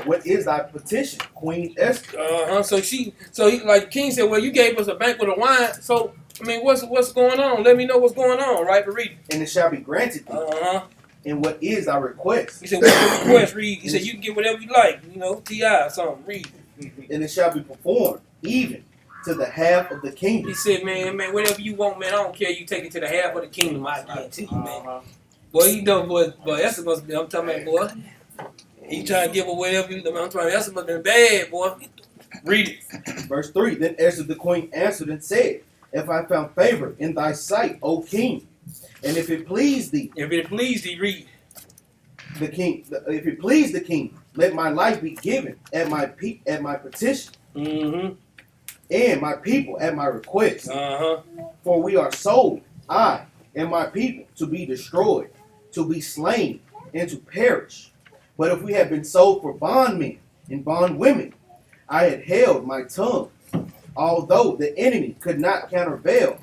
Speaker 2: what is thy petition, Queen Esther?
Speaker 1: So the king said, well, you gave us a banquet of wine. So I mean, what's going on? Let me know what's going on, right? But read it.
Speaker 2: And it shall be granted thee. And what is thy request?
Speaker 1: He said, what's your request? Read. He said, you can get whatever you like. T.I. something. Read.
Speaker 2: And it shall be performed even to the half of the kingdom.
Speaker 1: He said, man, whatever you want, man, I don't care. You take it to the half of the kingdom. I guarantee you, man. Boy, boy, Esther must be, I'm talking about, boy. He trying to give her whatever you, I'm talking about, Esther must have been bad, boy. Read it.
Speaker 2: Verse 3, Then Esther the queen answered and said, If I found favor in thy sight, O king, and if it please thee.
Speaker 1: If it please thee, read.
Speaker 2: The king, if it please the king, let my life be given at my petition, and my people at my request. For we are sold, I and my people, to be destroyed, to be slain, and to perish. But if we had been sold for bondmen and bondwomen, I had held my tongue, although the enemy could not countervail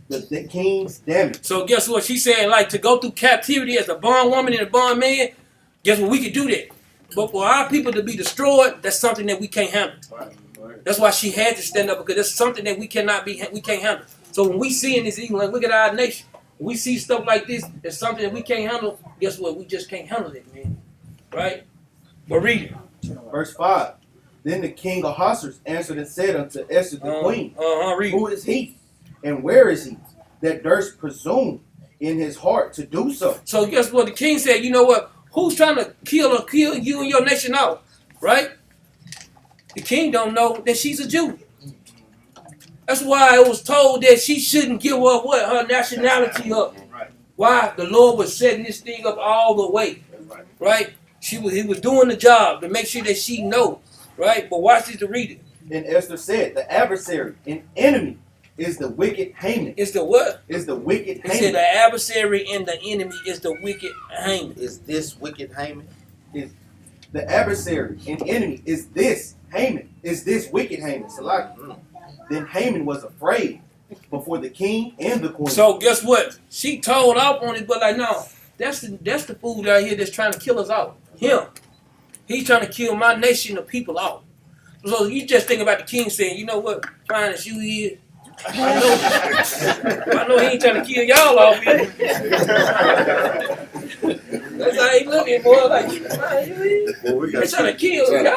Speaker 2: the king's damage.
Speaker 1: So guess what? She said, like, to go through captivity as a bondwoman and a bondman, guess what? We could do that. But for our people to be destroyed, that's something that we can't handle. That's why she had to stand up, because that's something that we can't handle. So when we see in this, even like, look at our nation. When we see stuff like this, it's something that we can't handle. Guess what? We just can't handle it, man. Right? But read it.
Speaker 2: Verse 5. Then the king Ahasuerus answered and said unto Esther the queen,
Speaker 1: read.
Speaker 2: Who is he, and where is he, that durst presume in his heart to do so?
Speaker 1: So guess what? The king said, you know what? Who's trying to kill you and your nation out? Right? The king don't know that she's a Jew. That's why it was told that she shouldn't give up her nationality up. Why? The Lord was setting this thing up all the way. Right? He was doing the job to make sure that she knows. Right? But watch this to read it.
Speaker 2: And Esther said, the adversary and enemy is the wicked Haman.
Speaker 1: It's the what?
Speaker 2: Is the wicked Haman.
Speaker 1: He said the adversary and the enemy is the wicked Haman.
Speaker 4: Is this wicked Haman?
Speaker 2: The adversary and enemy is this Haman, is this wicked Haman, Salaki. Then Haman was afraid before the king and the queen.
Speaker 1: So guess what? She told off on it, but like, no, that's the fool out here that's trying to kill us all. Him. He's trying to kill my nation of people off. So you just think about the king saying, you know what, fine as you is, I know he ain't trying to kill y'all off here. That's how he looking, boy. Like, fine as you is. They're trying to kill y'all.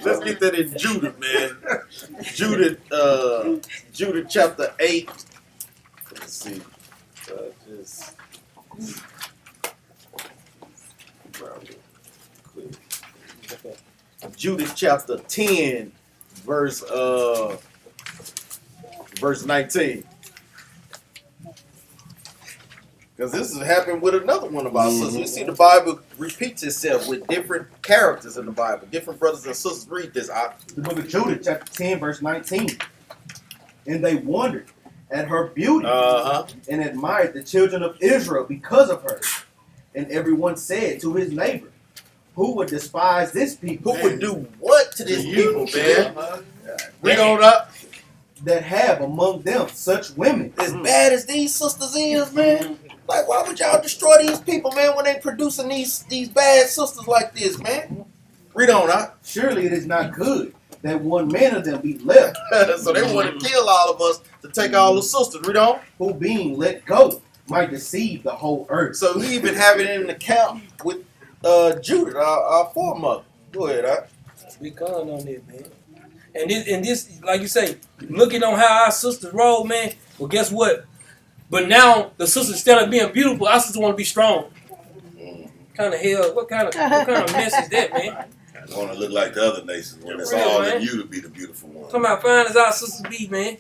Speaker 4: Let's get that in Judah, man. Judah chapter 8. Let's see. Judah chapter 10, verse 19. Because this has happened with another one of our sisters. You see, the Bible repeats itself with different characters in the Bible. Different brothers and sisters read this.
Speaker 2: The book of Judah, chapter 10, verse 19. And they wondered at her beauty and admired the children of Israel because of her. And everyone said to his neighbor, who would despise this people?
Speaker 4: Who would do what to this people, man? Read on up.
Speaker 2: That have among them such women.
Speaker 4: As bad as these sisters is, man. Like, why would y'all destroy these people, man, when they producing these bad sisters like this, man? Read on up.
Speaker 2: Surely it is not good that one man of them be left.
Speaker 4: So they want to kill all of us to take all the sisters. Read on.
Speaker 2: Who being let go might deceive the whole earth.
Speaker 4: So he even have it in an account with Judith, our foremother. Go ahead, huh?
Speaker 1: We calling on this, man. And this, like you say, looking on how our sisters roll, man. Well, guess what? But now the sisters, instead of being beautiful, our sisters want to be strong. What kind of mess is that, man?
Speaker 3: You want to look like the other nations when it's
Speaker 1: Real,
Speaker 3: all
Speaker 1: man.
Speaker 3: in you to be the beautiful one.
Speaker 1: Talking about fine as our sisters be, man.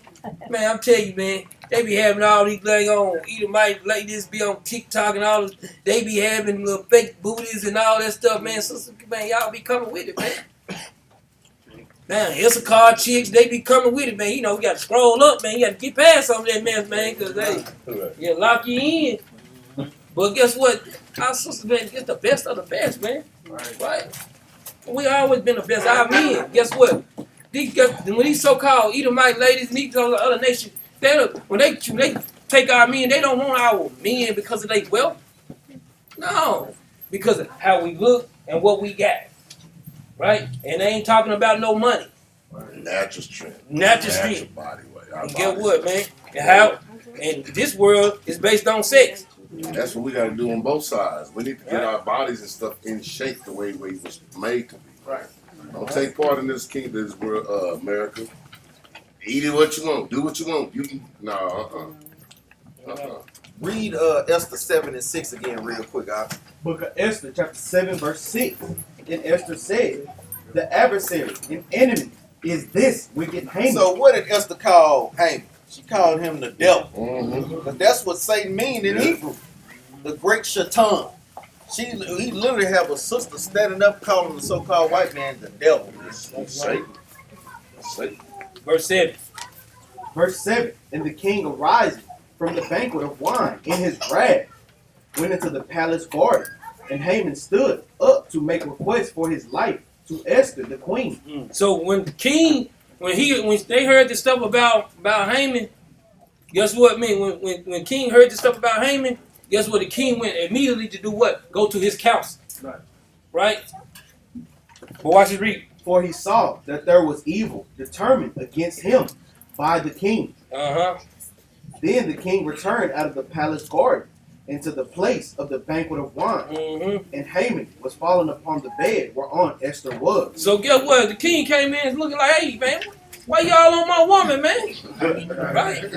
Speaker 1: Man, I'm telling you, man. They be having all these like on Edomite ladies be on TikTok and all this. They be having little fake booties and all that stuff, man. Sisters, man, y'all be coming with it, man. Man, Issachar chicks, they be coming with it, man. You know, we got to scroll up, man. You got to get past some of that mess, man, because they lock you in. But guess what? Our sisters, man, get the best of the best, man. Right? We always been the best. Our men, guess what? When these so-called Edomite ladies and these other nations, when they take our men, they don't want our men because of their wealth. No, because of how we look and what we got. Right? And they ain't talking about no money.
Speaker 3: Natural strength.
Speaker 1: Natural strength.
Speaker 3: Body weight.
Speaker 1: And get what, man? And this world is based on sex.
Speaker 3: That's what we got to do on both sides. We need to get our bodies and stuff in shape the way we was made to be.
Speaker 1: Right.
Speaker 3: Don't take part in this kingdom, this world, America. Eat it what you want. Do what you want. You can
Speaker 4: Read Esther 7 and 6 again real quick, guys.
Speaker 2: Book of Esther, chapter 7, verse 6. And Esther said, the adversary and enemy is this wicked Haman.
Speaker 4: So what did Esther call Haman? She called him the devil.
Speaker 3: Mm-hmm.
Speaker 4: But that's what Satan means in Hebrew. The great Shaitan. He literally have a sister standing up calling the so-called white man the devil.
Speaker 3: Satan.
Speaker 1: Verse 7.
Speaker 2: Verse 7. And the king arising from the banquet of wine in his wrath went into the palace garden. And Haman stood up to make request for his life to Esther, the queen.
Speaker 1: So when they heard this stuff about Haman, guess what? When King heard this stuff about Haman, guess what? The king went immediately to do what? Go to his council. Right? But watch it read.
Speaker 2: For he saw that there was evil determined against him by the king. Then the king returned out of the palace garden into the place of the banquet of wine. And Haman was fallen upon the bed whereon Esther was.
Speaker 1: So guess what? The king came in looking like, hey, man, why y'all on my woman, man? Right?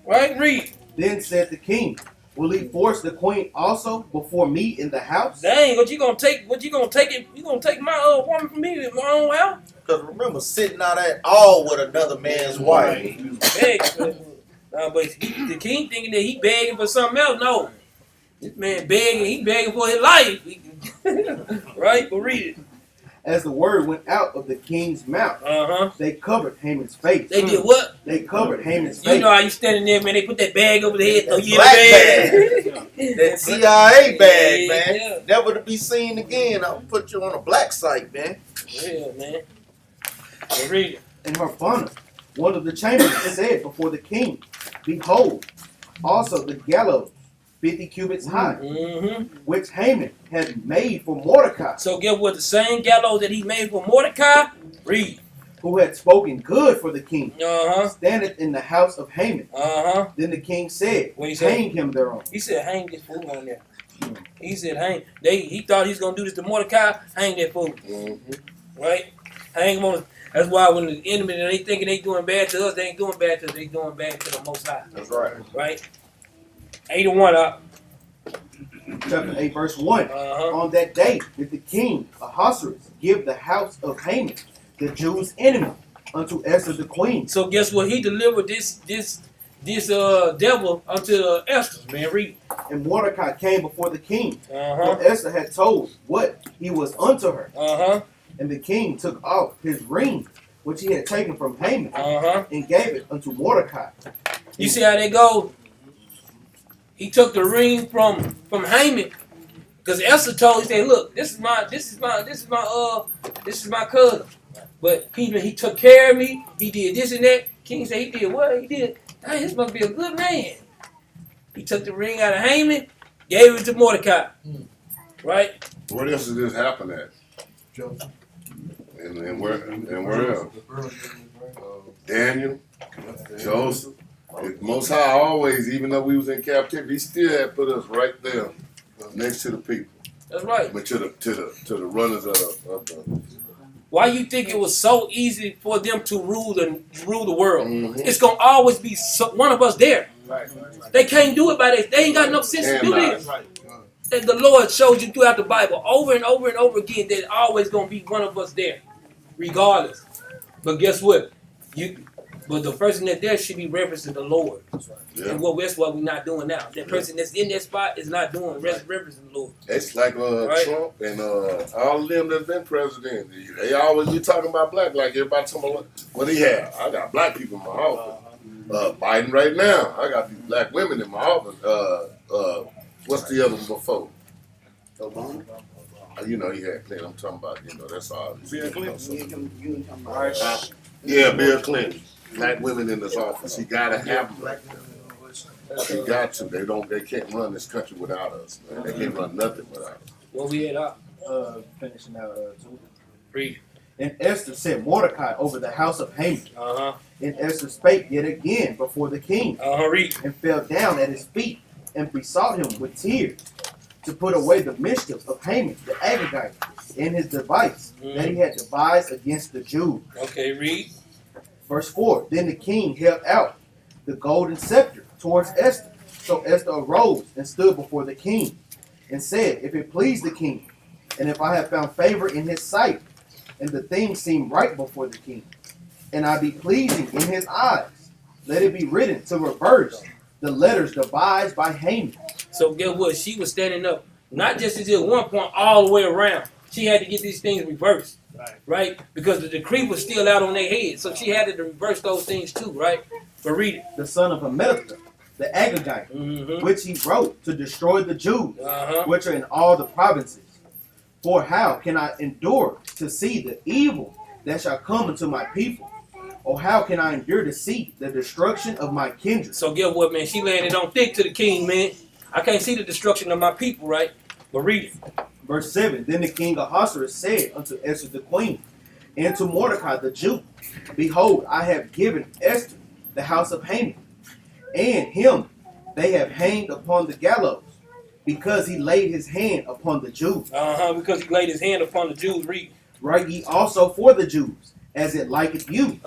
Speaker 1: Right? Read.
Speaker 2: Then said the king, will he force the queen also before me in the house?
Speaker 1: Dang, what you gonna take it? You gonna take my woman from me in my own house?
Speaker 4: Because remember, sitting out at all with another man's wife.
Speaker 1: But the king thinking that he begging for something else. No. This man begging, he begging for his life. Right? But read it.
Speaker 2: as the word went out of the king's mouth, they covered Haman's face.
Speaker 1: They did what?
Speaker 2: They covered Haman's
Speaker 1: You
Speaker 2: face.
Speaker 1: know how you standing there, man. They put that bag over the head, throw you in
Speaker 4: Black
Speaker 1: the bag.
Speaker 4: That CIA bag, man.
Speaker 1: Yeah.
Speaker 4: Never to be seen again. I'll put you on a black site, man.
Speaker 1: Yeah, man. Read it.
Speaker 2: And Harbona, one of the chamberlains, said before the king, Behold, also the gallows 50 cubits high, which Haman had made for Mordecai.
Speaker 1: So get what? The same gallows that he made for Mordecai? Read.
Speaker 2: Who had spoken good for the king,
Speaker 1: Uh-huh.
Speaker 2: standeth in the house of Haman.
Speaker 1: Uh-huh.
Speaker 2: Then the king said,
Speaker 1: What he said?
Speaker 2: Hang him thereon.
Speaker 1: He said, hang this fool on there. He said, hang. He thought he was going to do this to Mordecai. Hang that fool. Right? Hang him on. That's why when the enemy, they thinking they doing bad to us, they ain't doing bad to us. They doing bad to the Most High.
Speaker 4: That's right.
Speaker 1: Right? 8-1 up.
Speaker 2: Chapter 8, verse 1. On that day did the king Ahasuerus give the house of Haman, the Jews' enemy, unto Esther the queen.
Speaker 1: So guess what? He delivered this devil unto Esther. Man, read.
Speaker 2: And Mordecai came before the king.
Speaker 1: Uh-huh.
Speaker 2: For Esther had told what he was unto her.
Speaker 1: Uh-huh.
Speaker 2: And the king took off his ring, which he had taken from Haman,
Speaker 1: Uh-huh.
Speaker 2: and gave it unto Mordecai.
Speaker 1: You see how they go? He took the ring from Haman, because Esther told, he said, "Look, this is my cousin." But he took care of me. He did this and that. King said he did what? He did. Dang, this must be a good man. He took the ring out of Haman, gave it to Mordecai. Right?
Speaker 3: Where else did this happen at? And where else? Daniel, Joseph. The Most High always, even though we was in captivity, he still had put us right there next to the people.
Speaker 1: That's right.
Speaker 3: But to the runners of the
Speaker 1: Why you think it was so easy for them to rule the world? It's gonna always be one of us there. They can't do it by this. They ain't got enough sense to do this. That the Lord showed you throughout the Bible over and over and over again. There's always gonna be one of us there, regardless. But guess what? But the person that's there should be referencing the Lord.
Speaker 3: Yeah.
Speaker 1: And that's what we're not doing now. That person that's in that spot is not doing referencing the Lord.
Speaker 3: It's like Trump and all of them that's been president. They always be talking about black, like everybody talking about what he had. I got black people in my office. Biden right now, I got these black women in my office. What's the other one before?
Speaker 10: Obama.
Speaker 3: You know, he had Clinton. I'm talking about, that's all.
Speaker 8: Bill Clinton.
Speaker 3: Yeah, Bill Clinton. Black women in this office. He gotta have them. He got to. They can't run this country without us, man. They can't run nothing without us.
Speaker 1: What we had up?
Speaker 6: Finishing out two.
Speaker 1: Read.
Speaker 2: And Esther set Mordecai over the house of Haman.
Speaker 1: Uh-huh.
Speaker 2: And Esther spake yet again before the king,
Speaker 1: Read.
Speaker 2: and fell down at his feet, and besought him with tears to put away the mischief of Haman the Agagite in his device that he had devised against the Jews.
Speaker 1: Okay, read.
Speaker 2: Verse 4. Then the king held out the golden scepter towards Esther. So Esther arose and stood before the king, and said, If it please the king, and if I have found favor in his sight, and the thing seem right before the king, and I be pleasing in his eyes, let it be written to reverse the letters devised by Haman.
Speaker 1: So guess what? She was standing up, not just at one point, all the way around. She had to get these things reversed, right? Because the decree was still out on their head. So she had to reverse those things too, right? But read it.
Speaker 2: The son of Hammedatha, the Agagite, which he wrote to destroy the Jews, which are in all the provinces. For how can I endure to see the evil that shall come into my people? Or how can I endure to see the destruction of my kindred?
Speaker 1: So guess what, man? She landed on thick to the king, man. I can't see the destruction of my people, right? But read it.
Speaker 2: Verse 7. Then the king Ahasuerus said unto Esther the queen, and to Mordecai the Jew, Behold, I have given Esther the house of Haman, and him they have hanged upon the gallows, because he laid his hand upon the Jews.
Speaker 1: Because he laid his hand upon the Jews. Read.
Speaker 2: Write ye also for the Jews, as it liketh you,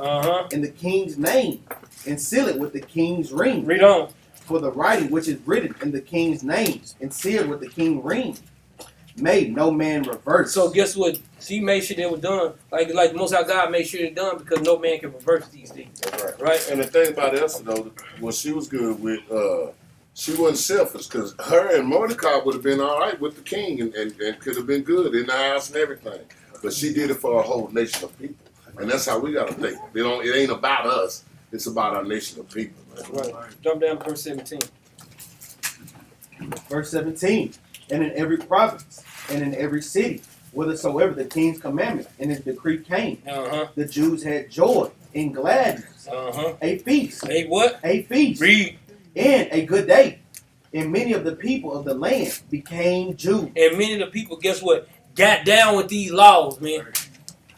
Speaker 2: in the king's name, and seal it with the king's ring.
Speaker 1: Read on.
Speaker 2: For the writing which is written in the king's name, and sealed with the king's ring, made no man reverse.
Speaker 1: So guess what? She made sure they were done. Like Most High God made sure they're done, because no man can reverse these things.
Speaker 3: That's right. And the thing about Esther, though, what she was good with, she wasn't selfish, because her and Mordecai would have been all right with the king and could have been good in the house and everything. but she did it for a whole nation of people, and that's how we gotta think. It ain't about us. It's about our nation of people.
Speaker 1: Right. Jump down to verse 17.
Speaker 2: Verse 17. And in every province and in every city, whithersoever the king's commandment and his decree came, the Jews had joy and gladness, a feast.
Speaker 1: A what?
Speaker 2: A feast.
Speaker 1: Read.
Speaker 2: And a good day. And many of the people of the land became Jews.
Speaker 1: And many of the people, guess what? Got down with these laws, man.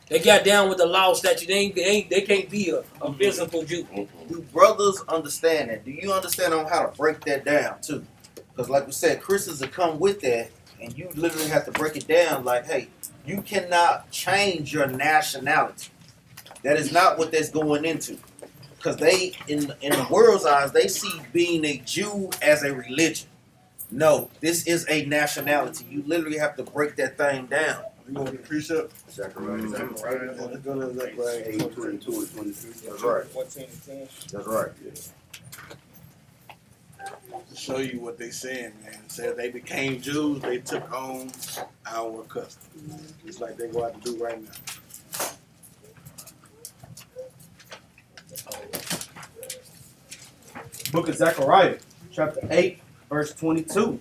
Speaker 1: They got down with the law statute. They can't be a physical Jew.
Speaker 4: Do brothers understand that? Do you understand on how to break that down too? Because like we said, Christians will come with that, and you literally have to break it down like, hey, you cannot change your nationality. That is not what that's going into. Because they, in the world's eyes, they see being a Jew as a religion. No, this is a nationality. You literally have to break that thing down.
Speaker 8: You want the precept?
Speaker 10: Zechariah.
Speaker 8: Let's go to Zechariah
Speaker 10: 8, 22, and 23.
Speaker 4: That's right.
Speaker 1: 14 and 10.
Speaker 4: That's right.
Speaker 8: To show you what they saying, man. It said they became Jews, they took on our customs. Just like they go out to do right now.
Speaker 2: Book of Zechariah, chapter 8, verse 22.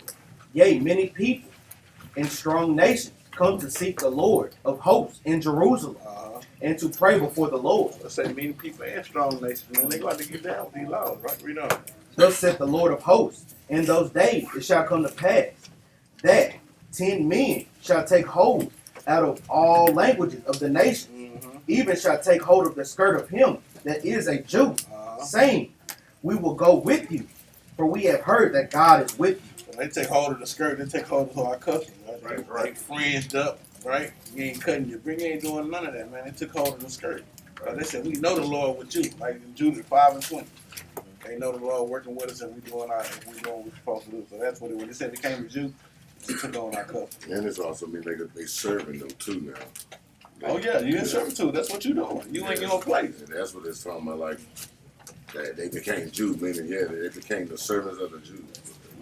Speaker 2: Yea, many people and strong nations come to seek the Lord of hosts in Jerusalem and to pray before the Lord.
Speaker 8: Let's say many people and strong nations, man. They got to get down with these laws, right? Read on.
Speaker 2: Thus saith the Lord of hosts, in those days it shall come to pass that 10 men shall take hold out of all languages of the nation, even shall take hold of the skirt of him that is a Jew, saying, we will go with you, for we have heard that God is with you.
Speaker 8: So they take hold of the skirt, they take hold of our customs, right?
Speaker 10: Right.
Speaker 8: They fringed up, right? You ain't cutting your bring, you ain't doing none of that, man. They took hold of the skirt. They said, we know the Lord with you, like in Jude 5 and 20. They know the Lord working with us, and we doing what we're supposed to do. So that's what it was. They said they came with you, they took on our customs.
Speaker 3: And it's also mean they serving them too now.
Speaker 8: Oh yeah, you in servitude. That's what you doing. You in your place.
Speaker 3: And that's what it's talking about, like that they became Jews, meaning they became the servants of the Jews.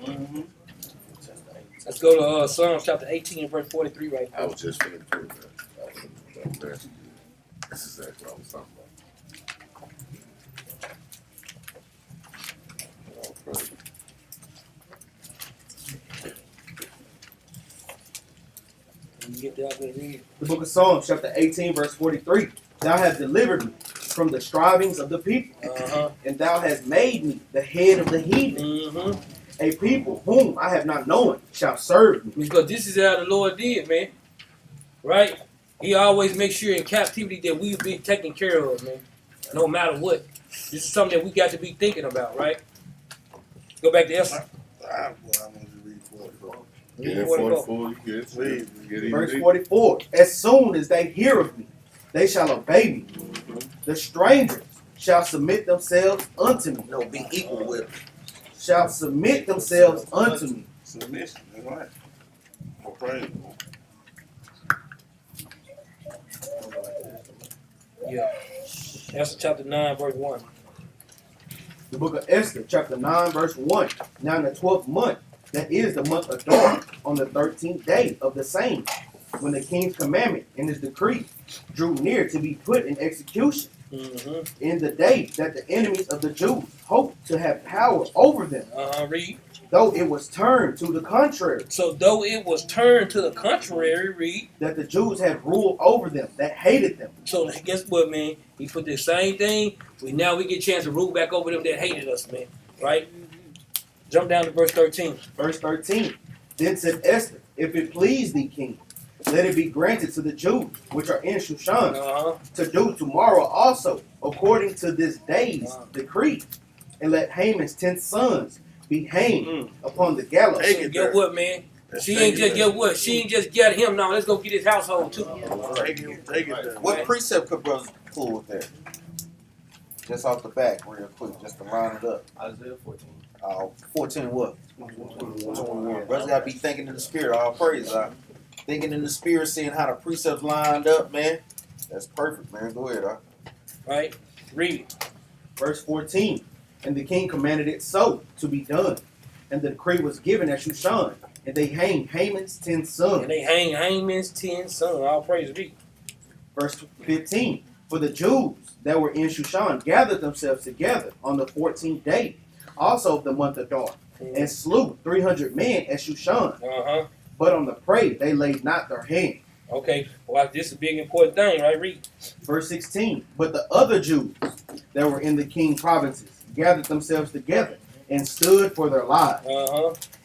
Speaker 8: Mm-hmm.
Speaker 1: Let's go to Psalms chapter 18 and verse 43 right
Speaker 3: I
Speaker 1: now.
Speaker 3: was just finna prove that. That's exactly what I was talking about. All praise.
Speaker 1: When you get there, I'm going to read.
Speaker 2: The book of Psalms, chapter 18, verse 43. Thou hast delivered me from the strivings of the people, and thou hast made me the head of the heathen. A people whom I have not known shall serve me.
Speaker 1: Because this is how the Lord did, man. Right? He always makes sure in captivity that we be taken care of, man. No matter what. This is something that we got to be thinking about, right? Go back to Esther.
Speaker 8: I want to read 44.
Speaker 3: Yeah, 44, you get it.
Speaker 2: Verse 44. As soon as they hear of me, they shall obey me. The strangers shall submit themselves unto me.
Speaker 4: No, be equal with them.
Speaker 2: Shall submit themselves unto me.
Speaker 8: Submission, that's right. All praise.
Speaker 1: Yeah. Esther chapter 9, verse 1.
Speaker 2: The book of Esther, chapter 9, verse 1. Now in the 12th month, that is the month of Adar, on the 13th day of the same, when the king's commandment and his decree drew near to be put in execution, in the day that the enemies of the Jews hoped to have power over them,
Speaker 1: Read.
Speaker 2: though it was turned to the contrary,
Speaker 1: So though it was turned to the contrary, read.
Speaker 2: that the Jews had ruled over them, that hated them.
Speaker 1: So guess what, man? He put the same thing. Now we get a chance to rule back over them that hated us, man. Right? Jump down to verse 13.
Speaker 2: Verse 13. Then said Esther, if it please thee, king, let it be granted to the Jews which are in Shushan to do tomorrow also, according to this day's decree, and let Haman's 10 sons be hanged upon the gallows.
Speaker 8: Take it
Speaker 1: Get
Speaker 8: there.
Speaker 1: what, man? She ain't just get what? She ain't just get him. No, let's go get his household too.
Speaker 8: Take it there.
Speaker 4: What precept could brothers pull with that? Just off the back, real quick, just to line it up.
Speaker 6: Isaiah 14.
Speaker 4: 14 what? 21. Brothers gotta be thinking in the spirit. All praise, thinking in the spirit, seeing how the precepts lined up, man. That's perfect, man. Go ahead,
Speaker 1: Right? Read.
Speaker 2: Verse 14. And the king commanded it so to be done. And the decree was given at Shushan, and they hanged Haman's 10 sons.
Speaker 1: And they hang Haman's 10 sons. All praise be.
Speaker 2: Verse 15. For the Jews that were in Shushan gathered themselves together on the 14th day, also of the month of Adar, and slew 300 men at Shushan. But on the prey they laid not their hand.
Speaker 1: Okay, well, this is a big important thing, right? Read.
Speaker 2: Verse 16. But the other Jews that were in the king's provinces gathered themselves together and stood for their lives,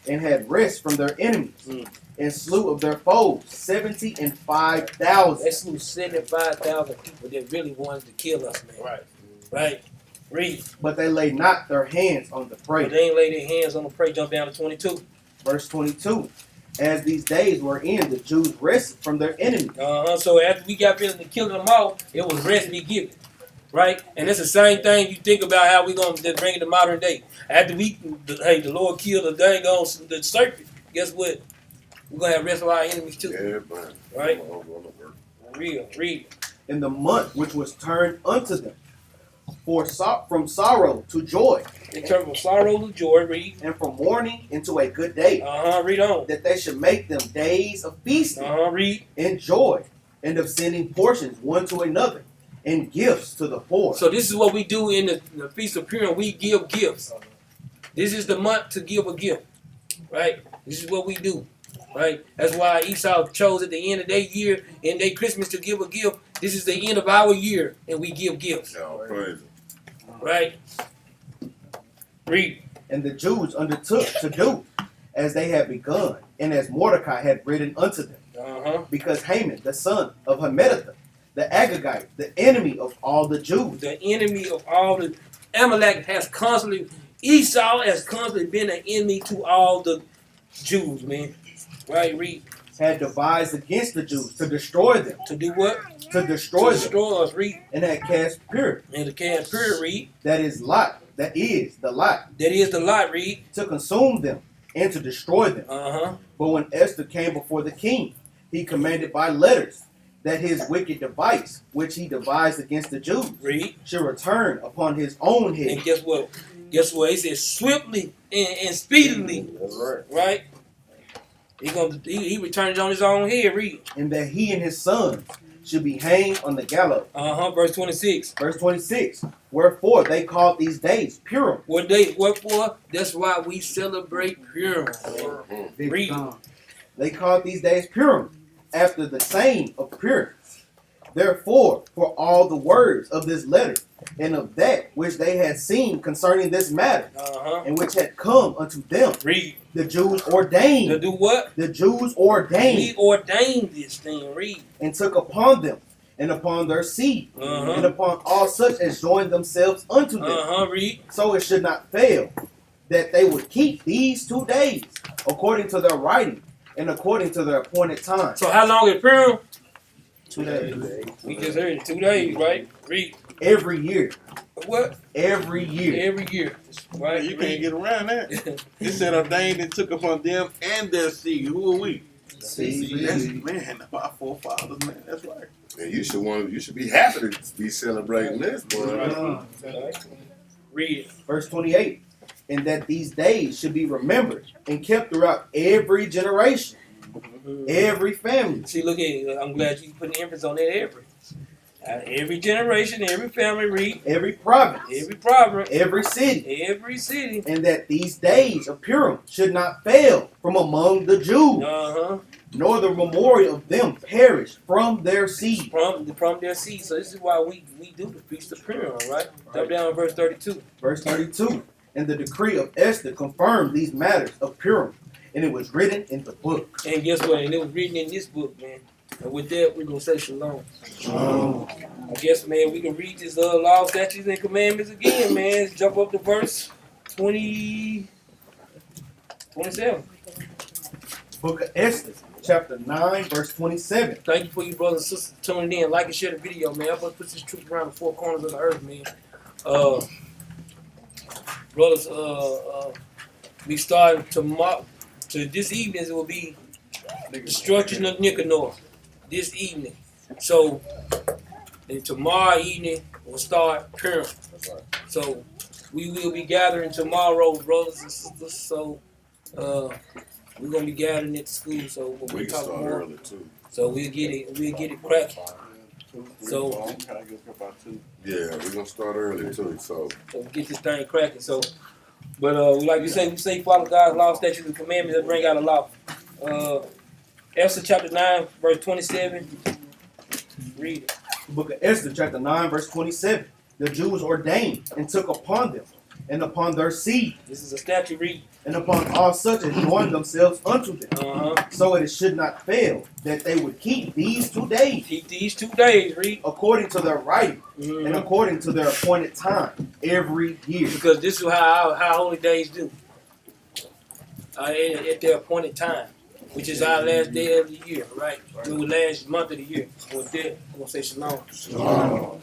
Speaker 2: and had rest from their enemies, and slew of their foes 75,000.
Speaker 1: They slew 75,000 people that really wanted to kill us, man. Right. Read.
Speaker 2: But they laid not their hands on the prey.
Speaker 1: But they ain't lay their hands on the prey. Jump down to 22.
Speaker 2: Verse 22. As these days were in, the Jews rested from their enemies.
Speaker 1: So after we got finished and killing them all, it was rest be given. Right? And it's the same thing you think about how we going to bring it to modern day. After the Lord killed the dang on the serpent, guess what? We're going to have rest of our enemies too.
Speaker 3: Yeah,
Speaker 1: right? Read.
Speaker 2: In the month which was turned unto them, from sorrow to joy.
Speaker 1: They turned from sorrow to joy, read.
Speaker 2: And from mourning into a good day.
Speaker 1: Read on.
Speaker 2: That they should make them days of feasting.
Speaker 1: Read.
Speaker 2: And joy, and of sending portions one to another, and gifts to the poor.
Speaker 1: So this is what we do in the Feast of Purim. We give gifts. This is the month to give a gift, right? This is what we do, right? That's why Esau chose at the end of their year and their Christmas to give a gift. This is the end of our year, and we give gifts. Right? Read.
Speaker 2: And the Jews undertook to do as they had begun, and as Mordecai had written unto them. Because Haman, the son of Hammedatha, the Agagite, the enemy of all the Jews.
Speaker 1: The enemy of all the Amalek Esau has constantly been an enemy to all the Jews, man. Right, read.
Speaker 2: Had devised against the Jews to destroy them.
Speaker 1: To do what?
Speaker 2: To destroy them.
Speaker 1: Destroy us, read.
Speaker 2: And had cast Purim.
Speaker 1: And the cast Purim, read.
Speaker 2: That is the lot.
Speaker 1: That is the lot, read.
Speaker 2: To consume them and to destroy them. But when Esther came before the king, he commanded by letters that his wicked device, which he devised against the Jews, should return upon his own head.
Speaker 1: And guess what? He said swiftly and speedily.
Speaker 3: That's right.
Speaker 1: Right? He returned it on his own head. Read.
Speaker 2: And that he and his sons should be hanged on the gallows.
Speaker 1: Verse 26.
Speaker 2: Verse 26. Wherefore they called these days Purim.
Speaker 1: Wherefore? That's why we celebrate Purim. Read.
Speaker 2: They called these days Purim, after the saying of Purim. Therefore, for all the words of this letter, and of that which they had seen concerning this matter, and which had come unto them,
Speaker 1: read.
Speaker 2: The Jews ordained.
Speaker 1: To do what?
Speaker 2: The Jews ordained.
Speaker 1: We ordained this thing, read.
Speaker 2: And took upon them, and upon their seed, and upon all such as joined themselves unto them,
Speaker 1: read.
Speaker 2: So it should not fail, that they would keep these 2 days, according to their writing, and according to their appointed time.
Speaker 1: So how long is Purim?
Speaker 2: 2 days.
Speaker 1: We just heard it. 2 days, right? Read.
Speaker 2: Every year.
Speaker 1: What?
Speaker 2: Every year.
Speaker 1: Every year. Right?
Speaker 8: You can't get around that. It said ordained and took upon them and their seed. Who are we?
Speaker 2: Seed.
Speaker 8: That's, man, our forefathers, man. That's right.
Speaker 3: And you should be happy to be celebrating this, boy.
Speaker 1: Read it.
Speaker 2: Verse 28. And that these days should be remembered and kept throughout every generation, every family.
Speaker 1: See, look at it. I'm glad you put the emphasis on that every generation, every family, read.
Speaker 2: Every province.
Speaker 1: Every province.
Speaker 2: Every city.
Speaker 1: Every city.
Speaker 2: And that these days of Purim should not fail from among the Jews. Nor the memorial of them perish from their seed.
Speaker 1: From their seed. So this is why we do the Feast of Purim, right? Jump down to verse 32.
Speaker 2: Verse 32. And the decree of Esther confirmed these matters of Purim, and it was written in the book.
Speaker 1: And guess what? And it was written in this book, man. And with that, we're going to say shalom. I guess, man, we can read this law, statutes, and commandments again, man. Let's jump up to verse 27.
Speaker 2: Book of Esther, chapter 9, verse 27.
Speaker 1: Thank you for you brothers and sisters tuning in. Like and share the video, man. Help us put this truth around the four corners of the earth, man. Brothers, we start tomorrow. To this evening, it will be destruction of Nicanor. This evening. So, and tomorrow evening, we'll start Purim. So, we will be gathering tomorrow, brothers and sisters. So, we're gonna be gathering at school. So,
Speaker 3: We can
Speaker 1: talk
Speaker 3: start
Speaker 1: more.
Speaker 3: early too.
Speaker 1: So we'll get it cracking. So-
Speaker 8: I'm trying to get about 2.
Speaker 3: Yeah, we're gonna start early too. So
Speaker 1: we get this thing cracking. So, but like you say, we say follow God's law, statutes, and commandments that bring out a law. Esther chapter 9, verse 27. Read it.
Speaker 2: The book of Esther, chapter 9, verse 27. The Jews ordained and took upon them, and upon their seed,
Speaker 1: This is a statute. Read.
Speaker 2: and upon all such as joined themselves unto them, so it should not fail that they would keep these 2 days
Speaker 1: Keep these 2 days. Read.
Speaker 2: according to their writing
Speaker 1: Mhm.
Speaker 2: and according to their appointed time every year.
Speaker 1: Because this is how holy days do. At their appointed time, which is our last day of the year, right? The last month of the year. With that, I'm gonna say shalom.
Speaker 3: shalom.